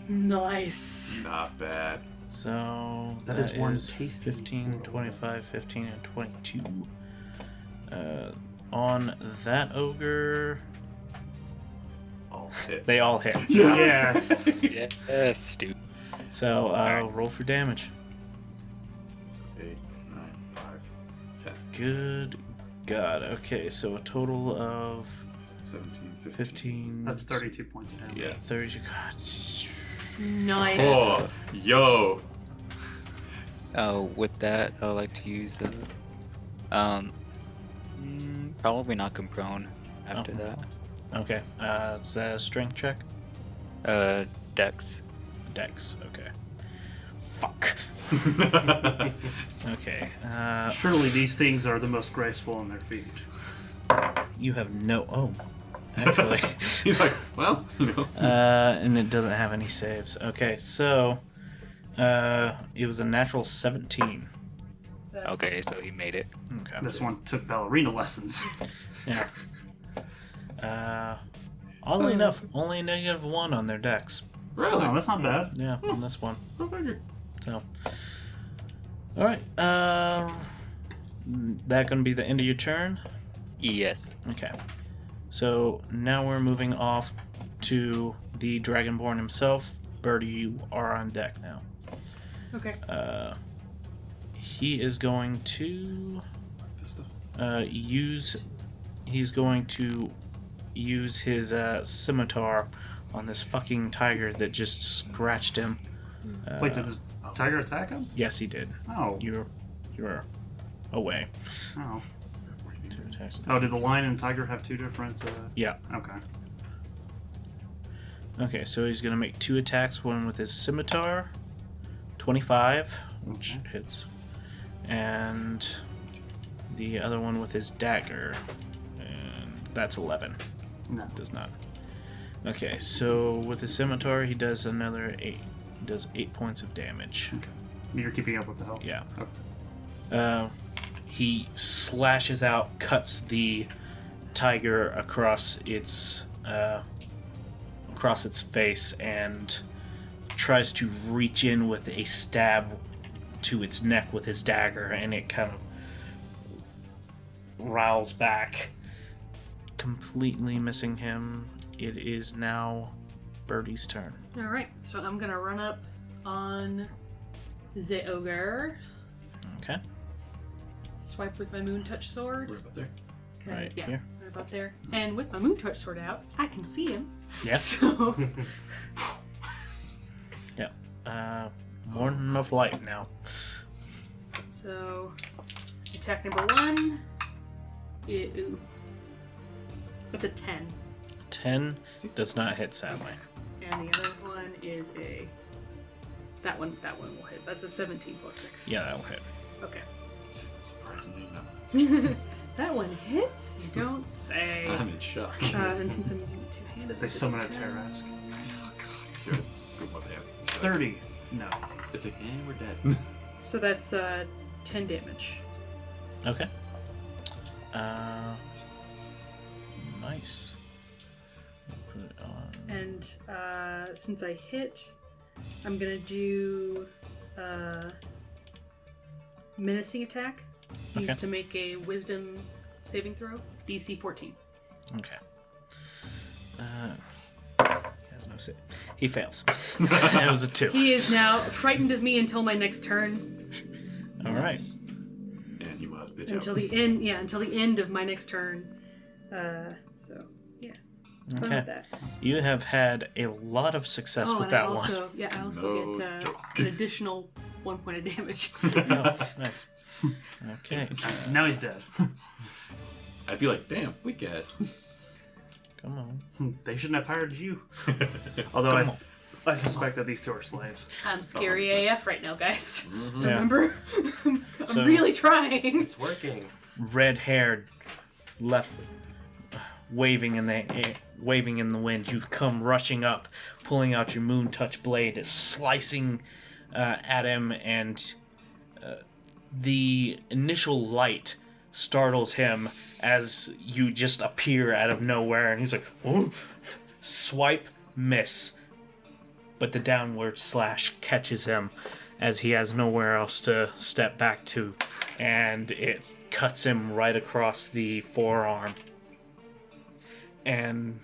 Nice. Not bad. So That is one tasty 15, 25, 15, and 22. On that ogre, All hit. they all hit. Yes. Yes, dude. So roll for damage. 8, 9, 5, 10, Good God. Okay, so a total of 17, 15. That's 32 points of damage. Yeah, 32. God. Nice. Oh, yo. With that, I would like to use probably knock him prone after Okay. Is that a strength check? that. Dex. Dex. Okay. Fuck. Okay. Surely these things are the most graceful on their feet. You have no. Oh. Actually. He's like, well, you know. And it doesn't have any saves. Okay, so it was a natural 17. Okay, so he made it. Okay. This one took ballerina lessons. Yeah. Oddly enough, only a -1 on their decks. Really? Oh, that's not bad. Yeah, on this one. Go figure. So. Alright. That gonna be the end of your turn? Yes. Okay. So now we're moving off to the Dragonborn himself. Bertie, you are on deck now. Okay. He is going to This stuff. he's going to use his scimitar on this fucking tiger that just scratched him. Wait, did this tiger attack him? Yes, he did. Oh. You're away. Oh. 2 attacks. Oh, did the lion and tiger have 2 different? Yeah. Okay. Okay, so he's gonna make 2 attacks. One with his scimitar, 25, which hits, and the other one with his dagger, and that's 11. No. Does not. Okay, so with his scimitar, he does another 8. He does 8 points of damage. Okay. You're keeping up with the health. Yeah. Okay. He slashes out, cuts the tiger across its face, and tries to reach in with a stab to its neck with his dagger, and it kind of riles back, completely missing him. It is now Birdie's turn. Alright, so I'm gonna run up on the ogre. Okay. Swipe with my moon touch sword. We're about there. Okay, Right yeah, here. right about there. And with my moon touch sword out, I can see him. Yeah. So Yeah. More than enough light now. So attack number 1. Ooh. It's a 10. 10 does not hit, sadly. And the other one is a that one will hit. That's a 17 plus 6. Yeah, that'll hit. Okay. Surprisingly enough. That one hits? You don't say. I'm in shock. And since I'm using it two-handed, They that's summon a 10. Terrask. Oh, God. Sure. Good one, yes. 30. No. It's like, and we're dead. So that's 10 damage. Okay. Nice. Put it on. And since I hit, I'm gonna do menacing attack. Needs Okay. to make a wisdom saving throw. DC 14. Okay. Has no save. He fails. It was a 2. He is now frightened of me until my next turn. All right. And he was bitch Until out. the end, yeah, until the end of my next turn. So yeah, fun Okay. with that. You have had a lot of success with and that I one. also, yeah, I also No get joke. an additional 1 point of damage. Oh, nice. Okay. Now he's dead. I'd be like, damn, weak ass. Come on. They shouldn't have hired you. Although I suspect that these 2 are slaves. I'm scary AF right now, guys. Yeah. Remember? I'm So- really trying. It's working. Red-haired, left, waving in the wind. You come rushing up, pulling out your moon touch blade, slicing at him, and the initial light startles him as you just appear out of nowhere, and he's like, "Oh!" Swipe, miss, but the downward slash catches him as he has nowhere else to step back to, and it cuts him right across the forearm. And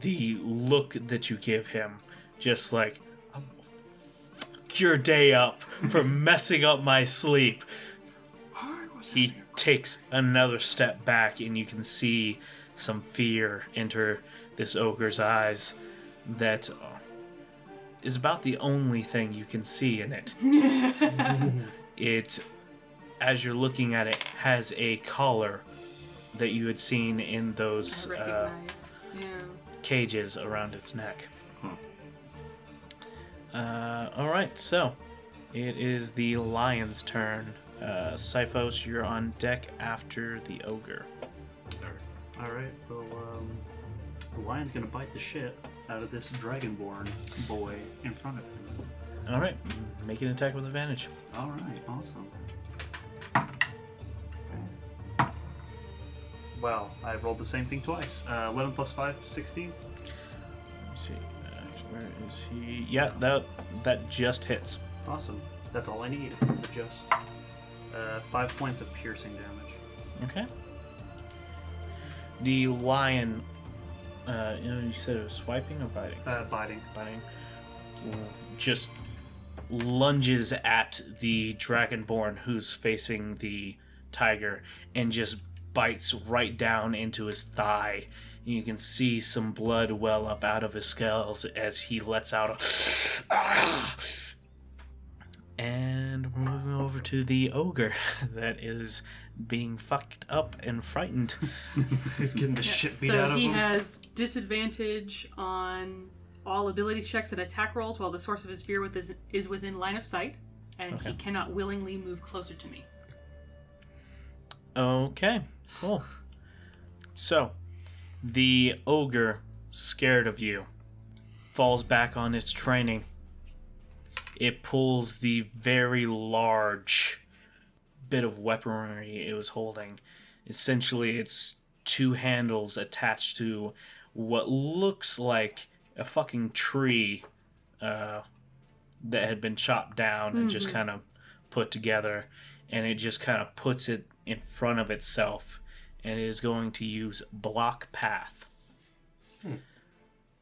the look that you give him, just like, "I'm gonna fuck your day up for messing up my sleep." He takes another step back, and you can see some fear enter this ogre's eyes that is about the only thing you can see in it. It, as you're looking at it, has a collar that you had seen in those I recognize. Yeah. cages around its neck. Alright, so it is the lion's turn. Sifos, you're on deck after the ogre. Alright, well, the lion's gonna bite the shit out of this dragonborn boy in front of him. Alright, make an attack with advantage. Alright, awesome. Okay. Well, I rolled the same thing twice. 11 plus 5, 16. Let me see. Where is he? Yeah, that just hits. Awesome. That's all I need. Is just 5 points of piercing damage. Okay. The lion, you said it was swiping or biting? Biting. Biting. Just lunges at the dragonborn who's facing the tiger and just bites right down into his thigh. You can see some blood well up out of his scales as he lets out a And we're moving over to the ogre that is being fucked up and frightened. He's getting the shit beat So out of he him. has disadvantage on all ability checks and attack rolls while the source of his fear is within line of sight, and he cannot willingly move closer to me. Okay, cool. So, the ogre, scared of you, falls back on its training. It pulls the very large bit of weaponry it was holding. Essentially, it's two handles attached to what looks like a fucking tree that had been chopped down and just kind of put together. And it just kind of puts it in front of itself and is going to use block path.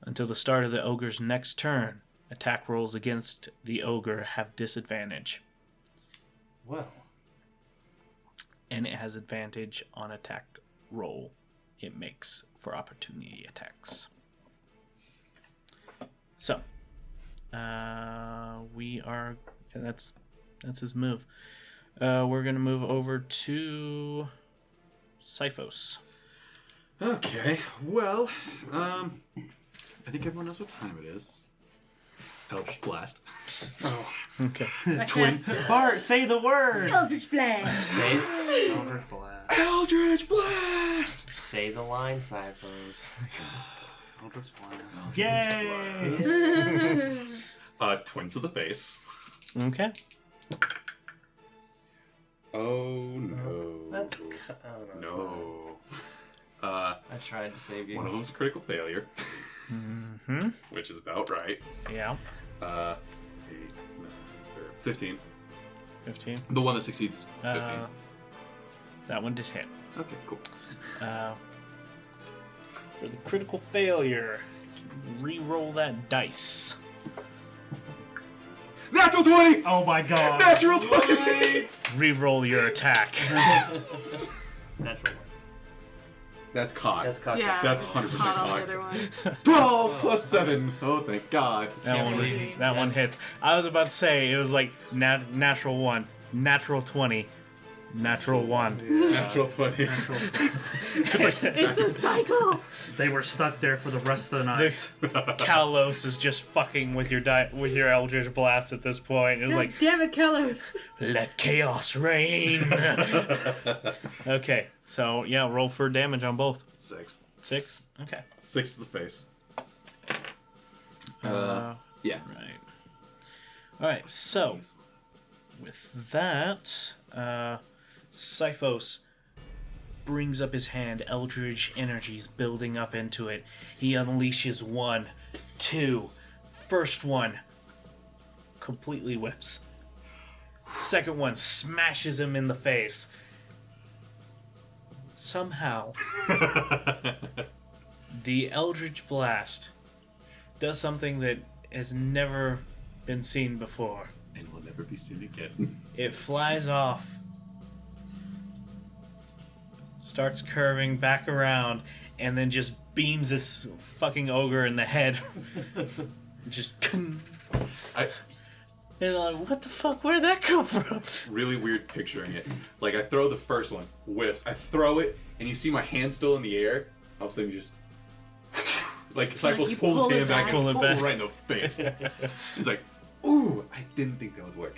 Until the start of the ogre's next turn, attack rolls against the ogre have disadvantage. Well, And it has advantage on attack roll it makes for opportunity attacks. So, that's his move. We're going to move over to Siphos. Okay, well, I think everyone knows what time it is. Eldritch Blast. Okay. Twins. Bart, say the word! Eldritch Blast! Eldritch Blast. Eldritch Blast! say the line, Cyphos. Eldritch Blast. Yay! Twins to the face. Okay. Oh no. That's. Oh, no. It's not. I tried to save you. One of them's a critical failure. Mm-hmm. Which is about right. Yeah. 15. 15. The one that succeeds is 15. That one did hit. Okay, cool. For the critical failure, re-roll that dice. Natural 20! Oh my god. Natural 20! Re-roll your attack. Natural one. That's caught. That's cocked. Yeah, That's it's 100% hot on cocked. the other one. 12 plus 7. Oh, thank God. That one hits. I was about to say, it was like natural 1, natural 20, natural 1. Natural 20. It's a cycle! They were stuck there for the rest of the night. Kalos is just fucking with your Eldritch Blast at this point. It was God like, damn it, Kalos! let chaos reign. Okay, so yeah, roll for damage on both. 6. 6? Okay. 6 to the face. Yeah. Right. Alright, so with that, Siphos brings up his hand, Eldritch energies building up into it. He unleashes 1, 2. First one completely whiffs. Second one smashes him in the face. Somehow, the Eldritch Blast does something that has never been seen before. And will never be seen again. It flies off, starts curving back around, and then just beams this fucking ogre in the head. Just. And I'm like, what the fuck? Where'd that come from? Really weird picturing it. Like, I throw the first one, whiffs. I throw it, and you see my hand still in the air. All of a sudden, you just. Like, Cycles you pulls his pull it hand back back. and Pull it pulls back. it right in the face. He's like, ooh, I didn't think that would work.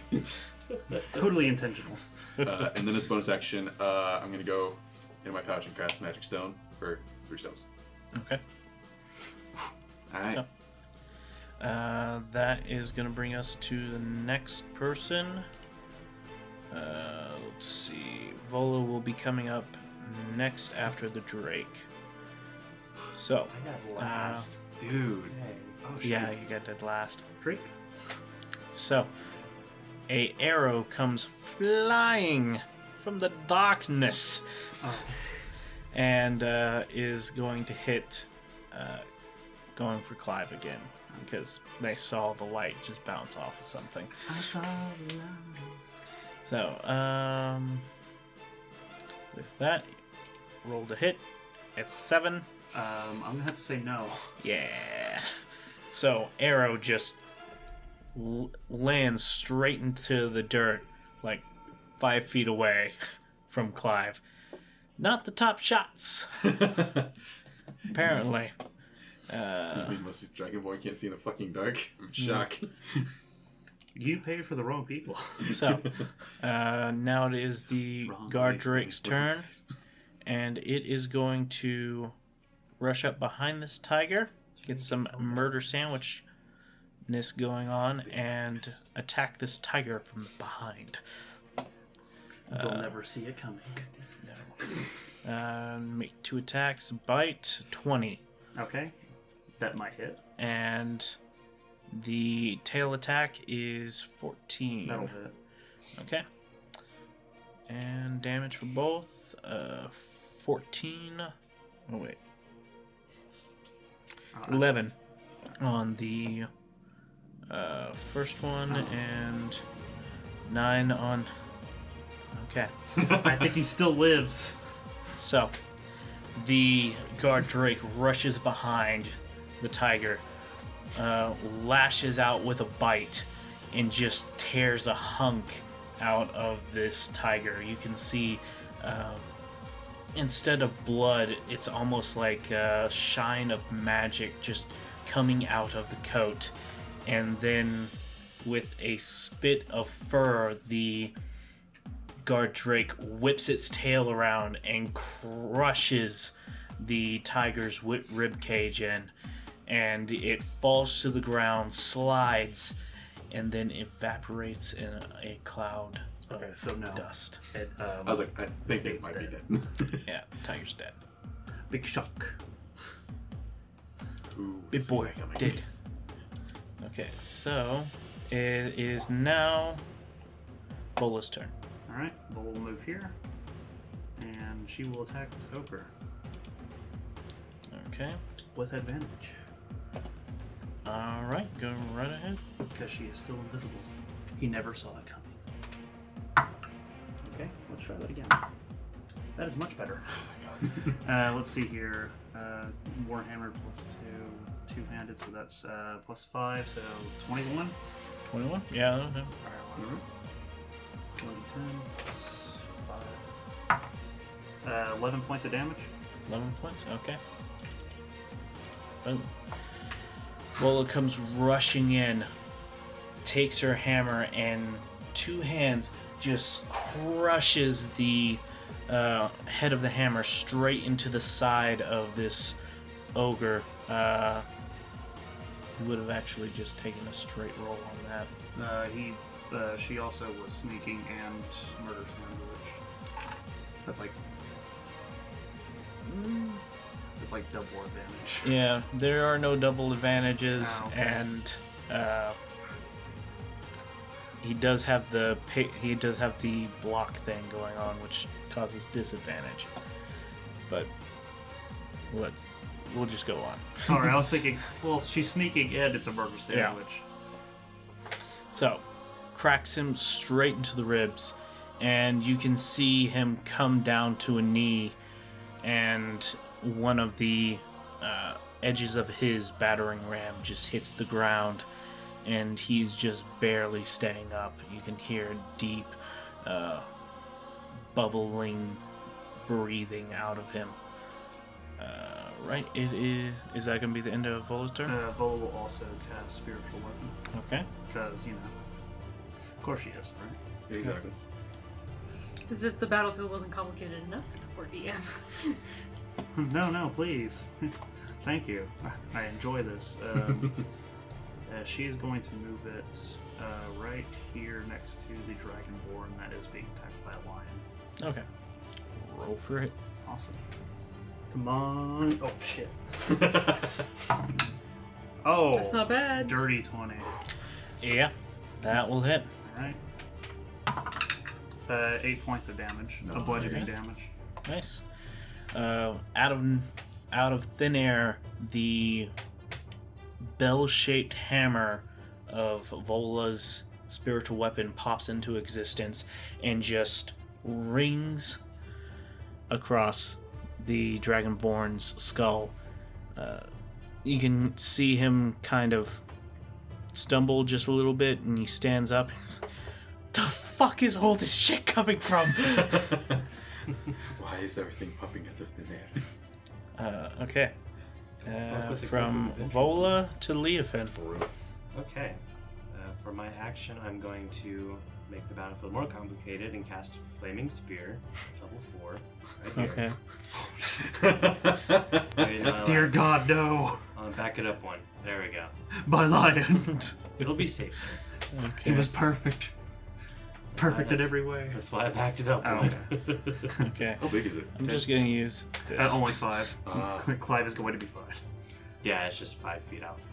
Totally intentional. And then as bonus action, I'm going to go into my pouch and cast Magic Stone for 3 stones. Okay. Alright. So- that is going to bring us to the next person. Let's see. Volo will be coming up next after the Drake. So, I got last. Dude. Hey. Oh, shit. yeah, you got that last. Drake? So, a arrow comes flying from the darkness and is going to hit, going for Clive again because they saw the light just bounce off of something. So, with that, roll to hit. It's a 7. I'm gonna have to say no. Yeah. So, arrow just lands straight into the dirt, like 5 feet away from Clive. Not the top shots, apparently. Big Musty's Dragonborn can't see in the fucking dark. I'm shocked. You paid for the wrong people. So, now it is the Wrong guard place, Drake's wrong turn, and it is going to rush up behind this tiger, get some murder sandwichness going on, and attack this tiger from behind. They'll never see it coming. Make 2 attacks. Bite, 20. Okay. That might hit. And the tail attack is 14. That'll hit. Okay. And damage for both, 14. Oh, wait. 11 on the first one, and 9 on... Okay. I think he still lives. So, the guard Drake rushes behind the tiger, lashes out with a bite, and just tears a hunk out of this tiger. You can see, instead of blood, it's almost like a shine of magic just coming out of the coat. And then, with a spit of fur, the guard Drake whips its tail around and crushes the tiger's rib cage in, and it falls to the ground, slides, and then evaporates in a cloud of dust. I was like, I think it might be dead. Yeah, tiger's dead. Big shock. Ooh, Big boy dead. Okay, so it is now Bola's turn. Alright, Bola will move here. And she will attack this ogre Okay. with advantage. Alright, go right ahead. Because she is still invisible. He never saw it coming. Okay, let's try that again. That is much better. Oh my god. Let's see here. Warhammer plus 2 with 2-handed, so that's plus 5, so 21. 21? Yeah. Alright, 10 plus 5. 11 points of damage. 11 points? Okay. Boom. Bola comes rushing in, takes her hammer, and 2 hands just crushes the head of the hammer straight into the side of this ogre. He would have actually just taken a straight roll on that. She also was sneaking and murder sandwich. That's like... It's like double advantage. Yeah, there are no double advantages, Oh, okay. and he does have the block thing going on, which causes disadvantage. But we'll just go on. Sorry, I was thinking, well, she's sneaking and it's a murder sandwich. So, cracks him straight into the ribs, and you can see him come down to a knee, and one of the edges of his battering ram just hits the ground, and he's just barely staying up. You can hear deep, bubbling breathing out of him. Right, it is that going to be the end of Vola's turn? Vola will also cast Spiritual Weapon. Okay. Because, of course she is, right? Exactly. As if the battlefield wasn't complicated enough for DM. No, please. Thank you. I enjoy this. She is going to move it right here next to the Dragonborn that is being attacked by a lion. Okay. Roll for it. Awesome. Come on. Oh, shit. Oh. That's not bad. Dirty 20. Yeah, that will hit. Alright. 8 points of damage. Of bludgeoning damage. Nice. Out of thin air, the bell-shaped hammer of Vola's spiritual weapon pops into existence and just rings across the Dragonborn's skull. You can see him kind of stumble just a little bit, and he stands up. He's like, the fuck is all this shit coming from? Why is everything popping out of thin air? Okay. Fuck with the From group of Vola to Leofin. Okay. For my action, I'm going to make the battlefield more complicated and cast Flaming Spear, level 4, right here. Okay. Wait, no, I Dear lied. God, no! I'll back it up one. There we go. By lion. It'll be safe. Okay. It was perfect. Perfect in that's- every way. That's why I backed it up Oh, one. Okay. How big is it? I'm just gonna use this. Only 5. Ah. Clive is going to be 5. Yeah, it's just 5 feet out from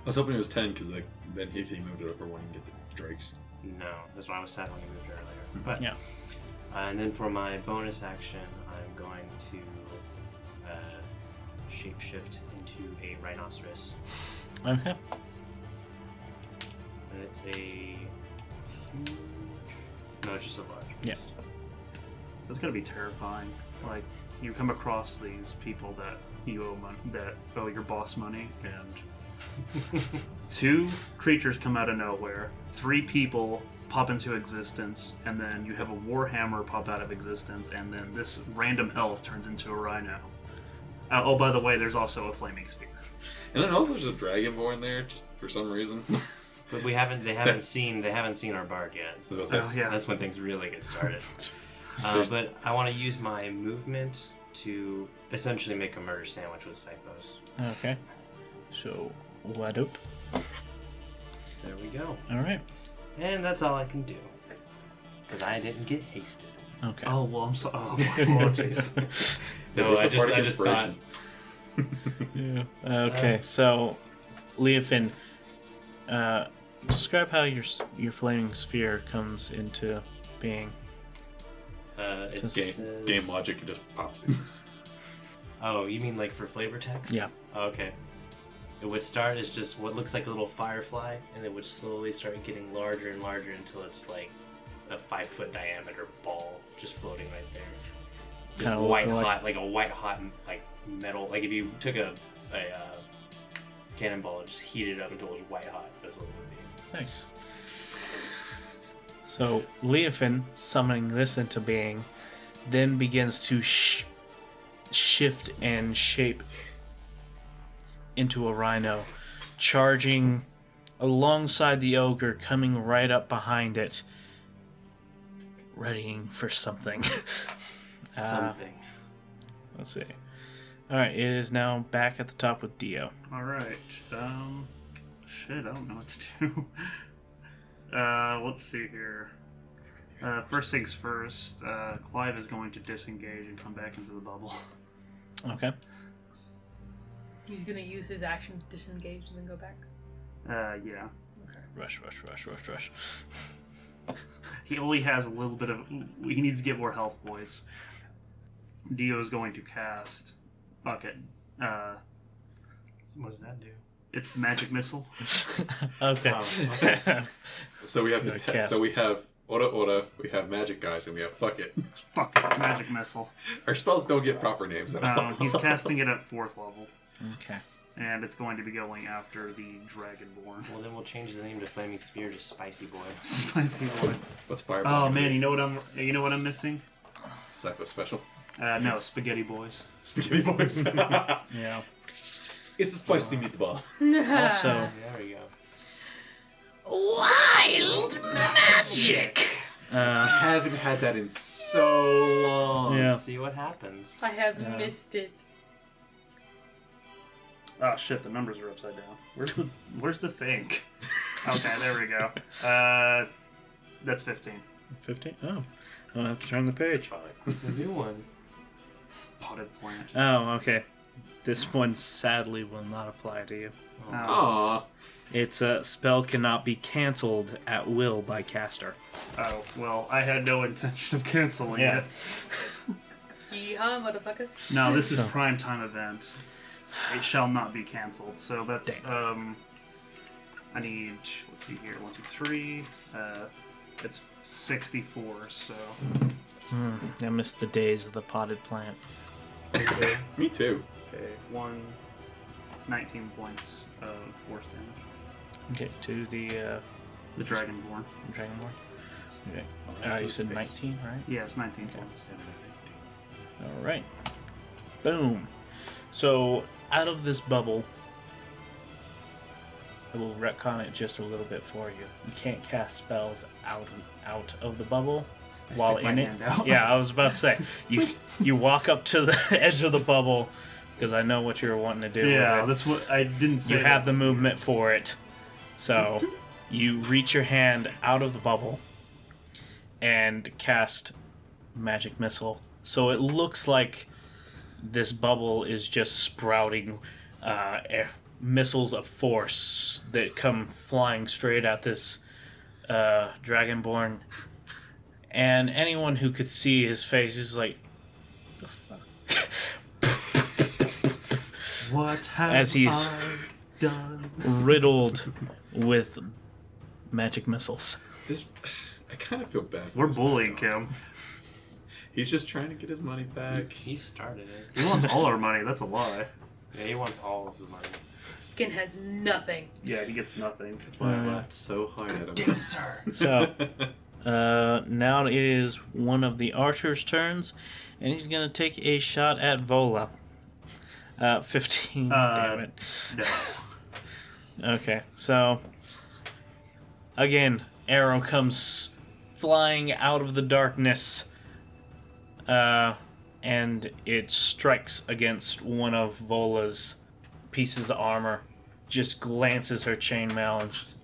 I was hoping it was 10 because like then if he moved it up or when you get the drakes. it. No, that's why I was sad when you moved earlier. But Yeah. And then for my bonus action, I'm going to shapeshift into a rhinoceros. Okay. And it's a huge... No, it's just a large. Yeah. That's gonna be terrifying. Like, you come across these people that you owe money, that owe your boss money, and 2 creatures come out of nowhere, 3 people pop into existence, and then you have a warhammer pop out of existence, and then this random elf turns into a rhino. Oh, by the way, there's also a flaming sphere. And then also there's a dragonborn there just for some reason. But they haven't seen our bard yet. So So that's Oh, yeah. that's when things really get started. But I want to use my movement to essentially make a murder sandwich with Psychos. Okay. So, what up? There we go. Alright. And that's all I can do. Because I didn't get hasted. Okay. Oh, well, I'm sorry. Oh, apologies. No, Where's I the bardic just thought... inspiration? Yeah. Okay, so, Leofin, describe how your flaming sphere comes into being. It's Game logic, it just pops in. Oh, you mean like for flavor text? Yeah. Okay. It would start as just what looks like a little firefly, and it would slowly start getting larger and larger until it's like a 5-foot diameter ball just floating right there. Just Kinda white looking like- hot, like a white hot like metal. Like if you took a cannonball and just heated it up until it was white hot, that's what it would be. Nice. So, Leofin, summoning this into being, then begins to shift and shape into a rhino, charging alongside the ogre, coming right up behind it, readying for something. Something. Let's see. Alright, it is now back at the top with Dio. Alright. Shit, I don't know what to do. Let's see here. First things first, Clive is going to disengage and come back into the bubble. Okay. He's gonna use his action to disengage and then go back. Yeah. Rush. He only has a little bit of... He needs to get more health points. Dio is going to cast... Bucket. What does that do? It's Magic Missile. Okay. Oh, So we have to Gotta test. cast. So we have Ora, we have magic guys, and we have fuck it. Fuck it, Magic Missile. Our spells don't get proper names at all. He's casting it at 4th level. Okay. And it's going to be going after the Dragonborn. Well, then we'll change the name to Flaming Spear to Spicy Boy. Spicy boy. What's fireball? Oh man, you know what I'm missing? Psycho special. No, Spaghetti Boys. Spaghetti boys. Yeah. It's a spicy meatball. Also, There we go. Wild magic! I haven't had that in so long. Yeah. See what happens. I have missed it. Oh shit, the numbers are upside down. Where's the thing? Okay, there we go. That's 15. 15? Oh. I'll have to turn the page. It's a new one. Potted plant. Oh, okay. This one sadly will not apply to you. Aww. Its spell cannot be cancelled at will by caster. Oh, well, I had no intention of canceling Yeah. it. Yeehaw, motherfuckers. No, this is So- prime time event. It shall not be canceled. So that's I need, let's see here, 1, 2, 3. It's 64. So I missed the days of the potted plant. Me too. okay, 19 points of force damage. Okay, to the The Dragonborn. Dragonborn. Okay. You said 19, right? Yeah, it's 19 points. All right. Boom. So out of this bubble, I will retcon it just a little bit for you. You can't cast spells out of the bubble while stick my in it. hand out. Yeah, I was about to say you walk up to the edge of the bubble because I know what you're wanting to do. Yeah, with it. that's what I didn't say. You have the movement for it, so you reach your hand out of the bubble and cast magic missile. So it looks like this bubble is just sprouting missiles of force that come flying straight at this Dragonborn. And anyone who could see his face is like, the fuck? What have As he's I done? riddled with magic missiles. This, I kind of feel bad. We're bullying him. He's just trying to get his money back. He started it. He wants all our money. That's a lie. Yeah, he wants all of the money. Ken has nothing. Yeah, he gets nothing. That's why I laughed so hard at him. Damn, sir. So, now it is one of the archers' turns, and he's going to take a shot at Vola. 15, damn it. No. Okay, so, again, arrow comes flying out of the darkness, and it strikes against one of Vola's pieces of armor, just glances her chainmail, and just,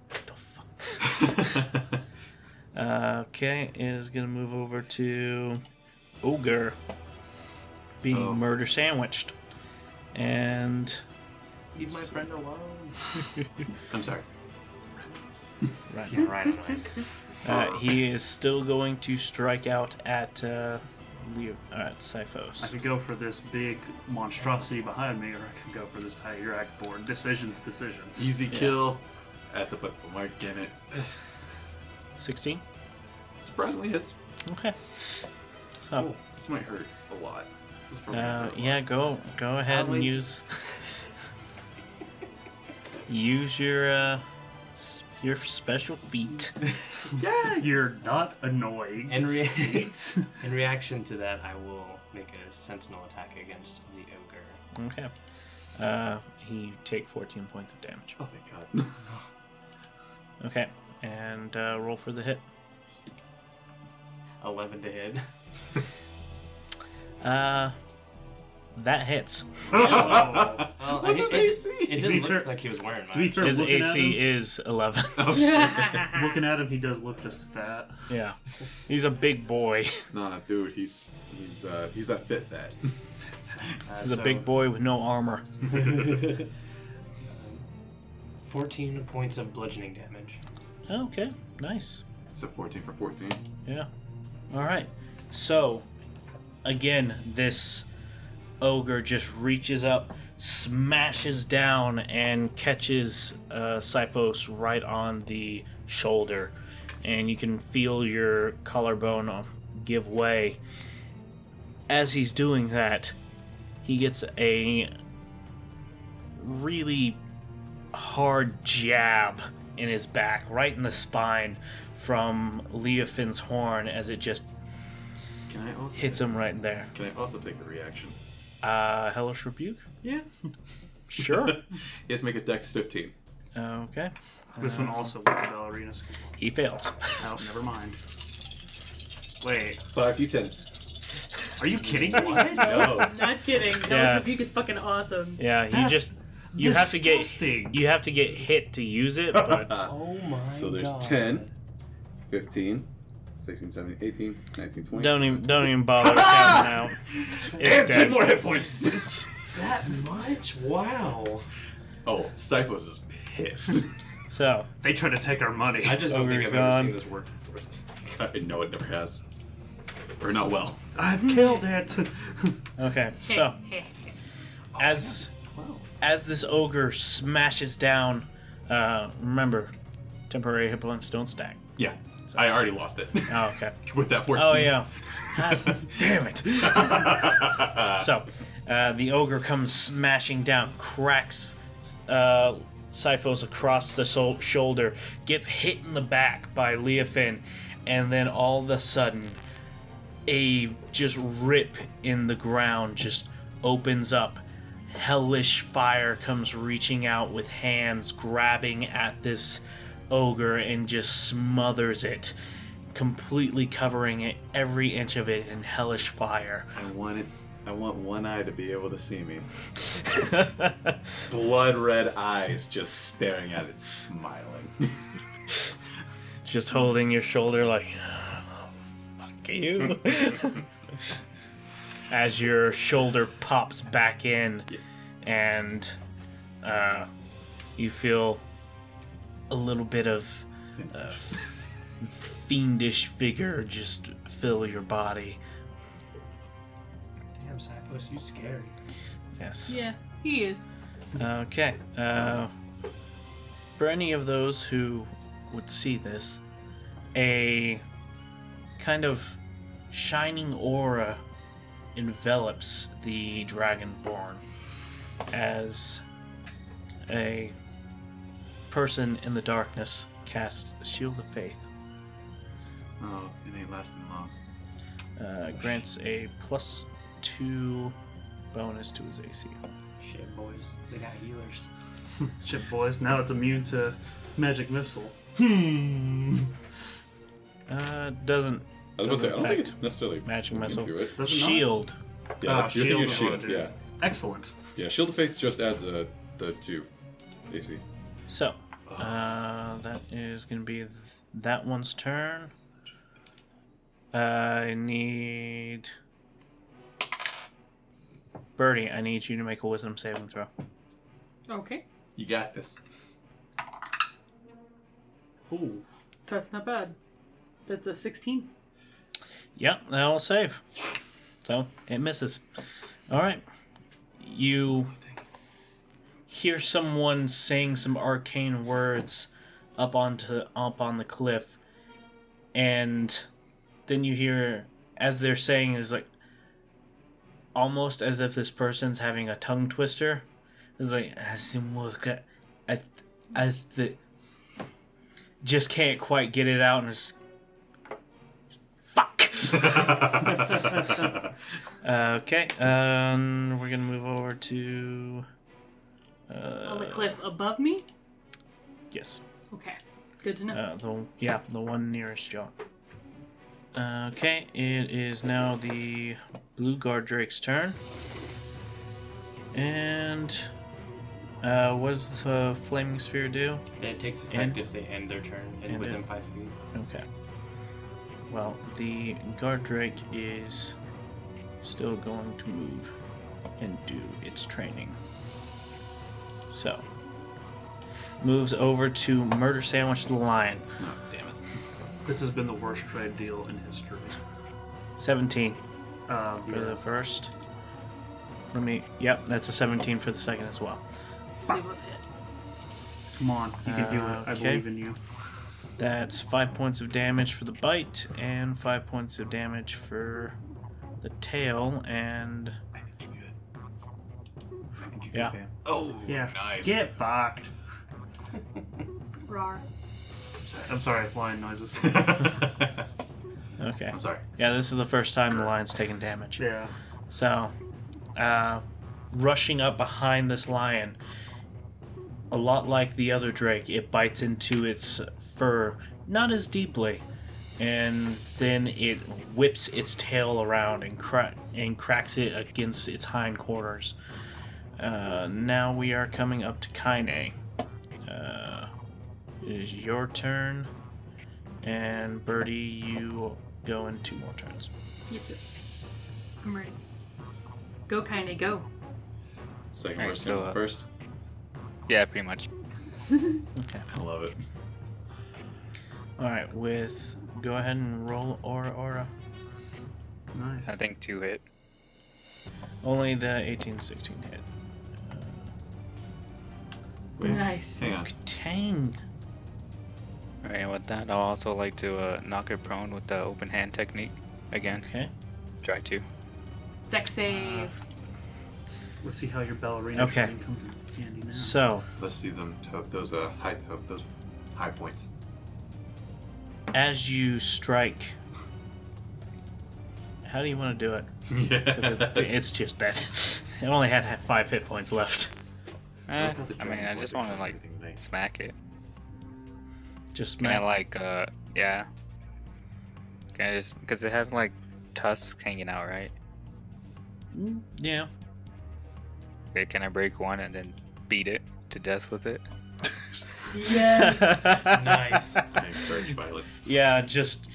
what the fuck? Okay, is going to move over to Ogre, being murder sandwiched. And Leave my friend alone. I'm sorry. right, Yeah, right. he is still going to strike out at at I Siphos. could go for this big monstrosity behind me, or I could go for this tiny board. Decisions. Easy kill. I have to put some mark in it. 16. Surprisingly hits. Okay. So, This might hurt a lot. This is probably gonna hurt a yeah, lot. go ahead and use your special feat. Yeah, you're not annoying. In reaction to that, I will make a sentinel attack against the ogre. Okay. He take 14 points of damage. Oh, thank God. Okay, and roll for the hit. 11 to hit. That hits. Well, What's his AC? It To be didn't fair- look like he was wearing much. To be fair, His looking at AC him, is 11. looking at him, he does look just fat. Yeah, he's a big boy. Nah, dude, he's that fit fat. He's a big boy with no armor. 14 points of bludgeoning damage. Okay, nice. So 14 for 14. Yeah. All right. So, again, this ogre just reaches up, smashes down, and catches Siphos right on the shoulder. And you can feel your collarbone give way. As he's doing that, he gets a really hard jab in his back, right in the spine, from Leofin's horn as it just Can I also hits him right there. Can I also take a reaction? Hellish Rebuke? Yeah. Sure. He has to make a dex 15. Okay. This one also with the ballerinas. He fails. Oh, never mind. Wait, 5d10. are you kidding me? What? No. Not kidding. Hellish Yeah. Rebuke is fucking awesome. Yeah, he That's just you have to get disgusting. you have to get hit to use it, but Oh my So there's god. 10, 15, 16, 17, 18, 19, 20. don't even bother counting out. It's And dead. 10 more hit points! That much? Wow. Oh, Siphos is pissed. So, They try to take our money. I just don't think Ogre's I've ever gone. seen this work before. No, it never has. Or not well. I've killed it. okay. So, as this ogre smashes down, remember, temporary hit points don't stack. Yeah, I already lost it. Oh, okay. With that 14. Oh yeah. God damn it. So, the ogre comes smashing down, cracks Sipho's across the shoulder, gets hit in the back by Leofin, and then all of a sudden, a just rip in the ground just opens up. Hellish fire comes reaching out with hands, grabbing at this ogre and just smothers it, completely covering it, every inch of it in hellish fire. I want one eye to be able to see me. Blood red eyes just staring at it, smiling. Just holding your shoulder like, fuck you. As your shoulder pops back in, and you feel a little bit of fiendish vigor just fill your body. Damn, Cyclus, you scary. Yes. Yeah, he is. Okay. For any of those who would see this, a kind of shining aura envelops the Dragonborn as a person in the darkness casts Shield of Faith. Oh, it ain't lasting long. Grants a +2 bonus to his AC. Shit, boys. They got healers. Shit, boys. Now it's immune to magic missile. Doesn't. I was gonna say, I don't think affect it's necessarily magic immune missile. to it. Does it not? Shield. Yeah, you're thinking of is shield. what it Yeah, is. Excellent. yeah. Shield of Faith just adds the 2 AC. So, that is going to be that one's turn. I need... Beree, I need you to make a wisdom saving throw. Okay. You got this. Ooh. That's not bad. That's a 16. Yep, that'll save. Yes! So, it misses. Alright. You hear someone saying some arcane words up on the cliff, and then you hear, as they're saying, is like almost as if this person's having a tongue twister. It's like just can't quite get it out, and it's fuck. Okay, we're gonna move over to On the cliff above me? yes. Okay. Good to know. The one nearest John. Okay, it is now the Blue Guard Drake's turn. And what does the Flaming Sphere do? It takes effect And- if they end their turn and within it- 5 feet. Okay. Well, the Guard Drake is still going to move and do its training. So, moves over to Murder Sandwich the Lion. Oh, damn it. This has been the worst trade deal in history. 17 for Yeah. the first. Yep, that's a 17 for the second as well. So they both hit. Come on, you can do it. I Okay. believe in you. That's 5 points of damage for the bite and 5 points of damage for the tail, and I think you're good. I think you're Yeah. good, fam. Oh, Yeah. nice. Get fucked. Rar. I'm sorry, flying noises. okay. I'm sorry. Yeah, this is the first time the lion's taken damage. Yeah. So, rushing up behind this lion, a lot like the other drake, it bites into its fur, not as deeply, and then it whips its tail around and cracks it against its hindquarters. Now we are coming up to Kaine. It is your turn, and Bertie, you go in 2 more turns. Yep. I'm ready. Go, kinda, go. Second Alright, worst so, comes first. Yeah, pretty much. Okay. I love it. Alright, go ahead and roll Aura. Nice. I think 2 hit. Only the 18-16 hit. Wait, Nice. hang on. Tang. Alright, with that, I'll also like to knock it prone with the open hand technique again. Okay. Try to. Dex save. Let's see how your ballerina Okay. training comes in handy now. So, Let's see them those high points. as you strike, how do you want to do it? Yeah. Because it's just dead. It only had 5 hit points left. I mean, I just want to like smack it. Just Can I smack. like yeah? Can I just because it has like tusks hanging out, right? Yeah. Okay, can I break one and then beat it to death with it? Yes. Nice. I encourage violence. Yeah, just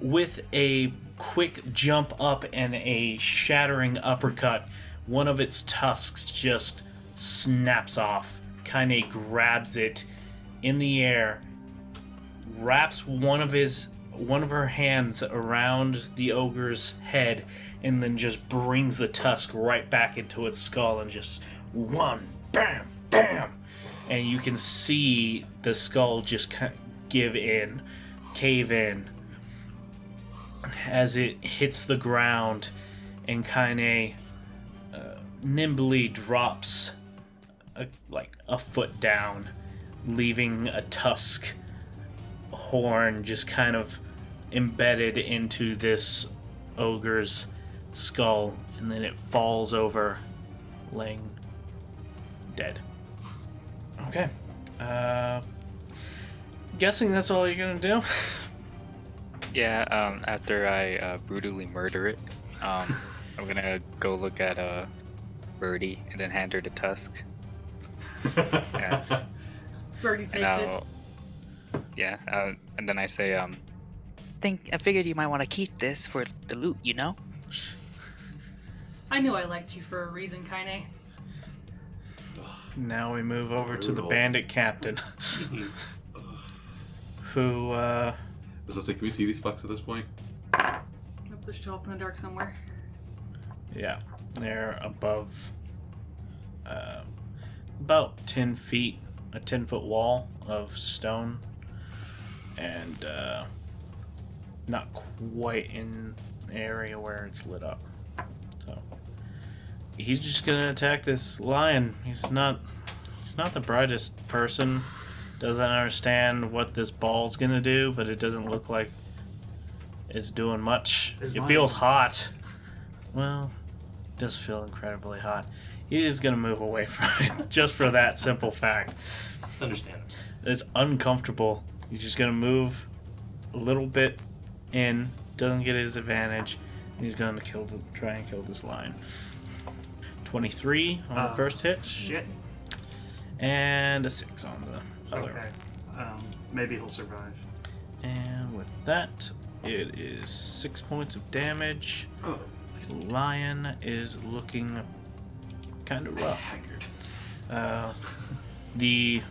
with a quick jump up and a shattering uppercut, one of its tusks just snaps off, kind of grabs it in the air, wraps one of her hands around the ogre's head, and then just brings the tusk right back into its skull and just one, bam, bam. And you can see the skull just cave in as it hits the ground and kind of nimbly drops a foot down, leaving a tusk horn just kind of embedded into this ogre's skull, and then it falls over, laying dead. Okay. Guessing that's all you're gonna do? Yeah. After I brutally murder it, I'm gonna go look at Beree and then hand her the tusk. Yeah. Birdie And takes it. and then I say, I figured you might want to keep this for the loot, you know? I knew I liked you for a reason, Kaine. Now we move over to the Brutal. bandit captain, who, I was gonna say, can we see these fucks at this point? Nope, they're still up in the dark somewhere. yeah, they're above about 10 feet, a 10-foot wall of stone, and not quite in the area where it's lit up. So he's just gonna attack this lion. He's not the brightest person. Doesn't understand what this ball's gonna do, but it doesn't look like it's doing much. It's It mine. feels hot. Well, it does feel incredibly hot. He is gonna move away from it just for that simple fact. It's understandable. It's uncomfortable. He's just gonna move a little bit in, doesn't get his advantage, and he's gonna try and kill this lion. 23 on the first hit, Shit. and a 6 on the other. Okay. Maybe he'll survive. And with that, it is 6 points of damage. The lion is looking kind of rough. The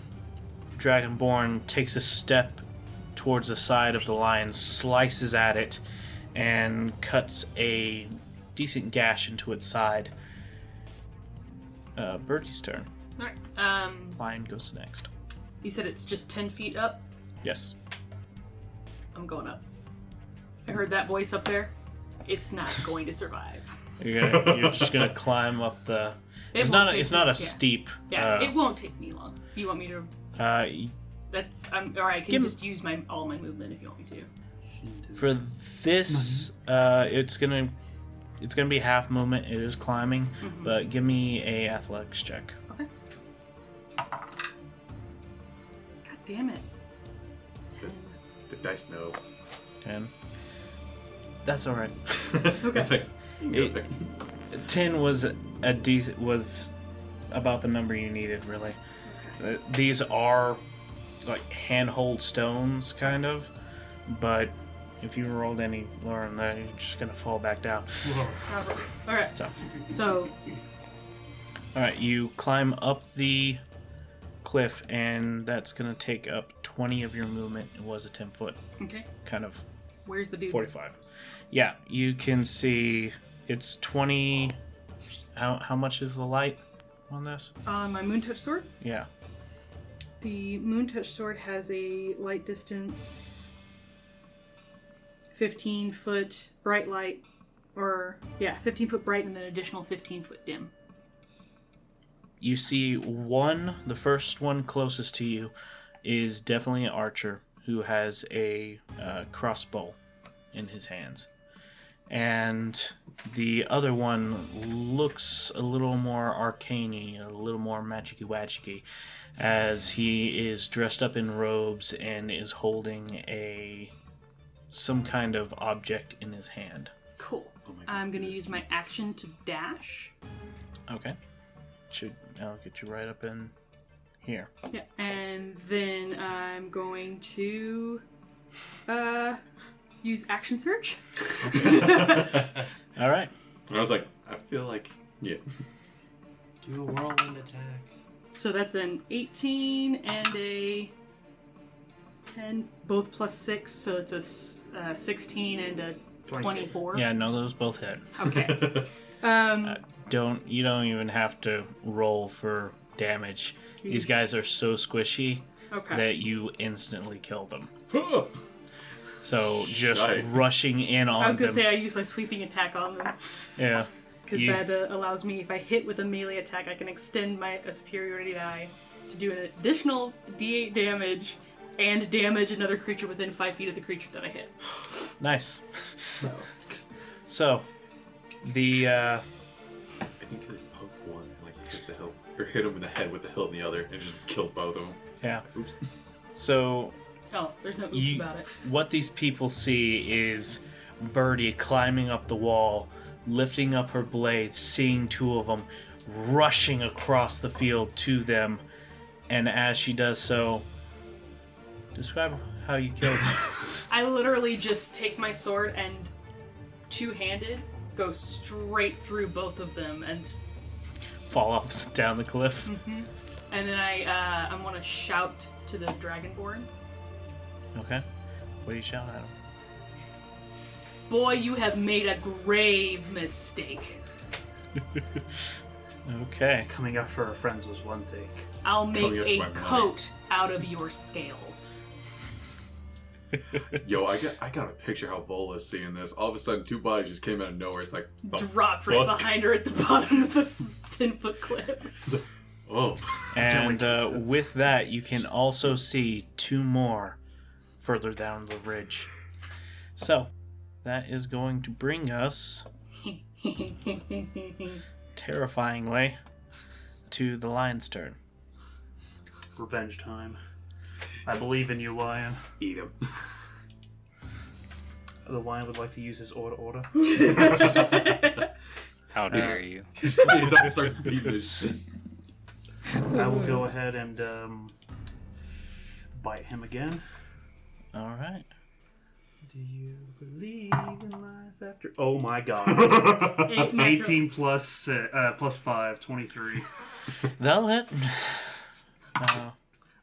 Dragonborn takes a step towards the side of the lion, slices at it, and cuts a decent gash into its side. Birdie's turn. Alright, Lion goes next. you said it's just 10 feet up? Yes. I'm going up. I heard that voice up there. It's not going to survive. You're just gonna climb up the. It It's won't not. take It's me- not a yeah. steep. Yeah, it won't take me long. Do you want me to? Y- That's. Or I can Give- just use all my movement if you want me to. For this, it's gonna be half movement. It is climbing, but give me a athletics check. Okay. God damn it. 10. The dice know. 10. That's all right. Okay. It's like, It- 10 was was about the number you needed, really. These are like handhold stones, kind of, but if you rolled any lower than that, you're just gonna fall back down. Alright. So, So, all right, you climb up the cliff, and that's gonna take up 20 of your movement. It was a 10-foot, okay. kind of Where's the dude? 45. Yeah, you can see it's 20. How much is the light on this? My Moontouch Sword? Yeah. The Moontouch Sword has a light distance 15 foot bright light Or, yeah, 15 foot bright and then additional 15 foot dim. You see the first one closest to you is definitely an archer who has a crossbow in his hands. And the other one looks a little more arcane-y, a little more magicy-wagicy, as he is dressed up in robes and is holding some kind of object in his hand. Cool. I'm going to use my action to dash. Okay. I'll get you right up in here. Yeah, and then I'm going to use action search. All right. I was like, I feel like, yeah. Do a whirlwind attack. So that's an 18 and a 10, both plus 6, so it's a 16 and a 24. Yeah, no, those both hit. Okay. You don't even have to roll for damage. These guys are so squishy that you instantly kill them. So just rushing in on them. I was going to say I use my sweeping attack on them. Yeah. Because that allows me, if I hit with a melee attack, I can extend my superiority die to do an additional d8 damage and damage another creature within 5 feet of the creature that I hit. Nice. So the I think you like poke one and like hit the hilt, or hit him in the head with the hilt in the other, and it just kills both of them. yeah. Oops. So Oh, there's no oops about it. what these people see is Beree climbing up the wall, lifting up her blades, seeing two of them rushing across the field to them, and as she does so, describe how you killed them. I literally just take my sword and two-handed go straight through both of them and Fall off down the cliff. and then I want to shout to the Dragonborn. Okay. What do you shout at him? Boy, you have made a grave mistake. Okay. Coming after our friends was one thing. I'll make Coming a after my coat out of your scales. Yo, I got a picture how Vola's seeing this. All of a sudden, two bodies just came out of nowhere. It's like, the Dropped right fuck? behind her at the bottom of the 10-foot cliff. It's like, oh. And with that, you can also see two more further down the ridge. So, that is going to bring us, terrifyingly, to the lion's turn. Revenge time. I believe in you, lion. Eat him. The lion would like to use his order. How dare you? He's already started beating this shit. I will go ahead and bite him again. All right. Do you believe in life after? Oh my god. 18 plus 5, 23. That'll hit.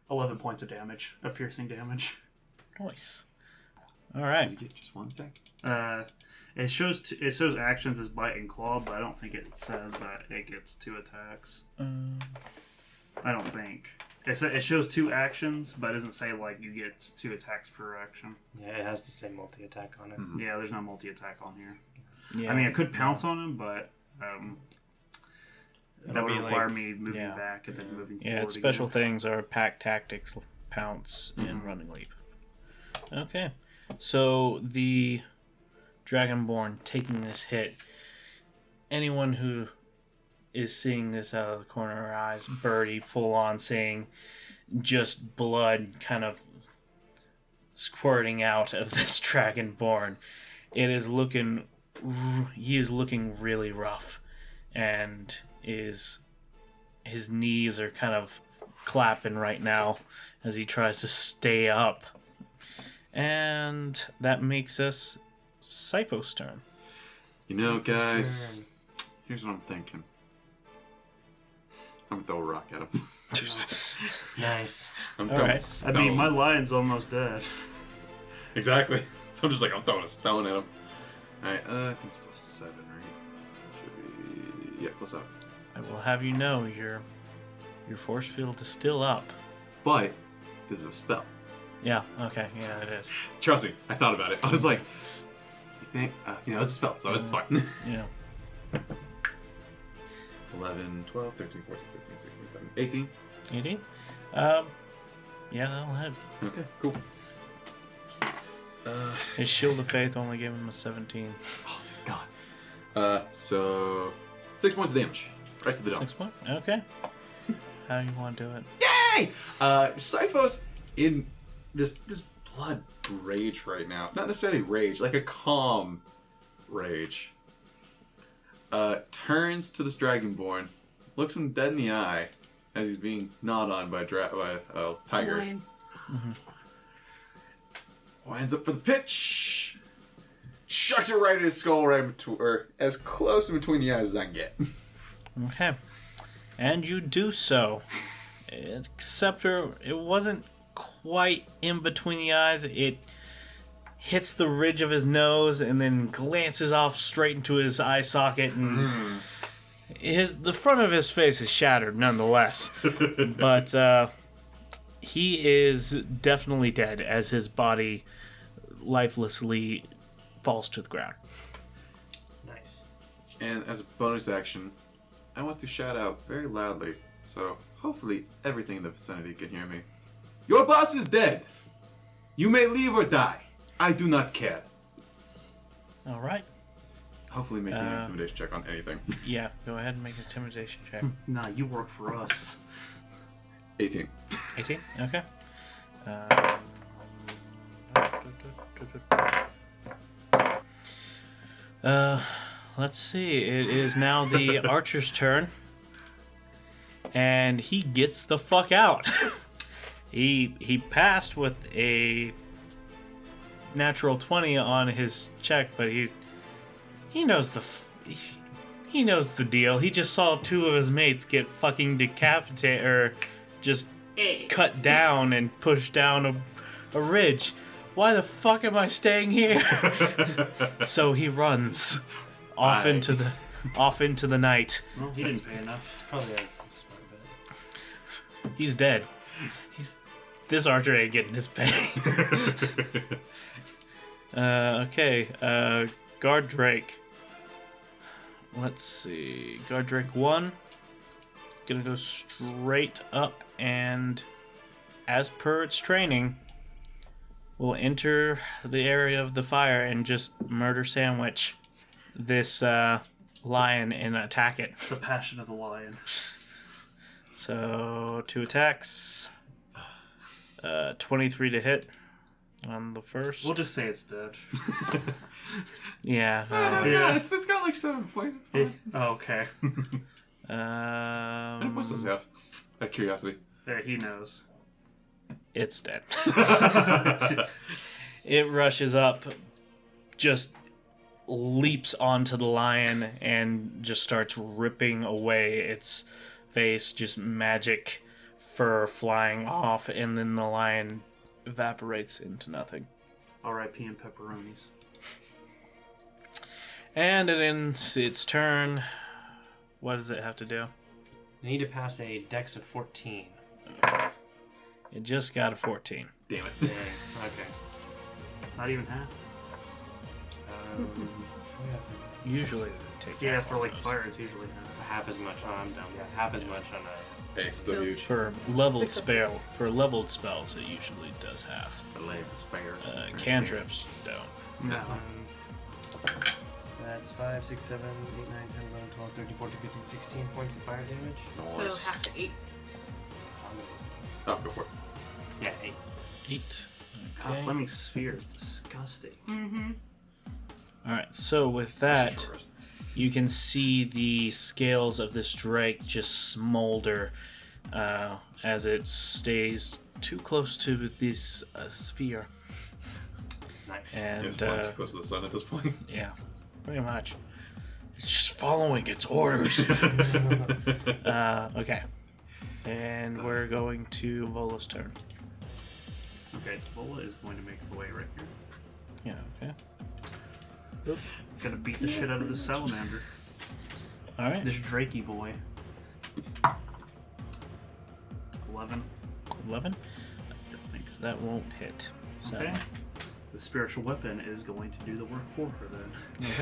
11 points of damage, of piercing damage. Nice. All right. Did you get just one attack? It shows actions as bite and claw, but I don't think it says that it gets 2 attacks. I don't think. It shows 2 actions, but it doesn't say like you get 2 attacks per action. Yeah, it has to say multi-attack on it. Mm-hmm. Yeah, there's no multi-attack on here. Yeah. I mean, I could pounce on him, but that would be require like- me moving yeah. back and then moving Yeah, forward its special again. things are pack tactics, pounce, and running leap. Okay. So the Dragonborn taking this hit, anyone who is seeing this out of the corner of her eyes, Beree full on seeing just blood kind of squirting out of this Dragonborn. He is looking really rough, and his knees are kind of clapping right now as he tries to stay up. And that makes us Sypho's turn. You know, guys, here's what I'm thinking. I'm gonna throw a rock at him. Nice. I'm All throwing right. a stone. I mean, my lion's almost dead. Exactly. So I'm just like, I'm throwing a stone at him. Alright, I think it's plus 7, right? Should be... Yeah, plus 7. I will have you know your force field is still up. But, this is a spell. Yeah, okay, yeah, it is. Trust me, I thought about it. I was like, think, it's a spell, so it's fine. Yeah. 11, 12, 13, 14, 15, 16, 17, 18. 18? Yeah, that'll hit. Okay, cool. His Shield of Faith only gave him a 17. Oh, God. So 6 points of damage. Right to the dome. 6 points? Okay. How do you want to do it? Yay! Sipho's in this blood rage right now. Not necessarily rage, like a calm rage. Turns to this Dragonborn, looks him dead in the eye as he's being gnawed on by a tiger. Lion. Winds up for the pitch. Chucks it right at his skull, or as close in between the eyes as I can get. Okay. And you do so. Except it wasn't quite in between the eyes. It hits the ridge of his nose and then glances off straight into his eye socket, and the front of his face is shattered nonetheless. But he is definitely dead as his body lifelessly falls to the ground. Nice. And as a bonus action, I want to shout out very loudly, so hopefully everything in the vicinity can hear me. Your boss is dead! You may leave or die. I do not care. All right. Hopefully making an intimidation check on anything. Yeah, go ahead and make an intimidation check. Nah, you work for us. 18. 18? Okay. Let's see. It is now the archer's turn. And he gets the fuck out. He passed with a natural 20 on his check, but he knows he knows the deal. He just saw two of his mates get fucking decapitated, or just cut down and pushed down a ridge. Why the fuck am I staying here? So he runs off into the night. Well, he didn't pay enough. It's probably a smart bet. He's dead. This archer ain't getting his pay. Okay. Guard Drake. Let's see. Guard Drake 1. Gonna go straight up, and as per its training, will enter the area of the fire and just murder sandwich this lion and attack it. The passion of the lion. So 2 attacks. 23 to hit on the first. We'll just say it's dead. Yeah. Yeah. It's got like 7 points. It's fine. Oh, okay. What's this have? Out of curiosity. There, he knows. It's dead. It rushes up, just leaps onto the lion, and just starts ripping away its face, just magic fur flying off, and then the lion evaporates into nothing. R.I.P. and pepperonis. And it ends its turn. What does it have to do? You need to pass a dex of 14. It just got a 14. Damn it. Dang. Okay. Not even half. Usually it takes Yeah, half for of like those. fire, it's usually half. Half as much. Oh, I'm dumb. Yeah, half as much on a. Hey, still huge. For leveled 6 successes. leveled spells, it usually does half. For label spares. Cantrips don't. No. That's 5, 6, 7, 8, 9, 10, 11, 12, 13, 14, 15, 16 points of fire damage. Nice. So half to 8. Oh, go for it. Yeah, 8. 8. God, Okay. Fleming's sphere is disgusting. Mm-hmm. Alright, so with that, you can see the scales of this drake just smolder as it stays too close to this sphere. Nice. And It's flying too close to the sun at this point. yeah, pretty much. It's just following its orders. Okay. And we're going to Vola's turn. Okay, so Vola is going to make her way right here. Yeah, okay. Gonna beat the shit out of this salamander. Alright. This Drakey boy. 11. 11. That won't hit. So Okay. The spiritual weapon is going to do the work for her then.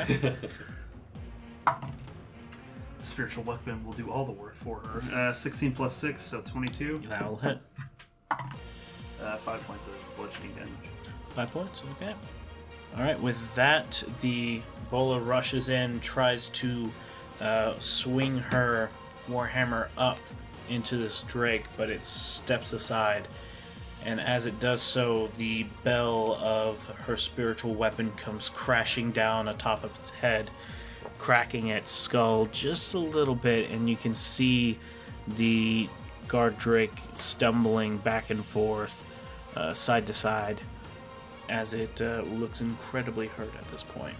Okay. The spiritual weapon will do all the work for her. 16 plus 6, so 22. That'll hit. 5 points of bludgeoning damage. 5 points, okay. Alright, with that, the Vola rushes in, tries to swing her Warhammer up into this Drake, but it steps aside. And as it does so, the bell of her spiritual weapon comes crashing down atop of its head, cracking its skull just a little bit, and you can see the guard Drake stumbling back and forth, side to side, as it looks incredibly hurt at this point.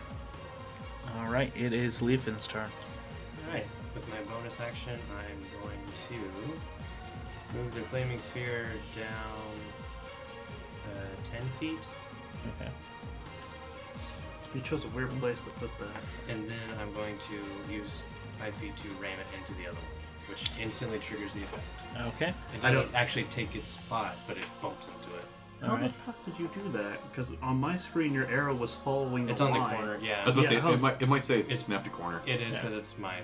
Alright, it is Leafin's turn. Alright, with my bonus action, I'm going to move the flaming sphere down 10 feet, Okay. You chose a weird place to put that. and then I'm going to use 5 feet to ram it into the other one, which instantly triggers the effect. Okay. It doesn't actually take its spot, but it bumps into it. How the Alright. fuck did you do that? Because on my screen, your arrow was following It's the on the line. corner, yeah. I was about to Yeah, say, how's- it might say It's- snapped a corner. It is Yeah. because it's my I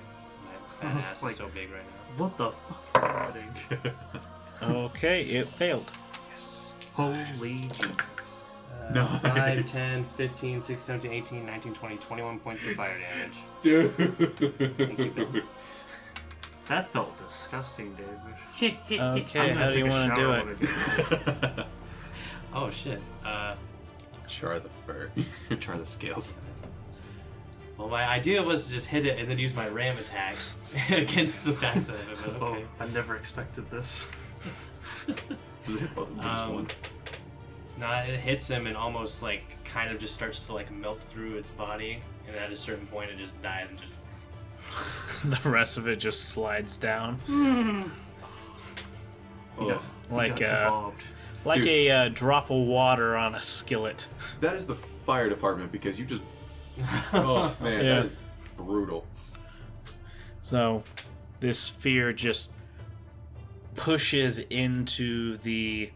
fat was ass like- is so big right now. What the fuck is happening? Okay, it failed. Yes. Holy Jesus. Nice. 5, 10, 15, 16, 17, 18, 19, 20, 21 points of fire damage. Dude. Thank you, Bill. That felt disgusting, David. Okay, how do you want to do it? Oh shit. Char the fur. Char the scales. Well, my idea was to just hit it and then use my ram attack against the backside of it, but okay. Oh, I never expected this. Does it hit both of them? Just one? No, it hits him and almost like kind of just starts to like melt through its body, and at a certain point it just dies and just. The rest of it just slides down. Oh, Like, kebabbed. Like Dude. a drop of water on a skillet. that is the fire department because you just. Oh man, Yeah. that is brutal. So, this sphere just pushes into the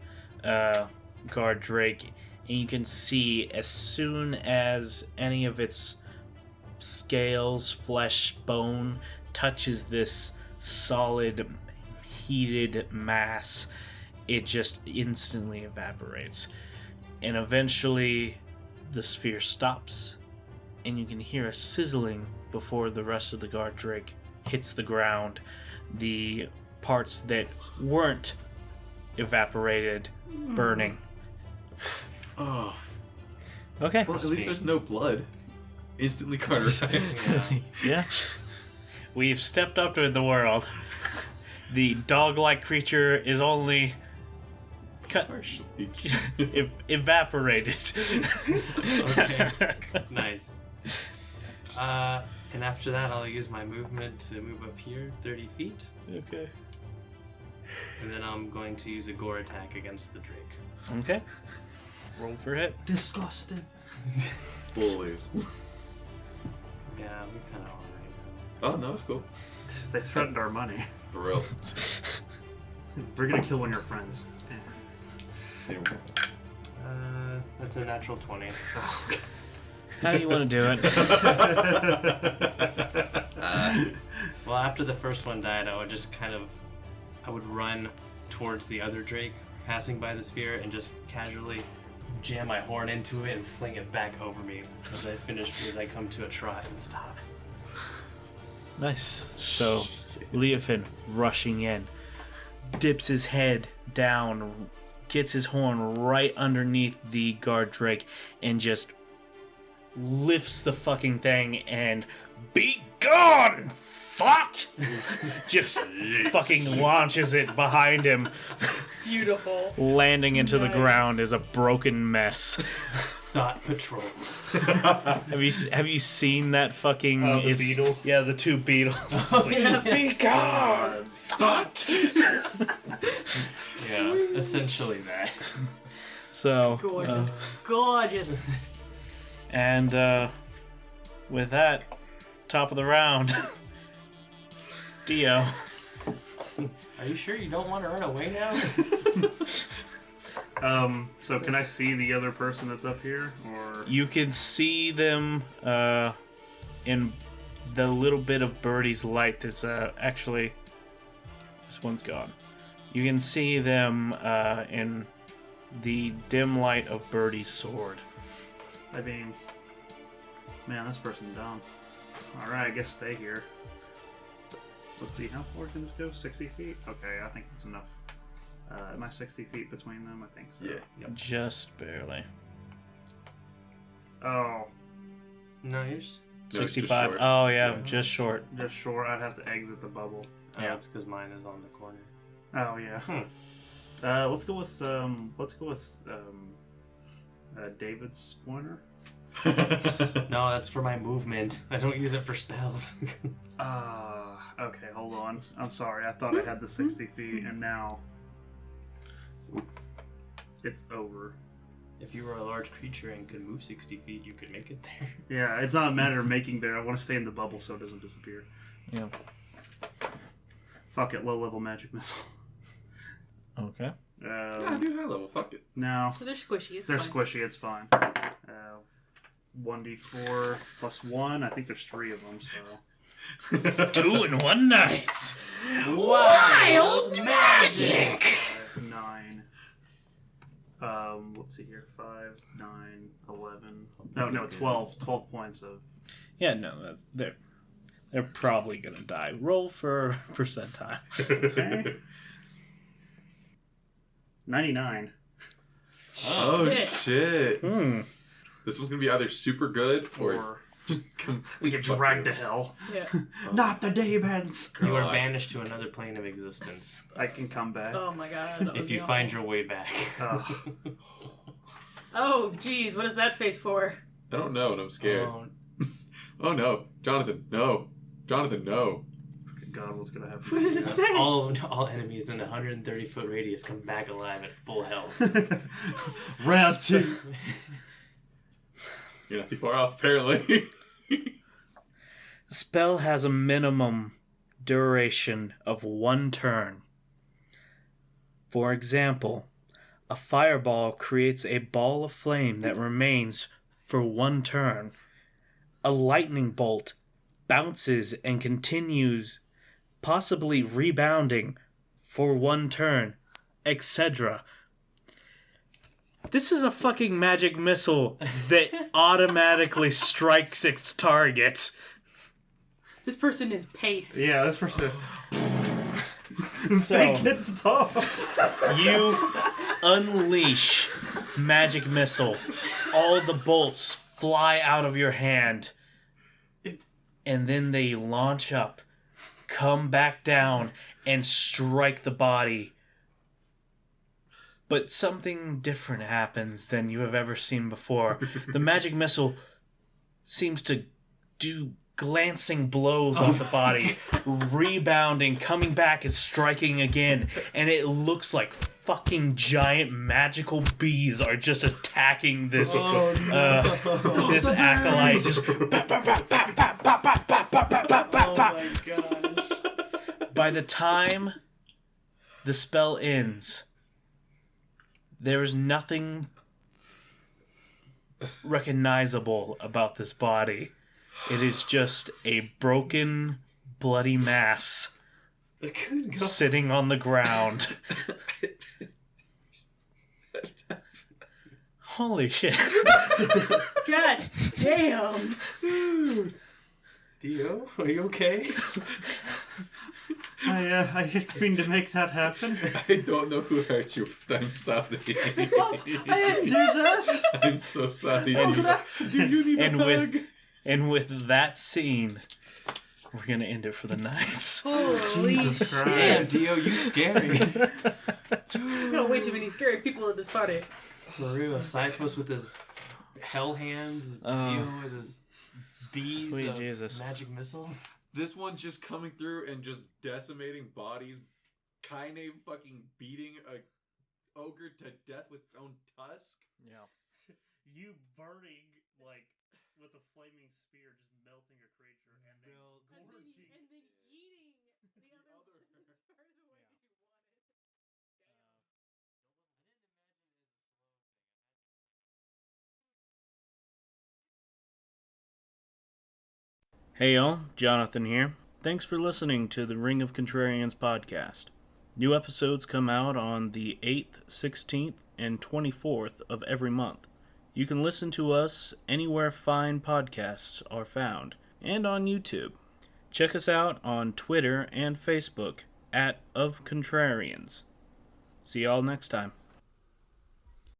guard Drake, and you can see as soon as any of its scales, flesh, bone touches this solid, heated mass, it just instantly evaporates. And eventually, the sphere stops, and you can hear a sizzling before the rest of the guard Drake hits the ground. The parts that weren't evaporated burning. Oh. Okay. Well, at least there's no blood. Instantly cauterized. Yeah. We've stepped up to the world. The dog-like creature is only cut evaporated. Okay. Nice. And after that, I'll use my movement to move up here 30 feet, Okay. and then I'm going to use a gore attack against the Drake. Okay. Roll for hit. Disgusting. Bullies. Yeah, we kind of already know. Oh no, it's cool. They threatened our money. For real. We're gonna kill one of your friends. Anyway. That's a natural 20. How do you want to do it? Well, after the first one died, I would run towards the other Drake passing by the sphere and just casually jam my horn into it and fling it back over me as I come to a trot and stop. Nice. So, Leofin rushing in, dips his head down, gets his horn right underneath the guard Drake, and just lifts the fucking thing and be gone, thought! Just fucking launches it behind him. Beautiful. Landing into the ground is a broken mess. Thought patrol. Have you seen that fucking? The beetle? Yeah, the two beetles. It's like, be gone, thought. Yeah, essentially that. So Gorgeous. Gorgeous. and with that, top of the round, Dio. Are you sure you don't want to run away now? So can I see the other person that's up here, or You can see them in the little bit of Birdie's light that's actually... This one's gone. You can see them in the dim light of Birdie's sword. I mean, man, this person's dumb. All right, I guess stay here. Let's see, how far can this go? 60 feet? Okay, I think that's enough. Am I 60 feet between them? I think so. Yeah. Yep. Just barely. Oh, No, you're. No, it's just 65. short. Oh, yeah, Yeah. just short. just short. I'd have to exit the bubble. Yeah. It's because mine is on the corner. Oh yeah. Let's go with David's pointer. No, that's for my movement. I don't use it for spells. Okay, hold on. I'm sorry. I thought I had the 60 feet, and now it's over. If you were a large creature and could move 60 feet, you could make it there. Yeah, it's not a matter of making there. I want to stay in the bubble so it doesn't disappear. Yeah. Fuck it, low level magic missile. Okay. Yeah, dude, high level. Fuck it. No, So they're squishy. It's they're fine. squishy. It's fine. 1d4 plus 1. I think there's 3 of them, so. 2 in one night. Wild magic! 9. Let's see here. 5, 9, 11. No, 12. 12 points of. Yeah, no, they're probably gonna die. Roll for percentile. Okay. 99. Oh shit. shit! Hmm. This one's gonna be either super good or Or just we get dragged to hell. Yeah. Not the Daybeds. You are banished to another plane of existence. I can come back. Oh my god. that would If be you awful. find your way back. Oh, geez, what is that face for? I don't know, and I'm scared. Oh, Oh no, Jonathan, no, Jonathan, no. Good God, what's gonna happen? What does it say? all enemies in a 130-foot radius come back alive at full health. Round 2. You're not too far off, apparently. The spell has a minimum duration of 1 turn. For example, a fireball creates a ball of flame that remains for 1 turn. A lightning bolt bounces and continues, possibly rebounding for 1 turn, etc. This is a fucking magic missile that automatically strikes its target. This person is paced. Yeah, that's for sure. So It's tough. you unleash magic missile. All the bolts fly out of your hand. And then they launch up, come back down, and strike the body. But something different happens than you have ever seen before. The magic missile seems to do glancing blows off the body, rebounding, coming back and striking again, and it looks like fucking giant magical bees are just attacking this this acolyte. Just by the time the spell ends, there is nothing recognizable about this body. It is just a broken, bloody mass sitting on the ground. Holy shit. God damn. dude. Dio, are you okay? I didn't mean to make that happen. I don't know who hurt you, but I'm sorry. I didn't do that. I'm so sorry. That was an accident. You need a hug. And with that scene, we're gonna end it for the night. Holy Jesus Christ. Damn, Dio, you scary. got way too many scary people at this party. For real, Cyphos with his hell hands, Dio with his bees Sweet of Jesus. magic missiles. This one just coming through and just decimating bodies, Kaine fucking beating a ogre to death with its own tusk. Yeah. You burning, like, with a flaming spear, just melting a creature and then gorging. And then eating the other. Hey y'all, Jonathan here. Thanks for listening to the Ring of Contrarians podcast. New episodes come out on the 8th, 16th, and 24th of every month. You can listen to us anywhere fine podcasts are found, and on YouTube. Check us out on Twitter and Facebook @ofcontrarians. See y'all next time.